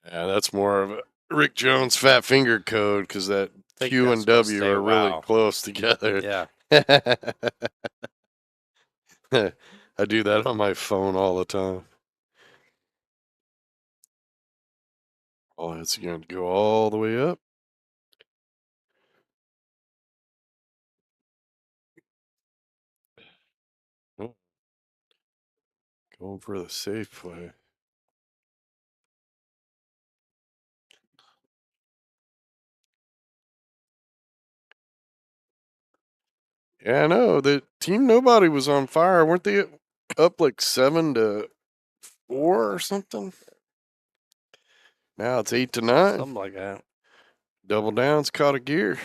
Yeah, that's more of a Rick Jones fat finger code because that Q and W are really close together. Yeah. I do that on my phone all the time. Oh, it's going to go all the way up. Oh. Going for the safe play. Yeah, I know. The Team Nobody was on fire. Weren't they up like 7-4 or something? Now it's 8-9. Something like that. Double Down's caught a gear.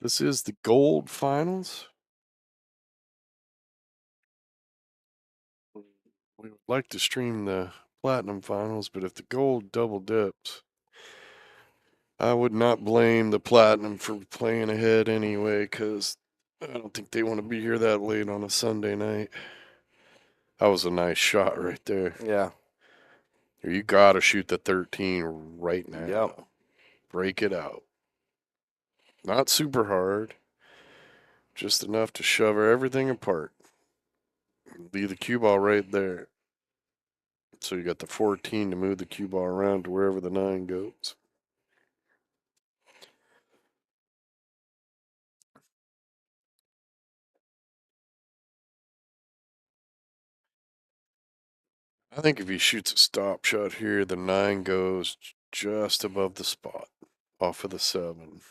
This is the gold finals. We would like to stream the platinum finals, but if the gold double dips, I would not blame the platinum for playing ahead anyway, because I don't think they want to be here that late on a Sunday night. That was a nice shot right there. Yeah. You gotta shoot the 13 right now. Yep. Break it out. Not super hard. Just enough to shove everything apart. Leave the cue ball right there. So you got the 14 to move the cue ball around to wherever the 9 goes. I think if he shoots a stop shot here, the 9 goes just above the spot off of the 7.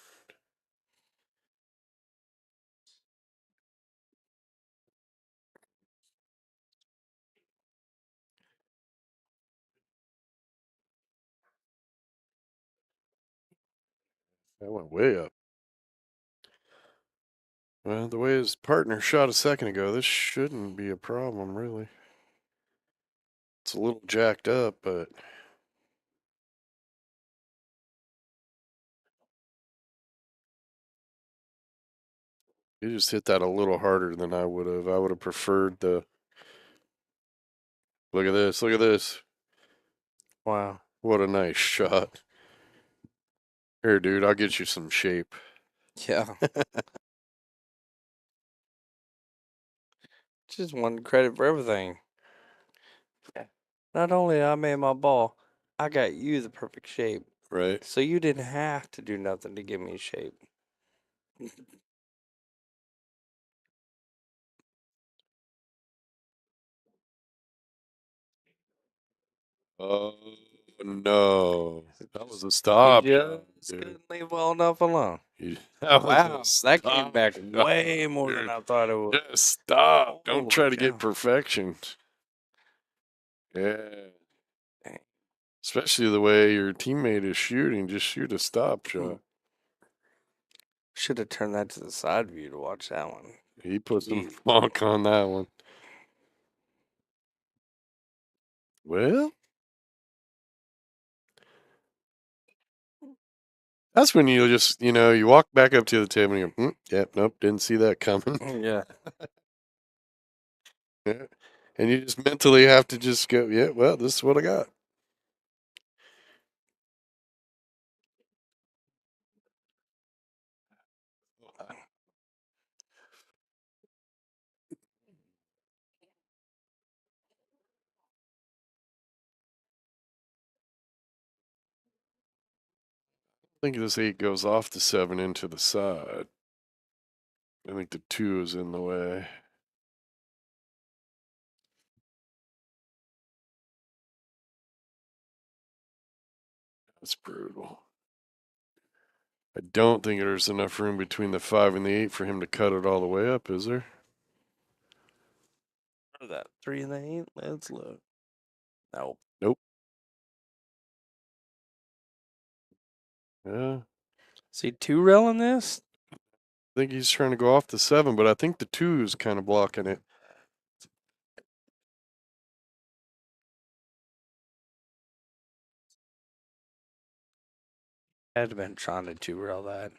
That went way up. Well, the way his partner shot a second ago, this shouldn't be a problem, really. It's a little jacked up, but he just hit that a little harder than I would have. I would have preferred the. Look at this. Look at this. Wow. What a nice shot. Here, dude, I'll get you some shape. Yeah. Just one credit for everything. Not only I made my ball, I got you the perfect shape. Right? So you didn't have to do nothing to give me shape. Oh, no. That was a stop You shot, just dude. couldn't leave well enough alone. That was a Wow, that came stop back shot, way more than dude. I thought it would. Just stop. Don't Holy try to cow. get perfection. Yeah. Dang. Especially the way your teammate is shooting. Just shoot a stop shot. Should have turned that to the side view to watch that one. He put some Jeez. funk on that one. Well, that's when you just, you walk back up to the table and you go, yep, nope, didn't see that coming. Yeah. Yeah. And you just mentally have to just go, yeah, well, this is what I got. I think this 8 goes off the 7 into the side. I think the 2 is in the way. That's brutal. I don't think there's enough room between the 5 and the 8 for him to cut it all the way up, is there? What is that? 3 and 8? Let's look. Nope. Nope. Yeah. See 2 rail in this? I think he's trying to go off the 7, but I think the 2 is kind of blocking it. I'd have been trying to 2 rail that.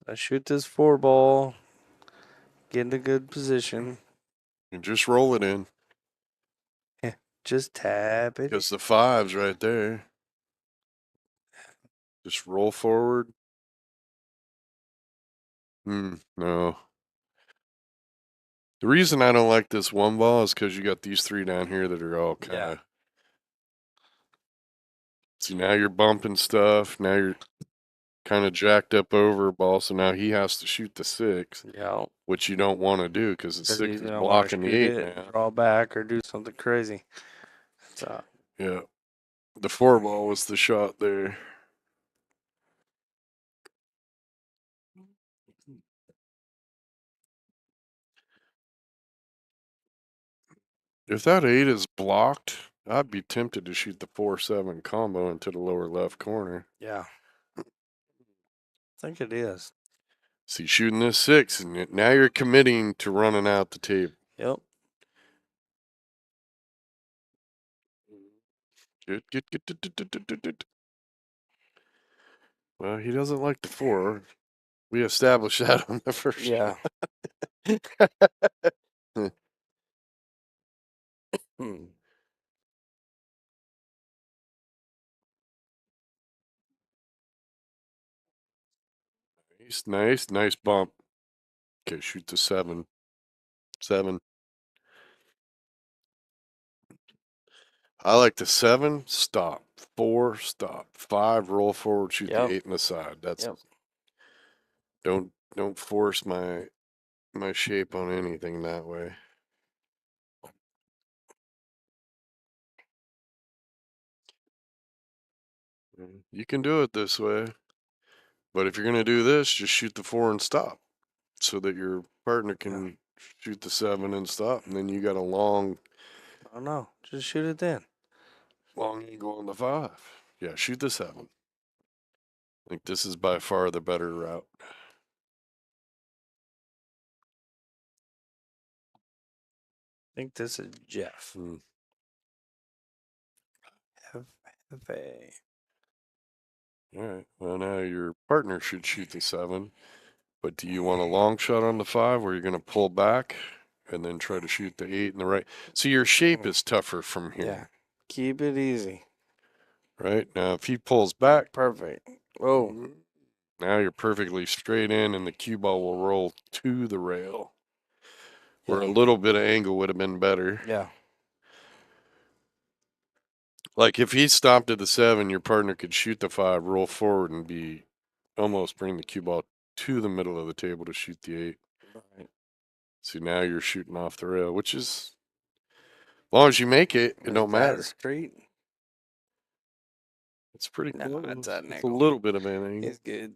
I shoot this 4 ball. Get in a good position. And just roll it in. Just tap it. Because the 5's right there. Just roll forward. No. The reason I don't like this 1 ball is because you got these 3 down here that are all kind of. See, now you're bumping stuff. Now you're kind of jacked up over a ball. So now he has to shoot the 6. Yeah. Which you don't want to do because the 6 you is don't wanna blocking the shoot 8 it, now. draw back or do something crazy. So Yeah. The 4 ball was the shot there. If that 8 is blocked, I'd be tempted to shoot the 4-7 combo into the lower left corner. yeah. I think it is. See, shooting this 6, and now you're committing to running out the table. Yep. Good. Well, he doesn't like the 4. We established that on the first. Yeah. Hmm. Nice bump. Okay, shoot the 7. 7. I like the 7, stop. 4, stop. 5, roll forward, shoot Yep. the 8 in the side. That's Yep. don't force my shape on anything that way. You can do it this way, but if you're gonna do this, just shoot the 4 and stop, so that your partner can shoot the 7 and stop, and then you got a long I don't know. Just shoot it then. angle on the 5. Yeah, shoot the 7. I think this is by far the better route. I think this is Jeff. Hmm. F-A. All right. Well, now your partner should shoot the 7. But do you want a long shot on the 5 where you're going to pull back and then try to shoot the 8 in the right? See, your shape is tougher from here. Yeah. Keep it easy. Right? Now, if he pulls back, Perfect. Whoa. now you're perfectly straight in, and the cue ball will roll to the rail. Where a little bit of angle would have been better. Yeah. Like if he stopped at the 7, your partner could shoot the 5, roll forward, and be almost bring the cue ball to the middle of the table to shoot the 8. Right. So now you're shooting off the rail, which is, as long as you make it, it don't matter. Straight. It's pretty No, close. that's an It's a angle. little bit of an angle. It's good.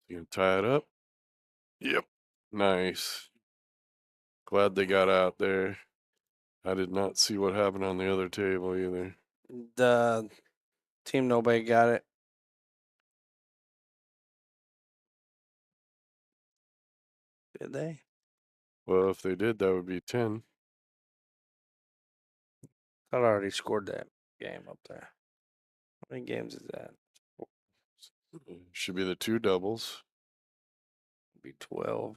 You can tie it up. Yep. Nice. Glad they got out there. I did not see what happened on the other table either. The team nobody got it. Did they? Well, if they did, that would be 10. I already scored that game up there. How many games is that? Should be the 2 doubles. Be 12.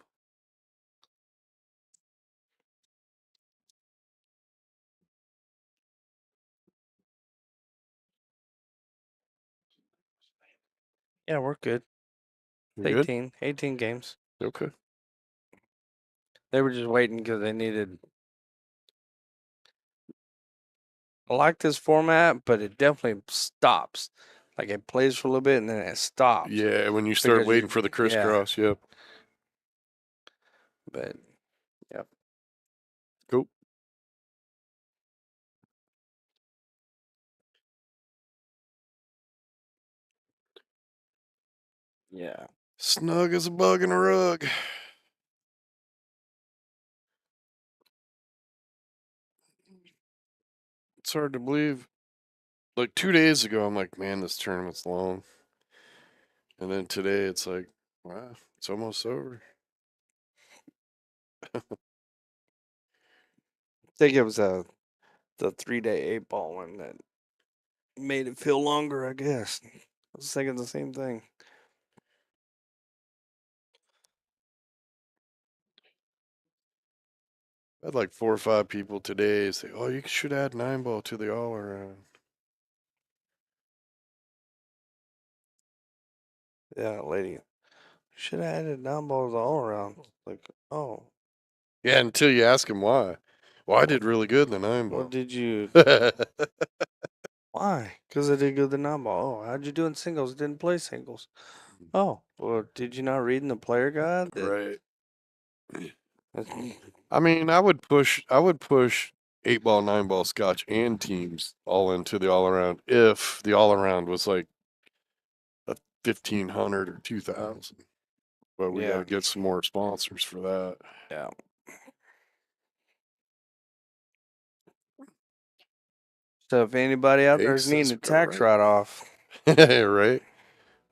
Yeah, we're good. You good? 18 games. Okay. They were just waiting because they needed. I like this format, but it definitely stops. Like it plays for a little bit and then it stops. Yeah, when you start Because waiting you- for the yeah. crisscross, yep. But yep. Go. Yeah. Snug as a bug in a rug. It's hard to believe. Like 2 days ago, I'm like, man, this tournament's long. And then today, it's like, wow, it's almost over. I think it was the 3-day 8-ball one that made it feel longer, I guess. I was thinking the same thing. I had like 4 or 5 people today say, oh, you should add 9-ball to the all around. Yeah, lady. Should have added 9-balls all around. Like, oh. Yeah, until you ask him why. Well, I did really good in the 9-ball. What did you. Why? Because I did good the 9-ball. Oh, how'd you do in singles? Didn't play singles. Oh, well, did you not read in the player guide? Right. I mean, I would push 8-ball, 9-ball Scotch and teams all into the all around if the all around was like a 1,500 or 2,000. But we got to get some more sponsors for that. Yeah. So if anybody out there is needing a tax write-off, right?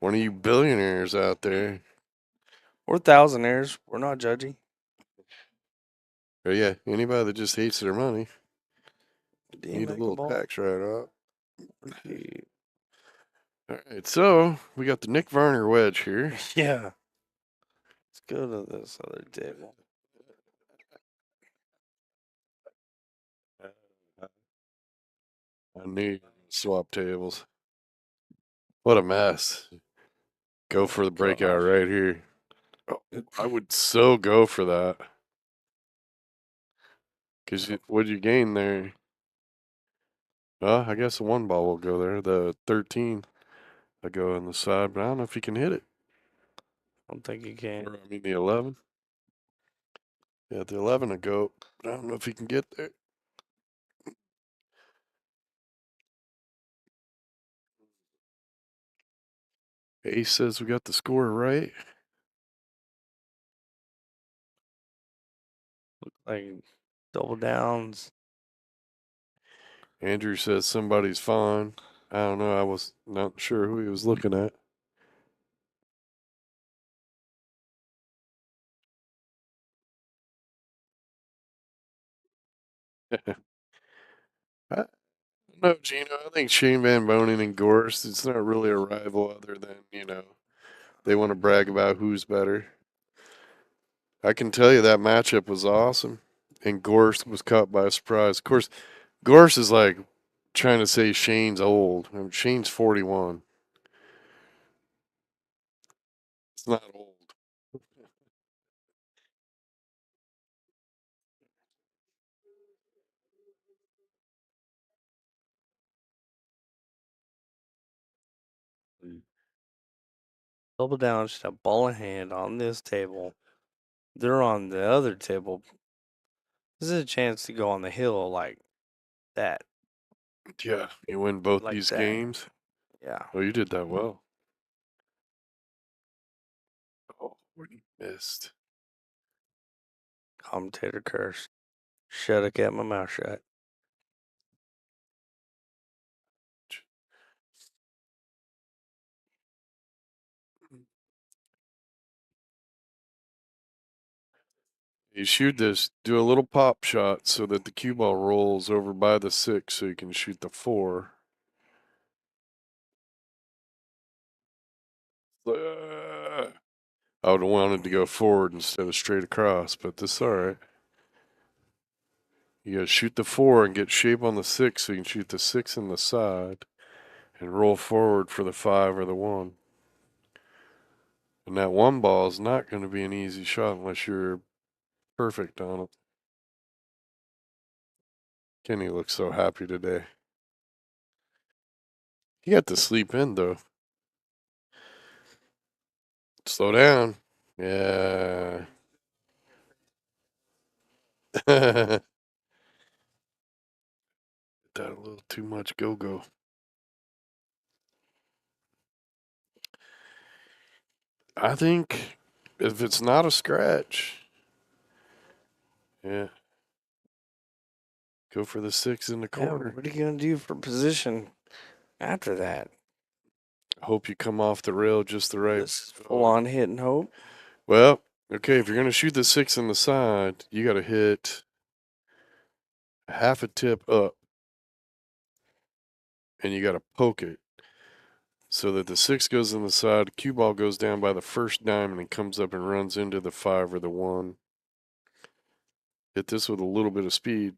One of you billionaires out there. or thousandaires, we're not judging. Or yeah, anybody that just hates their money Do you need a make little ball? tax write-off. All right, so we got the Nick Varner wedge here. Yeah. Let's go to this other table. I knew you were gonna swap tables. What a mess. Go for the breakout gosh. right here. Oh, I would so go for that. Because what'd you gain there? Well, I guess the one ball will go there. The 13 will go on the side, but I don't know if you can hit it. I don't think you can. Or, I mean, the 11. Yeah, the 11 will go, but I don't know if he can get there. Ace says we got the score right. Like double downs. Andrew says somebody's fine. I don't know. I was not sure who he was looking at. No, Gino. I think Shane Van Bonen and Gorst, it's not really a rival other than, they want to brag about who's better. I can tell you that matchup was awesome. And Gorst was caught by surprise. Of course, Gorst is like trying to say Shane's old. I mean, Shane's 41. It's not old. Double down, just a ball in hand on this table. They're on the other table. This is a chance to go on the hill like that. Yeah, you win both Like these that. games. Yeah. Oh, you did that well. Oh, where you missed. Commentator curse. Should have kept my mouth shut. You shoot this, do a little pop shot so that the cue ball rolls over by the 6 so you can shoot the 4. I would have wanted to go forward instead of straight across, but this is all right. You gotta shoot the 4 and get shape on the 6 so you can shoot the 6 in the side and roll forward for the 5 or the 1. And that 1 ball is not going to be an easy shot unless you're perfect on it. Kenny looks so happy today. He got to sleep in though. Slow down. Yeah. That a little too much go-go. I think if it's not a scratch, yeah, go for the 6 in the Yeah, corner. what are you going to do for position after that? I hope you come off the rail just the right. This is full on hit and hope. Well, okay, if you're going to shoot the 6 in the side, you got to hit half a tip up and you got to poke it so that the 6 goes in the side, cue ball goes down by the first diamond and comes up and runs into the 5 or the 1. Hit this with a little bit of speed.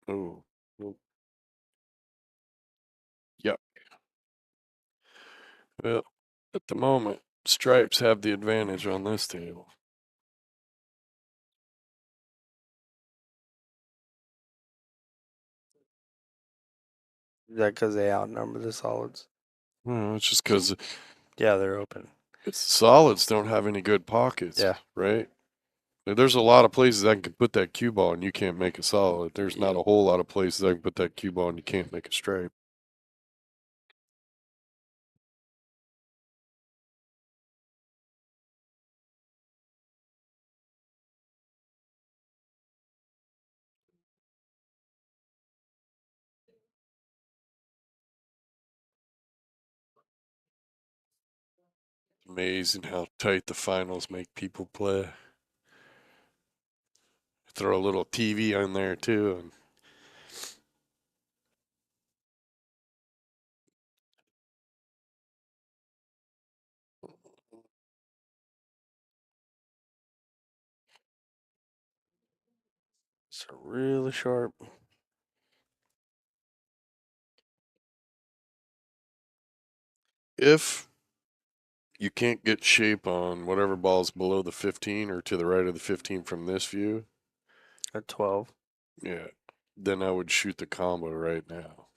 Oh, well, yep. Well, at the moment, stripes have the advantage on this table. Is that because they outnumber the solids? Well, it's just because Yeah, they're open. it's solids don't have any good pockets. Yeah. Right? There's a lot of places I can put that cue ball and you can't make a solid. There's not a whole lot of places I can put that cue ball and you can't make a stripe. Amazing how tight the finals make people play. Throw a little TV on there too, and It's really sharp. If you can't get shape on whatever ball's below the 15 or to the right of the 15 from this view, At 12. yeah, then I would shoot the combo right now.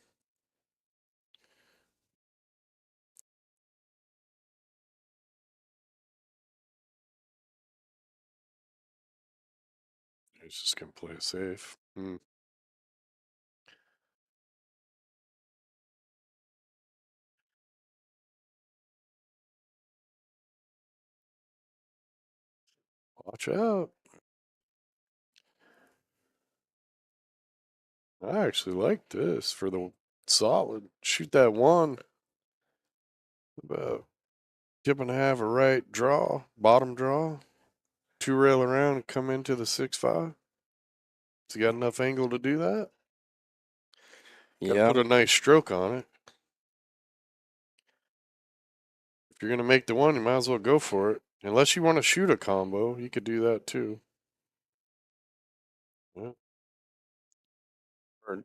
He's just gonna play it safe. Watch out. I actually like this for the solid. Shoot that one. About tip and a half a right draw, bottom draw. Two rail around and come into the 6-5. Has he got enough angle to do that? Gotta Yeah. put a nice stroke on it. If you're gonna make the one, you might as well go for it. Unless you want to shoot a combo, you could do that too. Yeah. Or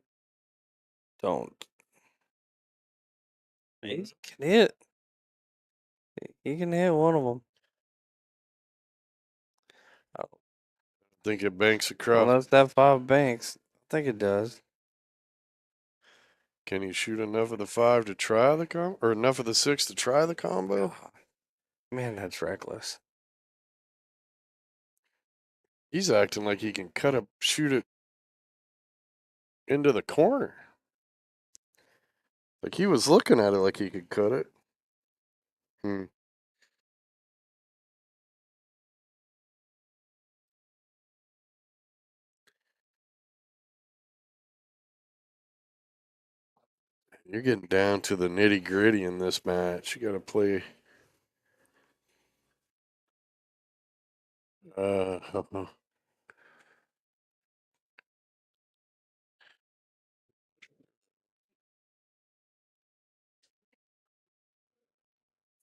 don't. He can hit. He can hit one of them. Think it banks across. Unless that 5 banks. I think it does. Can he shoot enough of the 5 to try the combo? Or enough of the 6 to try the combo? God. Man, that's reckless. He's acting like he can shoot it into the corner. Like he was looking at it like he could cut it. You're getting down to the nitty gritty in this match. You got to play.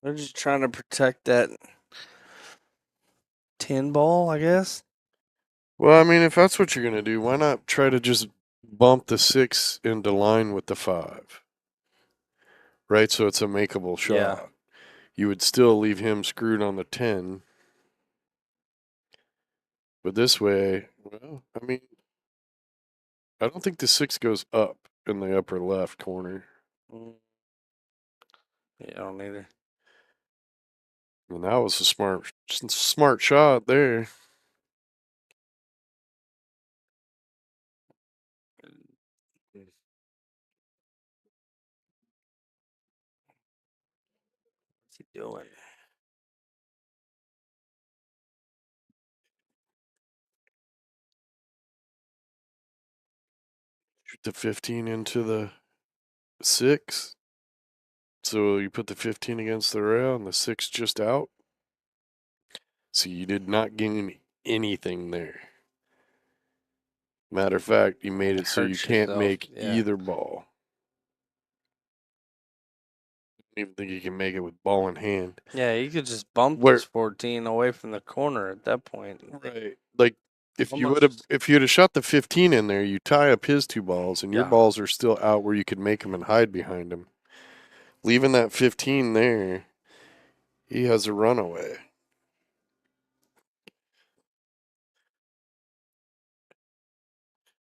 They're just trying to protect that 10 ball, I guess. Well, I mean, if that's what you're going to do, why not try to just bump the 6 into line with the 5? Right? So it's a makeable shot. Yeah. You would still leave him screwed on the 10. But this way, well, I mean, I don't think the 6 goes up in the upper left corner. Yeah, I don't either. And that was a smart shot there. What's he doing? Shoot the 15 into the 6. So you put the 15 against the rail and the 6 just out. So you did not gain anything there. Matter of fact, you made it so you Hurts can't yourself, make yeah. either ball. I don't even think you can make it with ball in hand. Yeah, you could just bump Where- this 14 away from the corner at that point. Right. Like if you Almost would have shot the 15 in there, you tie up his 2 balls and your Yeah. balls are still out where you could make him and hide behind him. Leaving that 15 there, he has a runaway.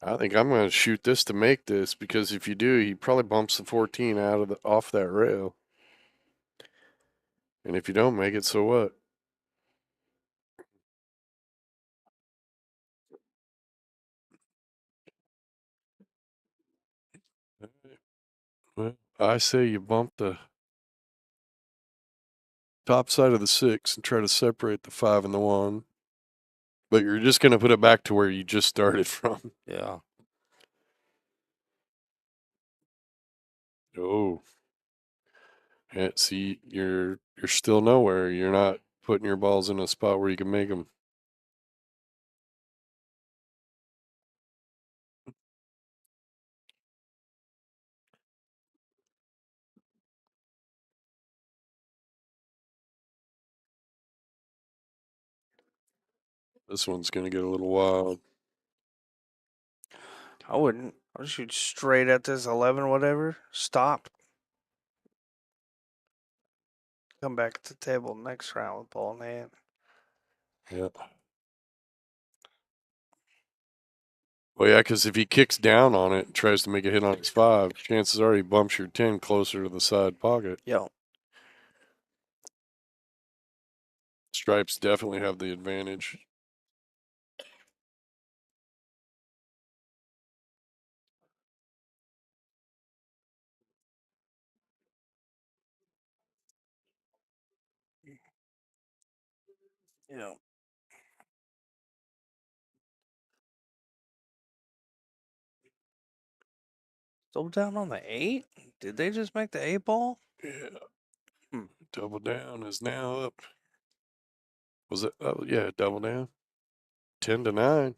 I think I'm going to shoot this to make this because if you do, he probably bumps the 14 off that rail. And if you don't make it, so what? Well, I say you bump the top side of the 6 and try to separate the 5 and the 1. But you're just going to put it back to where you just started from. Yeah. Oh. Yeah, see, you're still nowhere. You're not putting your balls in a spot where you can make them. This one's going to get a little wild. I wouldn't. I would shoot straight at this 11 or whatever. Stop. Come back to the table next round with ball in hand. Yeah. Well, yeah, because if he kicks down on it and tries to make a hit on his 5, chances are he bumps your 10 closer to the side pocket. Yo. Stripes definitely have the advantage. Yeah. Double down on the 8? Did they just make the 8 ball? Yeah. Double down is now up. Was it? Oh, yeah, double down. 10-9.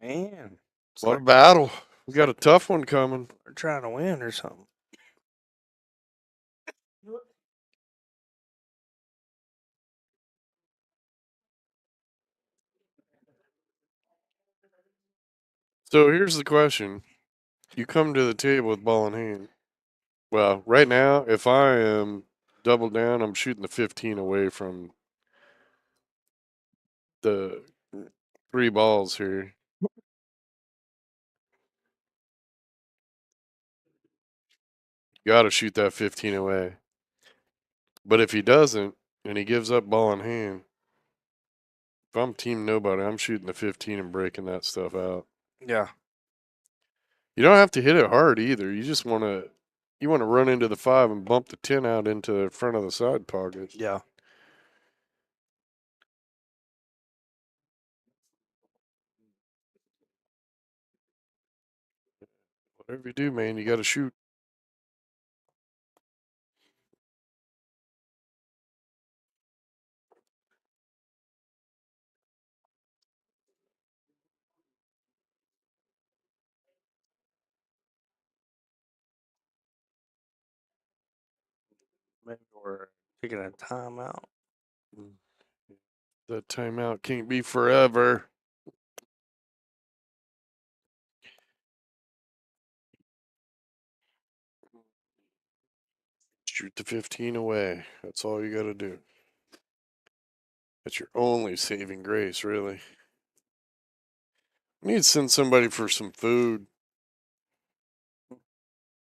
Man. It's What a like battle. We got a tough one coming. they're trying to win or something. So here's the question. You come to the table with ball in hand. Well, right now, if I am double down, I'm shooting the 15 away from the 3 balls here. Got to shoot that 15 away. But if he doesn't, and he gives up ball in hand, if I'm team nobody, I'm shooting the 15 and breaking that stuff out. Yeah. You don't have to hit it hard either. You just want to run into the 5 and bump the 10 out into the front of the side pocket. Yeah. Whatever you do, man, you got to shoot. Maybe we're taking a timeout. That timeout can't be forever. Shoot the 15 away. That's all you got to do. That's your only saving grace, really. We need to send somebody for some food.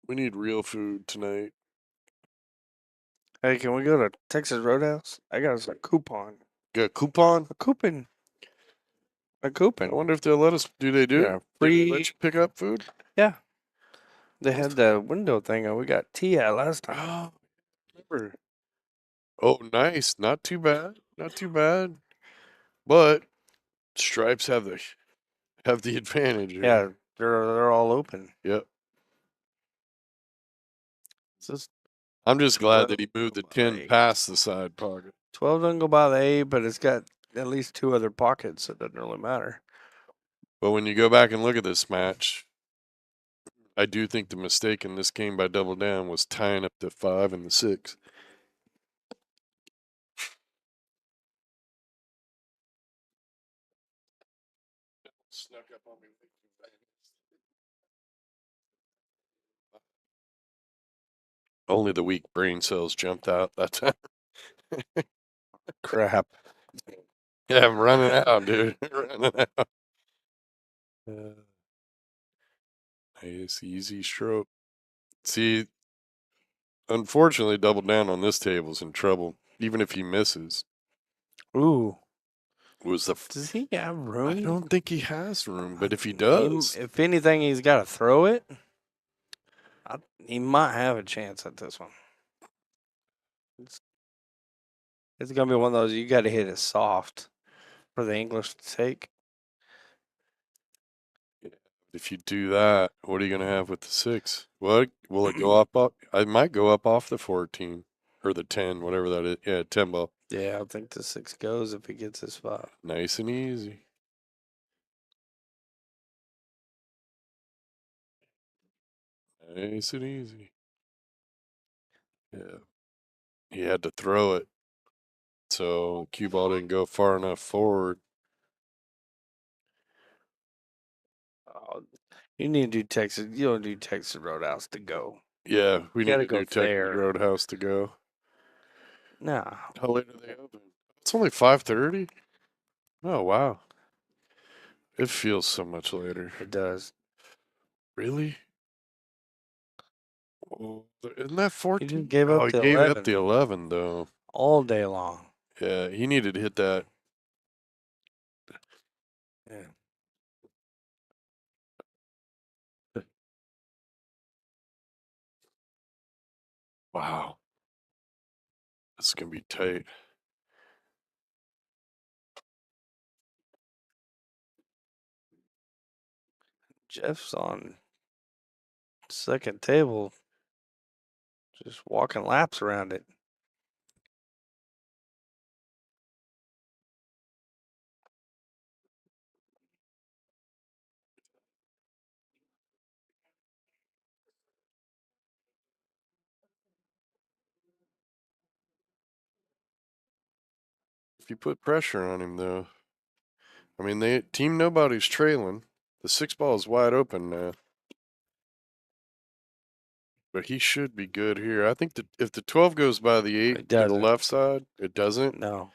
We need real food tonight. Hey, can we go to Texas Roadhouse? I got us a coupon. Got a coupon? A coupon. A I coupon. wonder if they'll let us. Do they do? Yeah, They free. let you pick up food? Yeah. They had the window thing and we got tea at last time. Oh, remember. Oh, nice. Not too bad. Not too bad. But Stripes have the advantage here. Yeah, they're all open. Yep. I'm just glad that he moved the 10 past the side pocket. 12 doesn't go by the 8, but it's got at least 2 other pockets, so it doesn't really matter. But when you go back and look at this match, I do think the mistake in this game by Double Down was tying up the 5 and the 6. Snuck up on me. Only the weak brain cells jumped out that time. Crap. Yeah, I'm running out, dude. Running out. Nice, easy stroke. See, unfortunately, Double Down on this table's in trouble. Even if he misses. Ooh. Does he have room? I don't think he has room, but if he does. If anything, he's got to throw it. He might have a chance at this one. It's going to be one of those you got to hit it soft for the English to take. If you do that, what are you going to have with the 6? What will it go up? I might go up off the 14 or the 10, whatever that is. Yeah, 10 ball. Yeah, I think the 6 goes if he gets his 5. Nice and easy. Nice and easy. Yeah. He had to throw it. So cue ball didn't go far enough forward. You need to do Texas. You don't do Texas Roadhouse to go. Yeah, we You need gotta to go do Texas there. Roadhouse to go. Nah. How late are they open? It's only 5:30. Oh wow, it feels so much later. It does. Really? Oh, isn't that 14? just gave up Oh, he the gave 11. up the 11 though. All day long. Yeah, he needed to hit that. Yeah. Wow, this is gonna be tight. Jeff's on second table, just walking laps around it. If you put pressure on him though, I mean, team nobody's trailing. The 6 ball is wide open now. But he should be good here. I think that if the 12 goes by the 8 It to the doesn't. left side, it doesn't. No.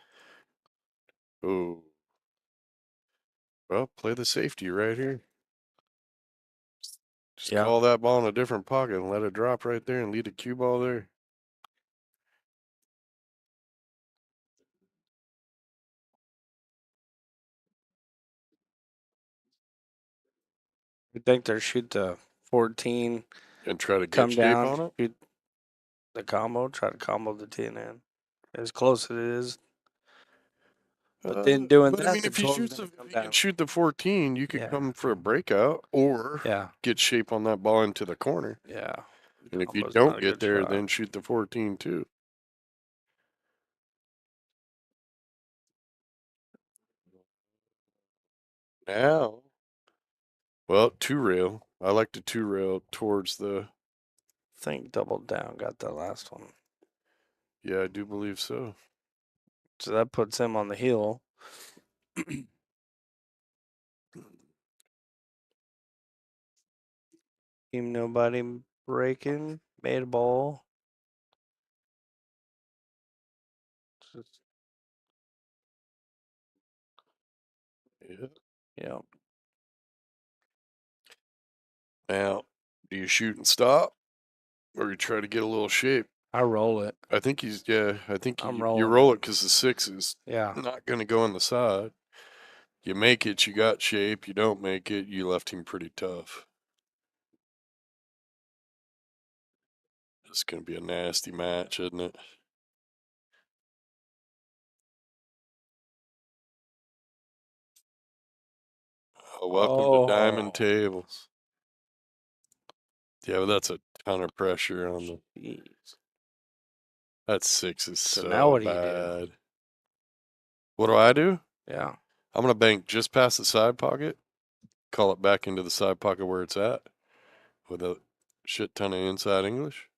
Oh. Well, play the safety right here. Just Yeah. call that ball in a different pocket and let it drop right there and lead a cue ball there. You think they'll shoot the 14, And try to get come shape down, on it. shoot the combo, try to combo the 10 in. As close as it is. But then doing but I that, mean, the if he 12's shoots, gonna if come he can down. shoot the 14, you could Yeah. come for a breakout or Yeah. get shape on that ball into the corner. Yeah. And if you Combo's not don't a get good there, shot. then shoot the 14 too. Now, well, 2-rail. I like the 2-rail towards the. I think Double Down got the last one. Yeah, I do believe so. So that puts him on the heel. Team nobody breaking. Made a ball. Just, Yeah. yeah. Now, do you shoot and stop, or you try to get a little shape? I roll it. I think he's. Yeah, I think I'm you rolling roll it because the 6 is Yeah. not going to go on the side. You make it, you got shape. You don't make it, you left him pretty tough. It's going to be a nasty match, isn't it? Welcome to Diamond Oh. Tables. Yeah, but that's a ton of pressure on the. Jeez. That 6 is So so now what do you do? bad. What do I do? Yeah. I'm going to bank just past the side pocket, call it back into the side pocket where it's at with a shit ton of inside English.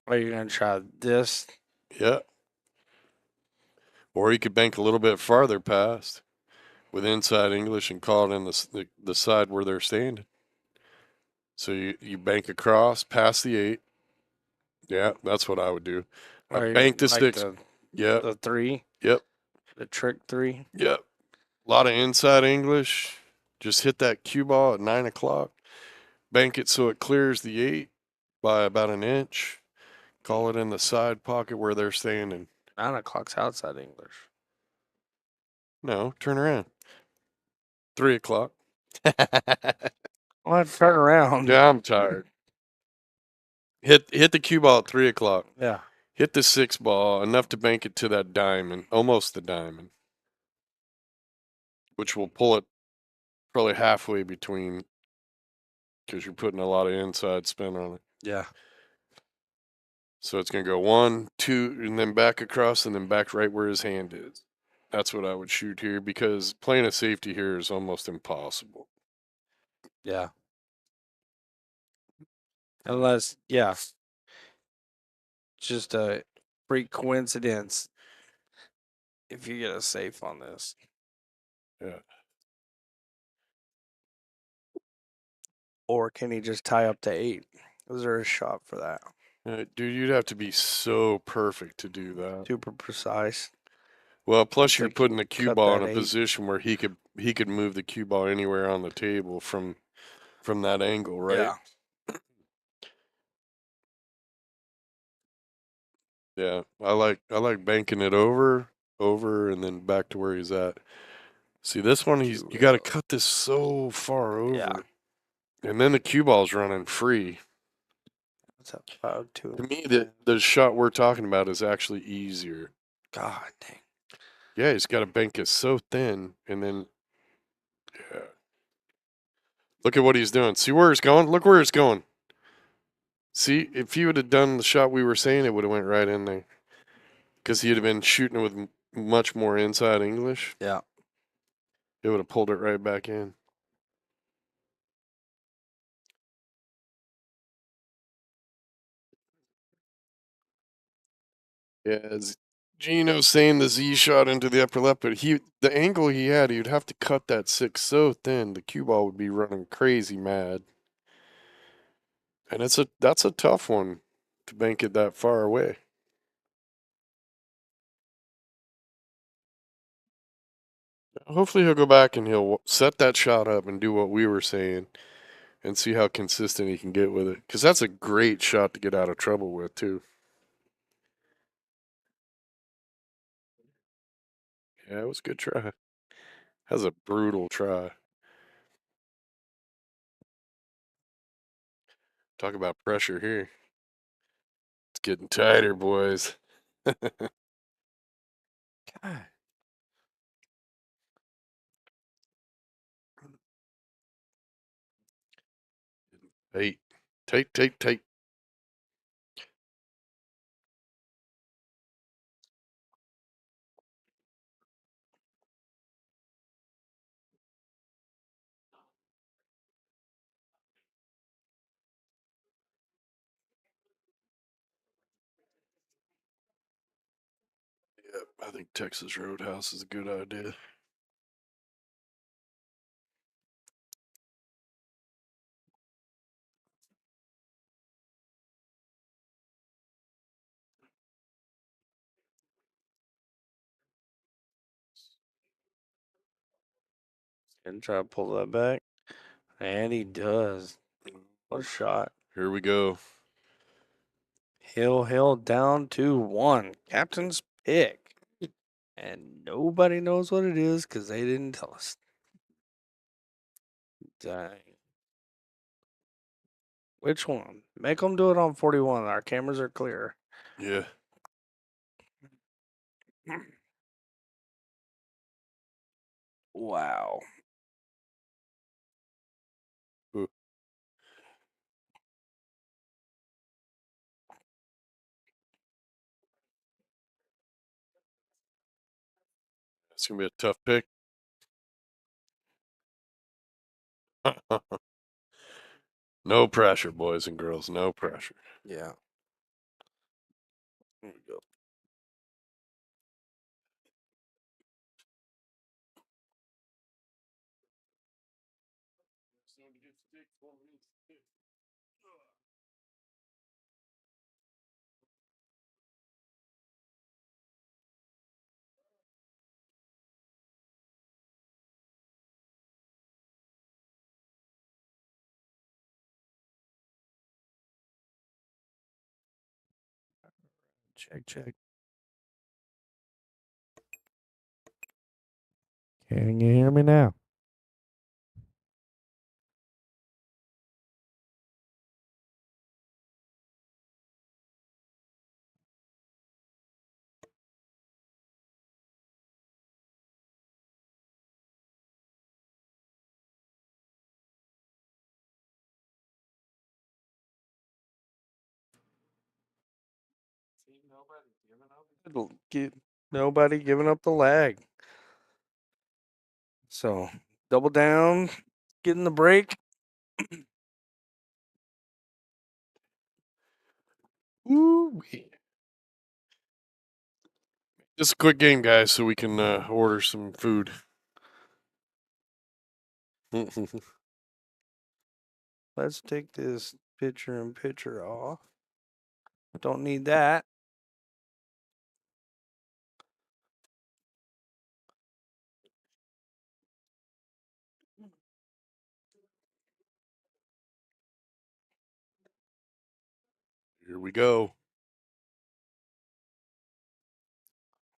Are you going to try this? Yeah. Or you could bank a little bit farther past with inside English and call it in the side where they're standing. So you bank across past the 8. Yeah, that's what I would do. I Or bank the like 6. Yep. The 3? Yep. The trick 3? Yep. A lot of inside English. Just hit that cue ball at 9 o'clock. Bank it so it clears the 8 by about an inch. Call it in the side pocket where they're standing. 9 o'clock's outside English. No, turn around. 3 o'clock. Well, turn around. Yeah, I'm tired. Hit the cue ball at 3 o'clock. Yeah. Hit the 6 ball enough to bank it to that diamond, almost the diamond, which will pull it probably halfway between because you're putting a lot of inside spin on it. Yeah. So it's going to go 1, 2, and then back across and then back right where his hand is. That's what I would shoot here because playing a safety here is almost impossible. Yeah. Unless, yeah. Just a freak coincidence if you get a safe on this. Yeah. Or can he just tie up to 8? Is there a shot for that? Dude, you'd have to be so perfect to do that. Super precise. Well, plus Once you're they putting the cue cut ball in that a 8. position where he could move the cue ball anywhere on the table from that angle, right? Yeah. Yeah, I like banking it over, and then back to where he's at. See, this one, you got to cut this so far over, Yeah. and then the cue ball's running free. What's up? 5-2. To me, the shot we're talking about is actually easier. God dang. Yeah, he's got to bank it so thin, and then yeah. Look at what he's doing. See where it's going? Look where it's going. See, if he would have done the shot we were saying, it would have went right in there. Because he'd have been shooting with much more inside English. Yeah. It would have pulled it right back in. Yeah, as Gino's saying the Z shot into the upper left, but the angle he had, he'd have to cut that 6 so thin, the cue ball would be running crazy mad. And that's a tough one to bank it that far away. Hopefully he'll go back and he'll set that shot up and do what we were saying and see how consistent he can get with it. Because that's a great shot to get out of trouble with, too. Yeah, it was a good try. That was a brutal try. Talk about pressure here. It's getting tighter, boys. God. Hey, take. Yep, I think Texas Roadhouse is a good idea. And try to pull that back. And he does. What a shot. Here we go. Hill down to 1. Captain's pick. And nobody knows what it is because they didn't tell us. Dang. Which one? Make them do it on 41. Our cameras are clear. Yeah. Wow. Ooh. It's going to be a tough pick. No pressure, boys and girls. No pressure. Yeah. Here we go. Check. Can you hear me now? Nobody giving up the lag. So, double down, getting the break. Woo. Just a quick game, guys, so we can order some food. Let's take this picture off. Don't need that. Here we go.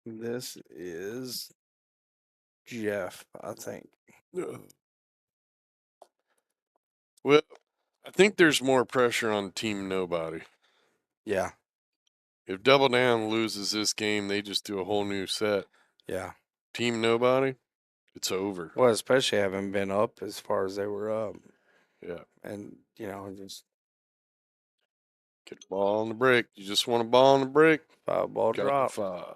This is Jeff, I think. Ugh. Well, I think there's more pressure on Team Nobody. Yeah. If Double Down loses this game, they just do a whole new set. Yeah. Team Nobody, it's over. Well, especially having been up as far as they were up. Yeah. And, just Get the ball on the break. You just want a ball on the break. 5-ball Got drop. the 5.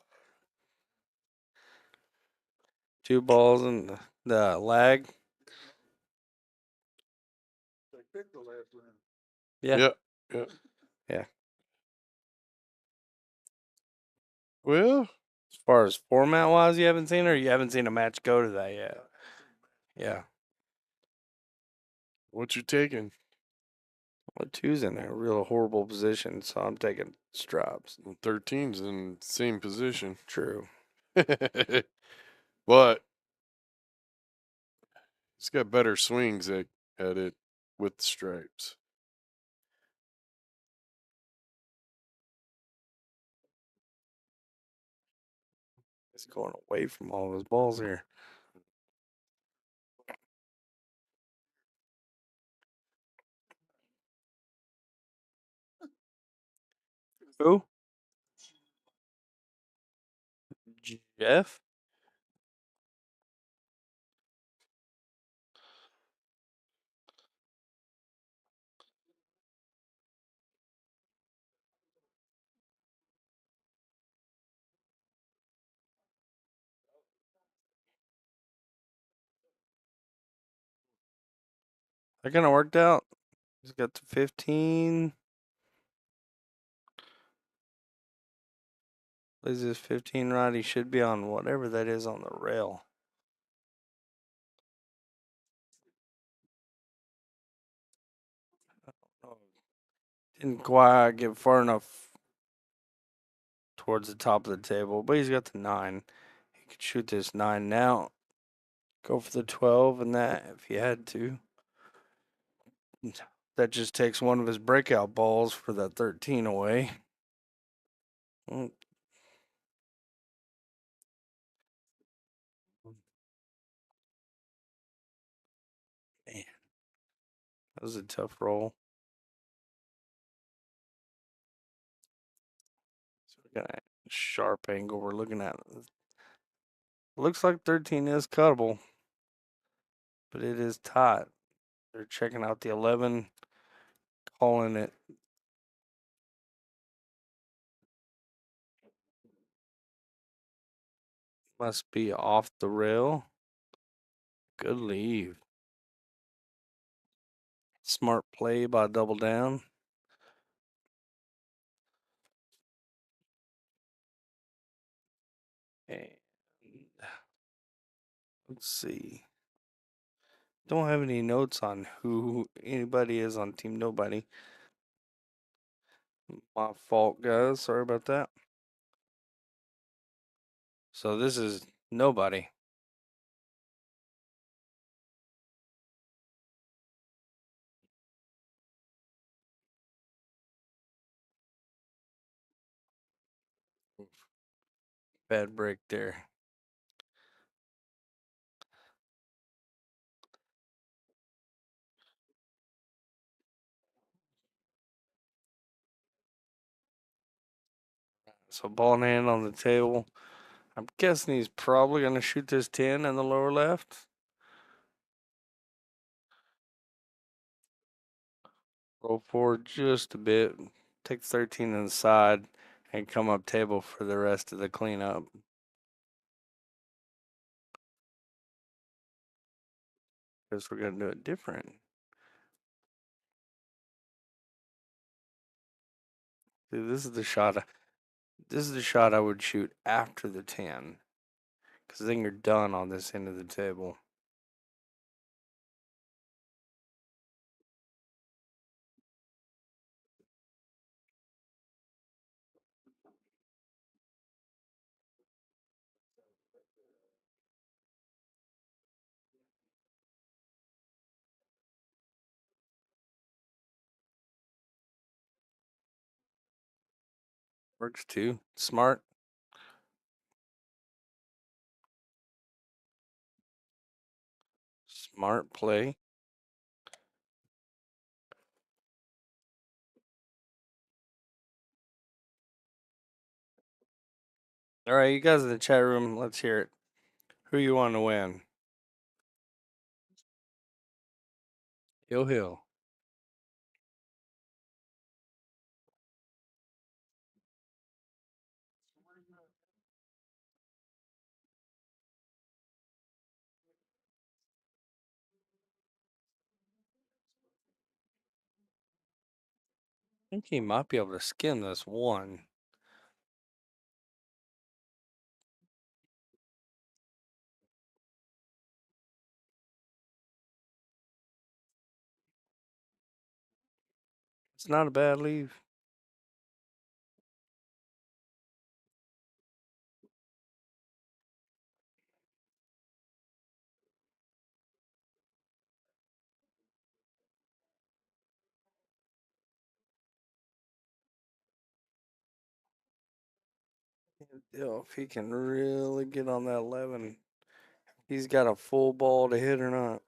2 balls and the lag. They picked the last one. Yeah. Yeah. Yeah. Well, As far as format wise, you haven't seen, or you haven't seen a match go to that yet? Yeah. what you taking? Well, 2's in there, real horrible position, so I'm taking Stripes. 13's in the same position. True. But he's got better swings at it with the stripes. He's going away from all of his balls here. Who? Jeff? That kind of worked out. He's got the 15. Is this 15 right? He should be on whatever that is on the rail. I don't know. Didn't quite get far enough towards the top of the table, but he's got the 9. He could shoot this 9 now. Go for the 12 and that if he had to. That just takes one of his breakout balls for that 13 away. Mm. Man, that was a tough roll. So we got a sharp angle we're looking at. Looks like 13 is cuttable, but it is tight. They're checking out the 11, calling it. Must be off the rail. Good leave. Smart play by Double Down. And let's see. Don't have any notes on who anybody is on Team Nobody. My fault, guys. Sorry about that. So this is Nobody. Bad break there. So ball in hand on the table. I'm guessing he's probably going to shoot this 10 in the lower left. Roll forward just a bit. Take 13 on the side and come up table for the rest of the cleanup. Guess we're going to do it different. See, this is the shot. This is the shot I would shoot after the 10. Because then you're done on this end of the table. Works too. Smart. Smart play. All right, you guys in the chat room, let's hear it. Who you want to win? Hill. I think he might be able to skim this one. It's not a bad leave. If he can really get on that 11, he's got a full ball to hit or not.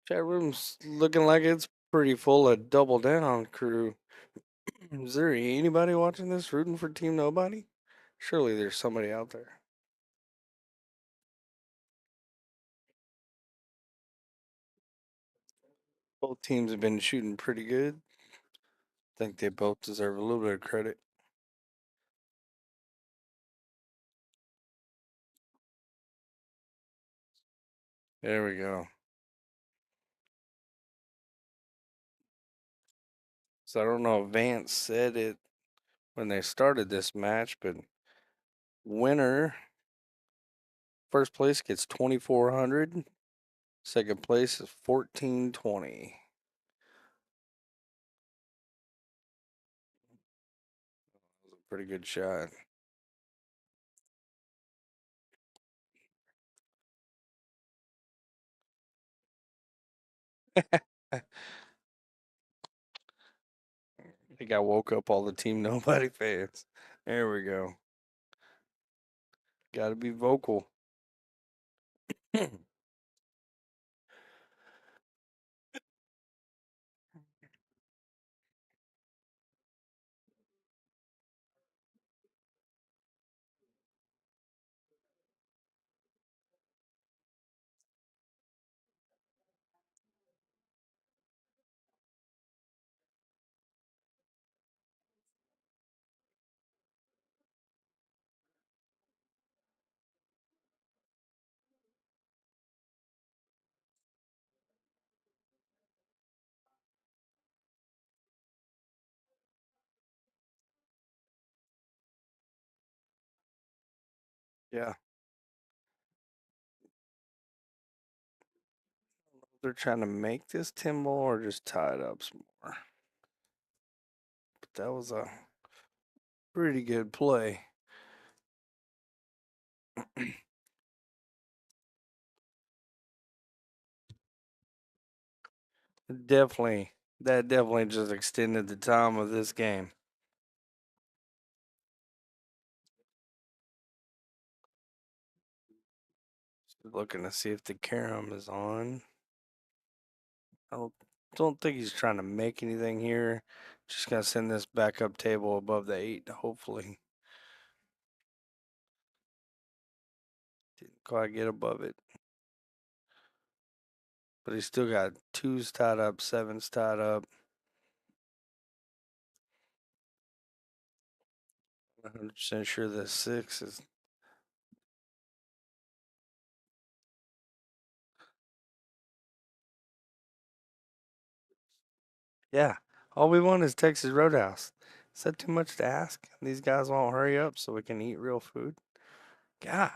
Chat room's looking like it's pretty full of double down crew. Is there anybody watching this rooting for Team Nobody? Surely there's somebody out there. Both teams have been shooting pretty good. I think they both deserve a little bit of credit. There we go. So I don't know if Vance said it when they started this match, but winner, first place gets 2,400. Second place is 1,420. That was a pretty good shot. I think I woke up all the Team Nobody fans. There we go. Got to be vocal. Yeah. They're trying to make this 10 ball or just tie it up some more. But that was a pretty good play. That definitely just extended the time of this game. Just looking to see if the carom is on. I don't think he's trying to make anything here. Just gonna send this back up table above the 8, hopefully. Didn't quite get above it. But he's still got 2s tied up, 7s tied up. 100% sure the 6 is. Yeah. All we want is Texas Roadhouse. Is that too much to ask? These guys won't hurry up so we can eat real food. God.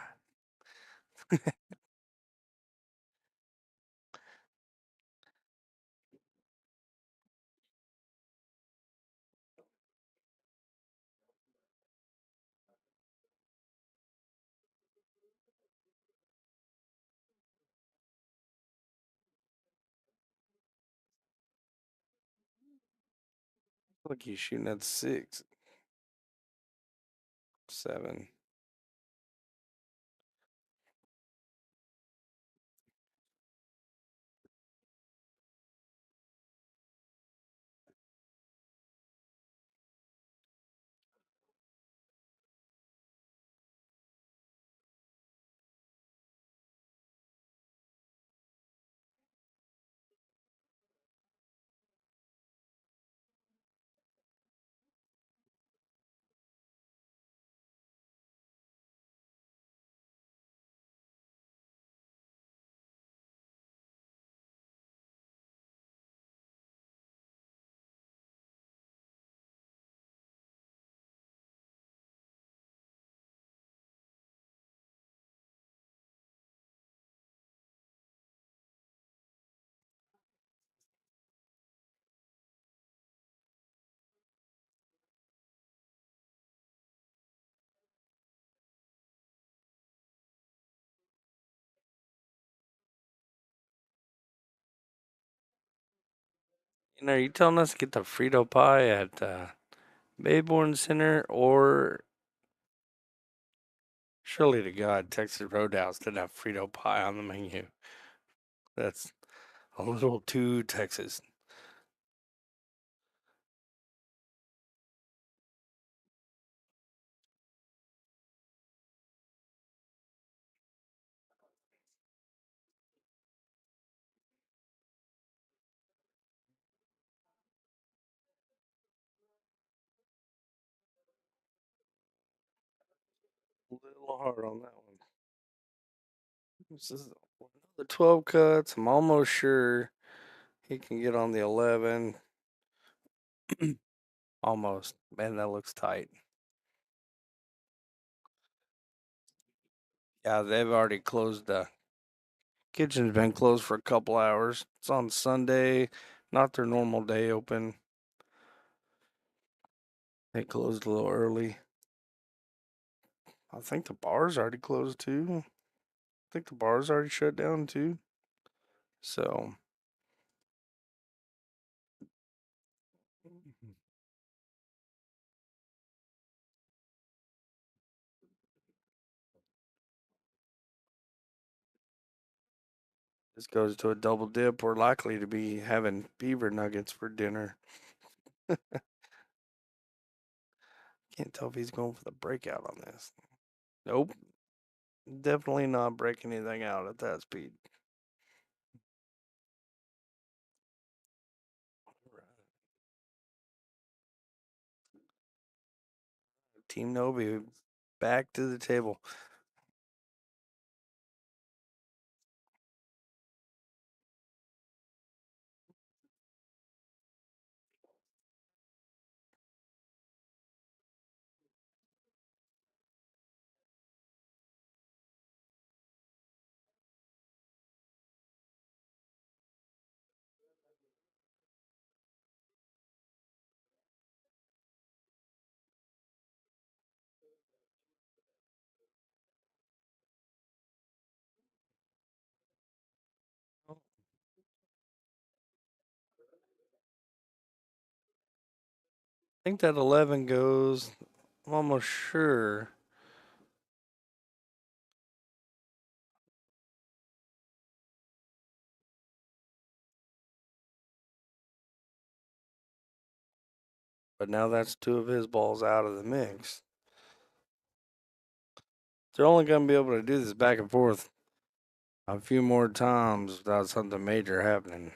Look, he's shooting at 6, 7. And are you telling us to get the Frito pie at Bayborn Center, or surely to God, Texas Roadhouse didn't have Frito pie on the menu? That's a little too Texas. A little hard on that one. This is the 12 cuts. I'm almost sure he can get on the 11. Almost. Man, that looks tight. Yeah, they've already closed. The kitchen's been closed for a couple hours. It's on Sunday, not their normal day open. They closed a little early. I think the bar's already closed too. I think the bar's already shut down too. So this goes to a double dip. We're likely to be having beaver nuggets for dinner. Can't tell if he's going for the breakout on this. Nope. Definitely not breaking anything out at that speed. Team Nobi back to the table. I think that 11 goes. I'm almost sure. But now that's 2 of his balls out of the mix. They're only going to be able to do this back and forth a few more times without something major happening.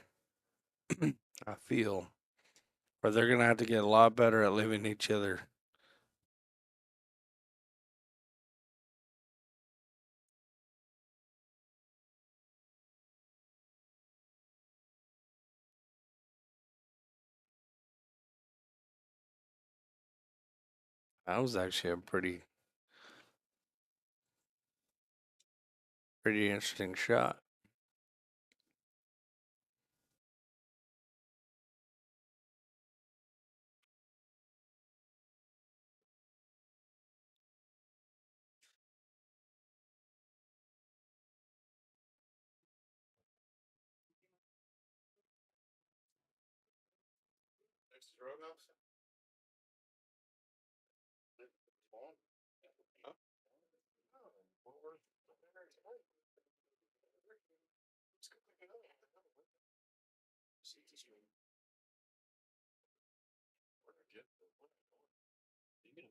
I feel. Or they're going to have to get a lot better at leaving each other. That was actually a pretty interesting shot.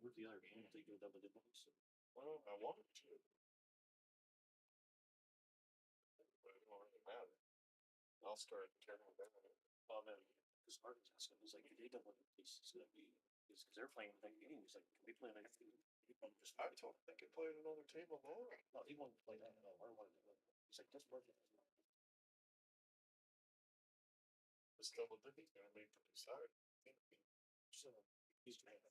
Where's the other game if they go double dip? Well, I wanted to. But it won't really matter. I'll start tearing them down. Oh man, because Martin's asking, he's like, if they double dip, it's gonna be because they're playing that game. He's like, can we play like just I told him they could play at another table now. no, he wanted to play that. No, I wanted to. He's like, just Martin. This double dipping's gonna make them decide. So he's mad.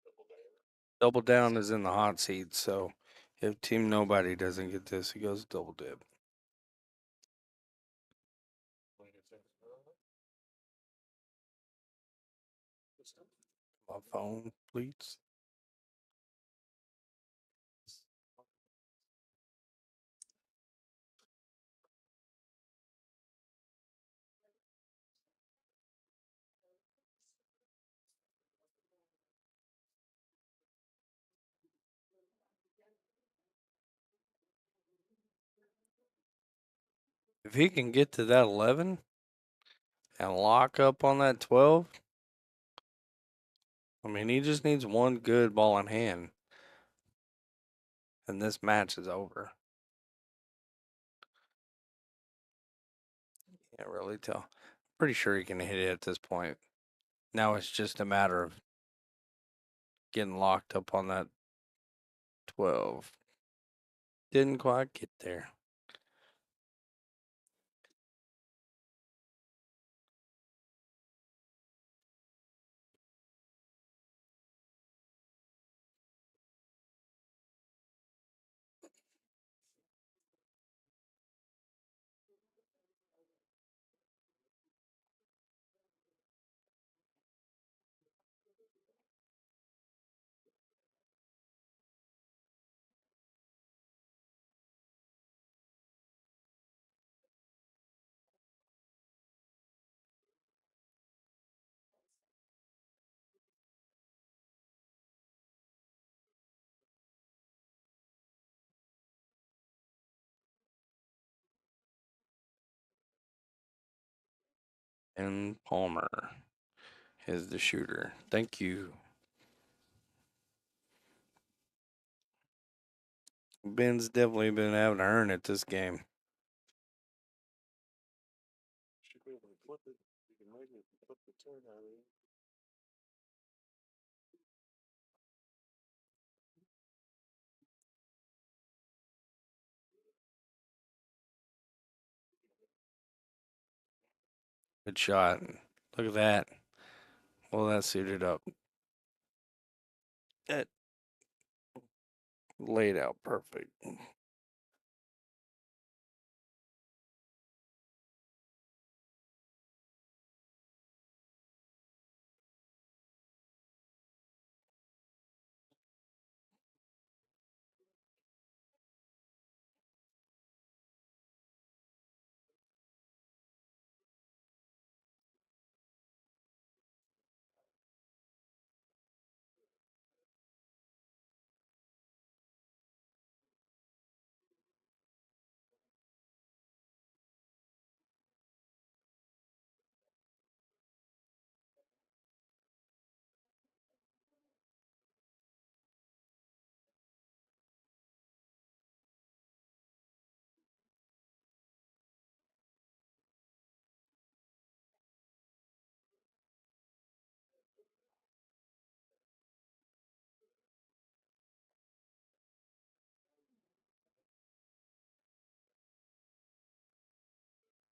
Double down. Double down is in the hot seat, so if Team Nobody doesn't get this, he goes double dip. What do you think? My phone, please. If he can get to that 11 and lock up on that 12, I mean, he just needs one good ball in hand, and this match is over. Can't really tell. Pretty sure he can hit it at this point. Now it's just a matter of getting locked up on that 12. Didn't quite get there. And Palmer is the shooter. Thank you. Ben's definitely been having to earn it this game. Should be able to flip it. You can make it flip the turn out of it. Good shot. Look at that. Well, that suited up. It laid out perfect.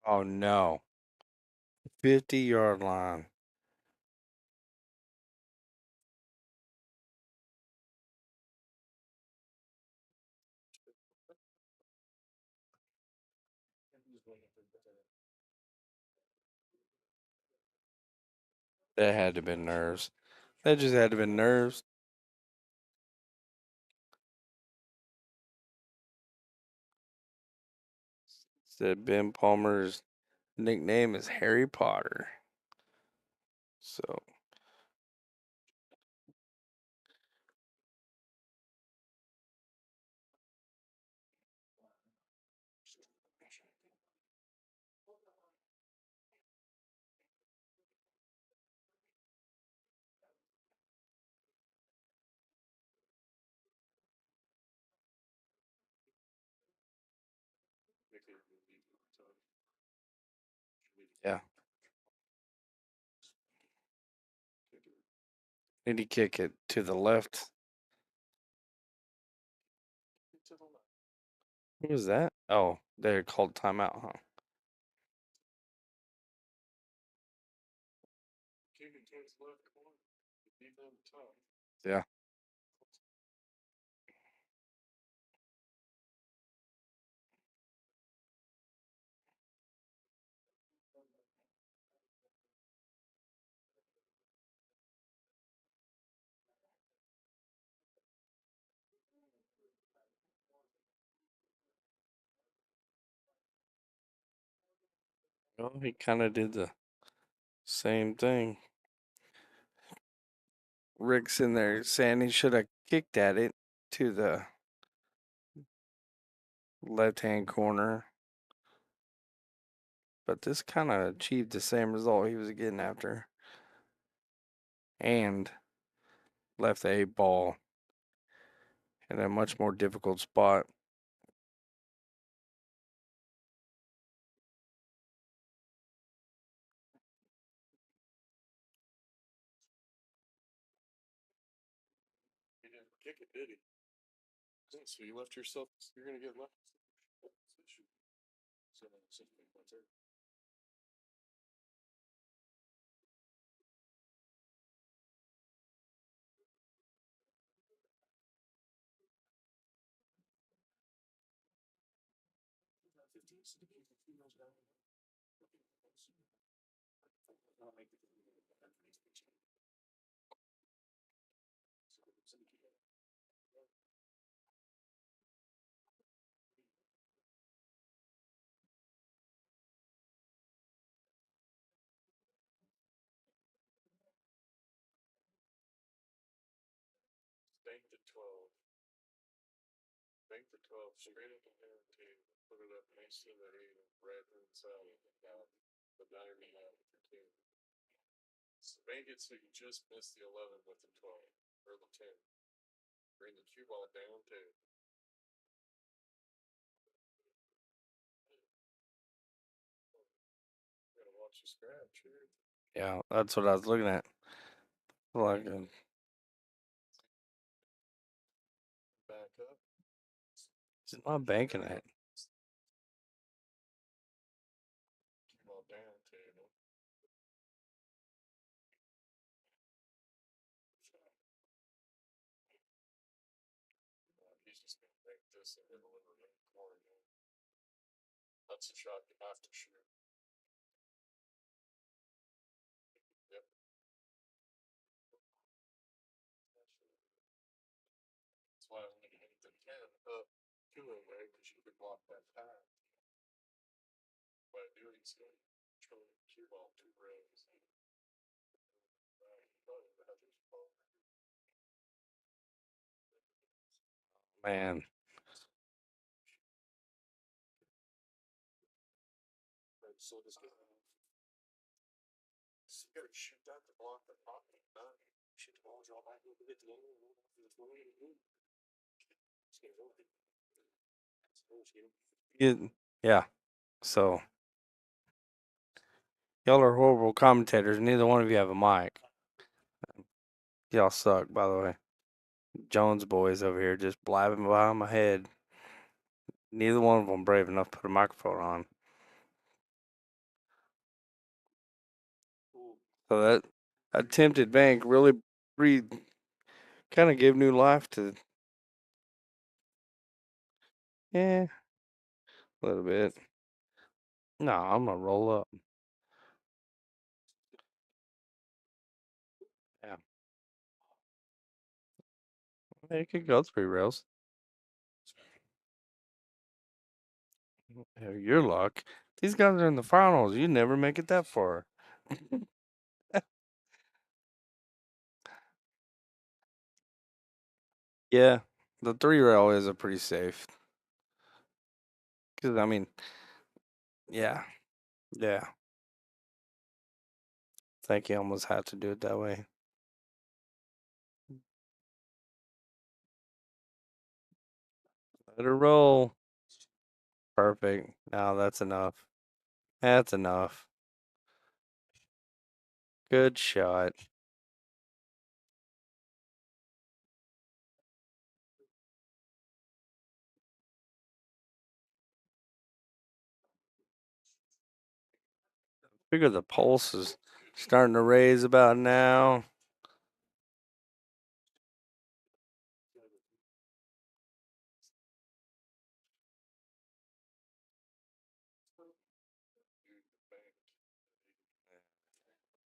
Oh, no. 50-yard line. That had to have been nerves. That just had to have been nerves. Said Ben Palmer's nickname is Harry Potter. So Yeah. Did he kick it to the left? Who was that? Oh, they called timeout, huh? Yeah. Well, he kind of did the same thing. Rick's in there saying he should have kicked at it to the left-hand corner. But this kind of achieved the same result he was getting after. And left the 8 ball in a much more difficult spot. He didn't kick it, did he? So you left yourself. You're gonna get left. Bank the 12. Bank the 12 straight up the hand table. Put it up next to the 8 right inside down the diamond out for 2. So bank it so you just missed the 11 with the 12 or the 10. Bring the cue ball down too. Gotta watch the scratch here. Yeah, that's what I was looking at. Like, Back up. he's not banking it. Cue ball down table. He's just gonna make this and then eliminate the corner. That's a shot you have to shoot. Yep. That's why I'm gonna hit the 10 up to him, right? Because you could block that path. By doing so, control the cue ball 2 rows. Man. So does the so you gotta shoot that to block the pocket. Shoot the ball, draw back, get the game, Yeah. So, y'all are horrible commentators. Neither one of you have a mic. Y'all suck, by the way. Jones boys over here just blabbing by my head. Neither one of them brave enough to put a microphone on. So that attempted bank really kind of gave new life to. Yeah, a little bit. No, I'm gonna roll up. Yeah. You could go 3 rails. Your luck. These guys are in the finals. You never make it that far. Yeah, the 3 rail is a pretty safe. Because, I mean, yeah. Yeah. I think you almost have to do it that way. Let her roll. Perfect. Now that's enough. That's enough. Good shot. Figure the pulse is starting to raise about now.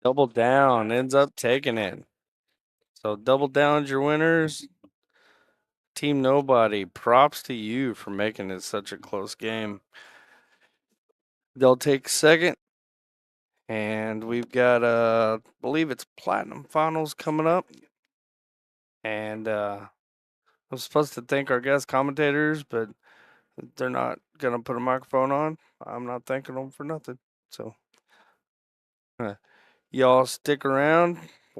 Double down ends up taking it. So double down's your winners. Team Nobody, props to you for making it such a close game. They'll take second. And we've got I believe it's Platinum Finals coming up. And I'm supposed to thank our guest commentators, but they're not gonna put a microphone on. I'm not thanking them for nothing. So y'all stick around.